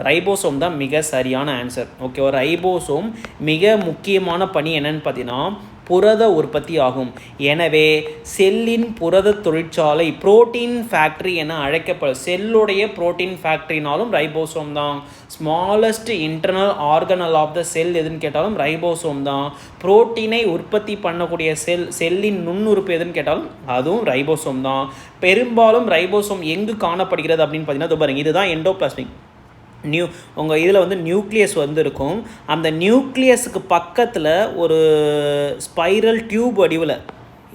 ரைபோசோம் தான் மிக சரியான ஆன்சர். ஓகேவா, ரைபோசோம் மிக முக்கியமான பணி என்னன்னு பார்த்தீங்கன்னா புரத உற்பத்தி ஆகும். எனவே செல்லின் புரத தொழிற்சாலை புரோட்டீன் ஃபேக்ட்ரி என அழைக்கப்படும். செல்லுடைய புரோட்டீன் ஃபேக்ட்ரினாலும் ரைபோசோம் தான். Smallest internal organelle of the cell எதுன்னு கேட்டாலும் ரைபோசோம் தான். புரோட்டீனை உற்பத்தி பண்ணக்கூடிய செல்லின் நுண்ணுறுப்பு எதுன்னு கேட்டாலும் அதுவும் ரைபோசோம் தான். பெரும்பாலும் ரைபோசோம் எங்கு காணப்படுகிறது அப்படின்னு பார்த்தீங்கன்னா பாருங்க, இதுதான் எண்டோபிளாஸ்மிக் உங்கள் இதில் வந்து நியூக்ளியஸ் வந்து இருக்கும். அந்த நியூக்ளியஸுக்கு பக்கத்தில் ஒரு ஸ்பைரல் டியூப் வடிவில்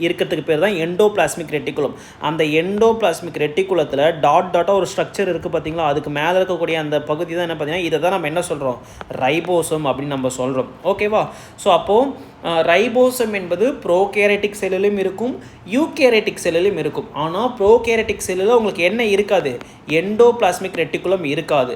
இருக்கிறதுக்கு பேர் தான் எண்டோபிளாஸ்மிக் ரெட்டிகுலம். அந்த எண்டோபிளாஸ்மிக் ரெட்டிகுலத்தில் டாட்டாக ஒரு ஸ்ட்ரக்சர் இருக்குது பார்த்தீங்களா, அதுக்கு மேலே இருக்கக்கூடிய அந்த பகுதி தான் என்ன பார்த்தீங்கன்னா இதை தான் நம்ம என்ன சொல்கிறோம், ரைபோசோம் அப்படின்னு நம்ம சொல்கிறோம். ஓகேவா, ஸோ அப்போது ரைபோசோம் என்பது ப்ரோகேரட்டிக் செல்லிலும் இருக்கும், யூகேரட்டிக் செல்லிலும் இருக்கும். ஆனால் ப்ரோகேரட்டிக் செல்லில் உங்களுக்கு என்ன இருக்காது, எண்டோபிளாஸ்மிக் ரெட்டிகுலம் இருக்காது.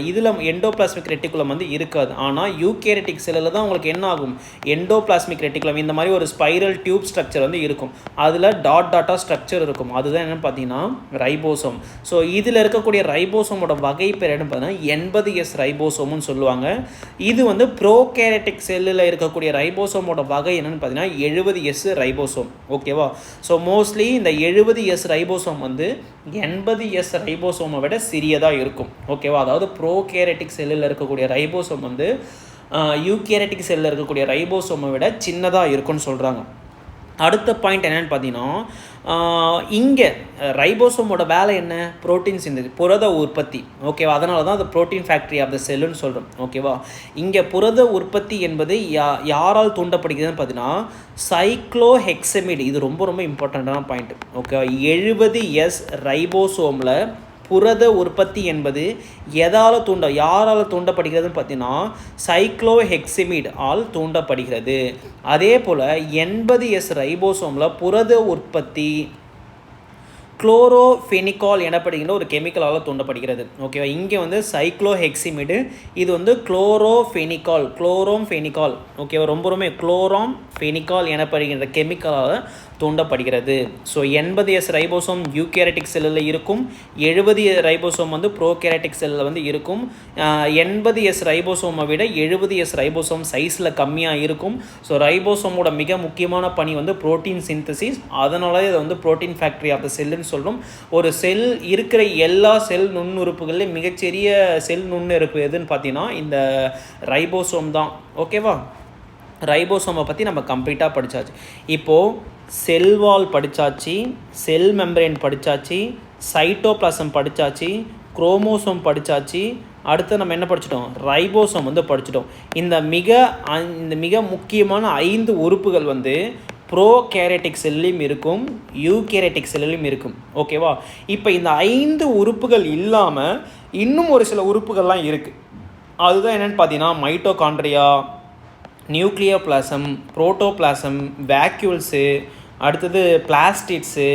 இதில் எண்டோபிளாஸ்மிக் ரெட்டிகுலம் வந்து இருக்காது. ஆனால் யூகேரட்டிக் செல்லில் தான் உங்களுக்கு என்ன ஆகும், எண்டோபிளாஸ்மிக் ரெட்டிகுலம் இந்த மாதிரி ஒரு ஸ்பைரல் டியூப் ஸ்ட்ரக்சர் வந்து இருக்கும். அதில் டாட்டாக ஸ்ட்ரக்சர் இருக்கும். அதுதான் என்னென்னு பார்த்தீங்கன்னா ரைபோசோம். ஸோ இதில் இருக்கக்கூடிய ரைபோசோமோட வகை பேர் என்னன்னு பார்த்தீங்கன்னா 80S ரைபோசோம்னு சொல்லுவாங்க. இது வந்து ப்ரோகேரட்டிக் செல்லில் இருக்கக்கூடிய ரைபோசோமோட வகை என்னன்னு பார்த்தீங்கன்னா 70S ரைபோசோம். ஓகேவா, ஸோ மோஸ்ட்லி இந்த 70S ரைபோசோம் வந்து 80S ரைபோசோமை விட சிறியதாக இருக்கும். ஓகேவா, அதாவது ப்ரோகேரட்டிக் செல்லில் இருக்கக்கூடிய ரைபோசோம் வந்து யூகேரட்டிக் செல்லில் இருக்கக்கூடிய ரைபோசோமை விட சின்னதாக இருக்கும்னு சொல்கிறாங்க. அடுத்த பாயிண்ட் என்னென்னு பார்த்தீங்கன்னா இங்கே ரைபோசோமோட வேலை என்ன, புரோட்டீன் சிந்தசிஸ், புரத உற்பத்தி. ஓகேவா, அதனால தான் அது புரோட்டீன் ஃபேக்ட்ரி ஆஃப் த செல்லுன்னு சொல்கிறோம். ஓகேவா, இங்கே புரத உற்பத்தி என்பது யாரால் தூண்டப்படுகிறதுன்னு பார்த்தீங்கன்னா சைக்ளோஹெக்சமிட். இது ரொம்ப ரொம்ப இம்பார்ட்டண்ட்டான பாயிண்ட். ஓகேவா, 70S ரைபோசோமில் புரத உற்பத்தி என்பது யாரால் தூண்டப்படுகிறதுன்னு பார்த்தீங்கன்னா சைக்ளோஹெக்சமிட் ஆல் தூண்டப்படுகிறது. அதே போல் 80S ரைபோசோமில் புரத உற்பத்தி குளோரோஃபெனிகால் எனப்படுகின்ற ஒரு கெமிக்கலால் தூண்டப்படுகிறது. ஓகேவா, இங்கே வந்து சைக்ளோஹெக்சிமிடு, இது வந்து குளோரோஃபெனிகால். ஓகேவா, ரொம்ப ரொம்ப குளோரோஃபெனிகால் எனப்படுகின்ற கெமிக்கலால் தூண்டப்படுகிறது. ஸோ 80S ரைபோசோம் யூகேரட்டிக் செல்லில் இருக்கும், 70 ரைபோசோம் வந்து ப்ரோகேரட்டிக் செல்லில் வந்து இருக்கும். 80S ரைபோசோமை விட 70S ரைபோசோம் சைஸில் கம்மியாக இருக்கும். ஸோ ரைபோசோமோட மிக முக்கியமான பணி வந்து புரோட்டீன் சிந்தசிஸ். அதனால இதை வந்து புரோட்டீன் ஃபேக்ட்ரி ஆஃப் த செல்லுன்னு செல்லுன்னு சொல்கிறோம். ஒரு செல் இருக்கிற எல்லா செல் நுண்ணுறுப்புகள்லேயும் மிகச்சிறிய செல் நுண்ணுறுப்பு எதுன்னு பார்த்தீங்கன்னா இந்த ரைபோசோம் தான். ஓகேவா? ரைபோசோமை பற்றி நம்ம கம்ப்ளீட்டாக படித்தாச்சு. இப்போது செல் வால் படித்தாச்சு, செல் மெம்பரேன் படித்தாச்சு, சைட்டோபிளாசம் படித்தாச்சு, குரோமோசோம் படித்தாச்சு. அடுத்து நம்ம என்ன படிச்சிட்டோம்? ரைபோசோம் வந்து படிச்சிட்டோம். இந்த மிக முக்கியமான 5 உறுப்புகள் வந்து ப்ரோகேரியோட்டிக் செல்லையும் இருக்கும், யூகேரியோட்டிக் செல்லையும் இருக்கும். ஓகேவா? இப்போ இந்த 5 உறுப்புகள் இல்லாமல் இன்னும் ஒரு சில உறுப்புகள்லாம் இருக்குது. அதுதான் என்னென்னு பார்த்தீங்கன்னா மைட்டோகாண்ட்ரியா, நியூக்ளியோபிளாசம், புரோட்டோபிளாசம், வேக்யூல்ஸு, அடுத்தது பிளாஸ்டிட்ஸு,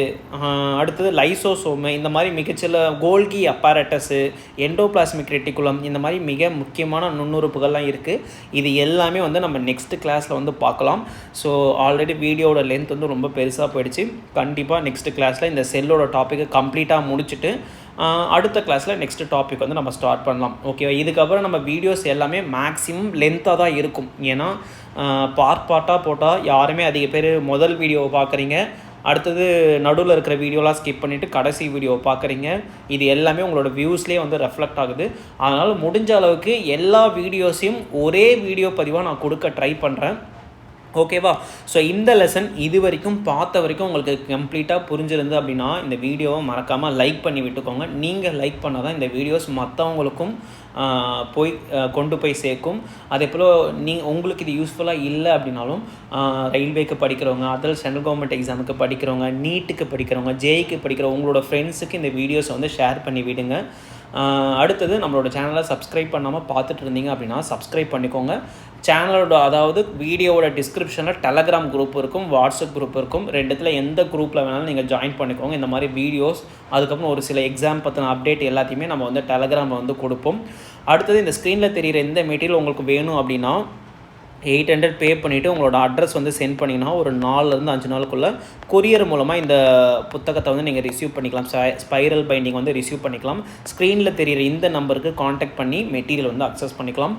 அடுத்தது லைசோசோமு, இந்த மாதிரி மிகச்சில கோல்கி அப்பாரட்டஸு, எண்டோபிளாஸ்மிக் ரெட்டிகுலம், இந்த மாதிரி மிக முக்கியமான நுண்ணுறுப்புகள்லாம் இருக்குது. இது எல்லாமே வந்து நம்ம நெக்ஸ்ட் கிளாஸில் வந்து பார்க்கலாம். ஸோ ஆல்ரெடி வீடியோட லென்த் வந்து ரொம்ப பெருசாக போயிடுச்சு. கண்டிப்பாக நெக்ஸ்ட் கிளாஸில் இந்த செல்லோட டாப்பிக்கை கம்ப்ளீட்டாக முடிச்சுட்டு அடுத்த கிளாஸில் நெக்ஸ்ட் டாபிக் வந்து நம்ம ஸ்டார்ட் பண்ணலாம். ஓகேவா? இதுக்கப்புறம் நம்ம வீடியோஸ் எல்லாமே மேக்ஸிமம் லென்த்தாக தான் இருக்கும். ஏன்னா பார்ட்டாக போட்டால் யாருமே அதிக பேர் முதல் வீடியோவை பார்க்குறீங்க, அடுத்தது நடுவில் இருக்கிற வீடியோலாம் ஸ்கிப் பண்ணிவிட்டு கடைசி வீடியோவை பார்க்குறீங்க. இது எல்லாமே உங்களோட வியூஸ்லேயே வந்து ரெஃப்ளெக்ட் ஆகுது. அதனால் முடிஞ்ச அளவுக்கு எல்லா வீடியோஸையும் ஒரே வீடியோ பதிவாக நான் கொடுக்க ட்ரை பண்ணுறேன். ஓகேவா? ஸோ இந்த லெசன் இது வரைக்கும் பார்த்த வரைக்கும் உங்களுக்கு கம்ப்ளீட்டாக புரிஞ்சிருந்து அப்படின்னா இந்த வீடியோவை மறக்காமல் லைக் பண்ணி விட்டுக்கோங்க. நீங்கள் லைக் பண்ணால் தான் இந்த வீடியோஸ் மற்றவங்களுக்கும் கொண்டு போய் சேர்க்கும். அதே போல் உங்களுக்கு இது யூஸ்ஃபுல்லாக இல்லை அப்படின்னாலும் ரயில்வேக்கு படிக்கிறவங்க, அதர் சென்ட்ரல் கவர்மெண்ட் எக்ஸாமுக்கு படிக்கிறவங்க, நீட்டுக்கு படிக்கிறவங்க, ஜேஇக்கு படிக்கிறவங்க, உங்களோட ஃப்ரெண்ட்ஸுக்கு இந்த வீடியோஸை வந்து ஷேர் பண்ணி விடுங்க. அடுத்தது நம்மளோட சேனலை சப்ஸ்கிரைப் பண்ணாமல் பார்த்துட்டு இருந்தீங்க அப்படின்னா சப்ஸ்கிரைப் பண்ணிக்கோங்க. சேனலோட அதாவது வீடியோவோட டிஸ்கிரிப்ஷனில் டெலகிராம் குரூப் இருக்கும், வாட்ஸ்அப் குரூப் இருக்கும். ரெண்டுத்தில் எந்த குரூப்பில் வேணாலும் நீங்கள் ஜாயின் பண்ணிக்கோங்க. இந்த மாதிரி வீடியோஸ், அதுக்கப்புறம் ஒரு சில எக்ஸாம் பற்றின அப்டேட் எல்லாத்தையுமே நம்ம வந்து டெலகிராமில் வந்து கொடுப்போம். அடுத்தது இந்த ஸ்க்ரீனில் தெரிகிற எந்த மெட்டீரியல் உங்களுக்கு வேணும் அப்படின்னா 800 பே பண்ணிவிட்டு உங்களோட அட்ரஸ் வந்து சென்ட் பண்ணிங்கன்னா ஒரு 4லேருந்து 5 நாளுக்குள்ளே கொரியர் மூலமாக இந்த புத்தகத்தை வந்து நீங்கள் ரிசீவ் பண்ணிக்கலாம். ஸ்பைரல் பைண்டிங் வந்து ரிசீவ் பண்ணிக்கலாம். ஸ்க்ரீனில் தெரிகிற இந்த நம்பருக்கு காண்டாக்ட் பண்ணி மெட்டீரியல் வந்து அக்சஸ் பண்ணிக்கலாம்.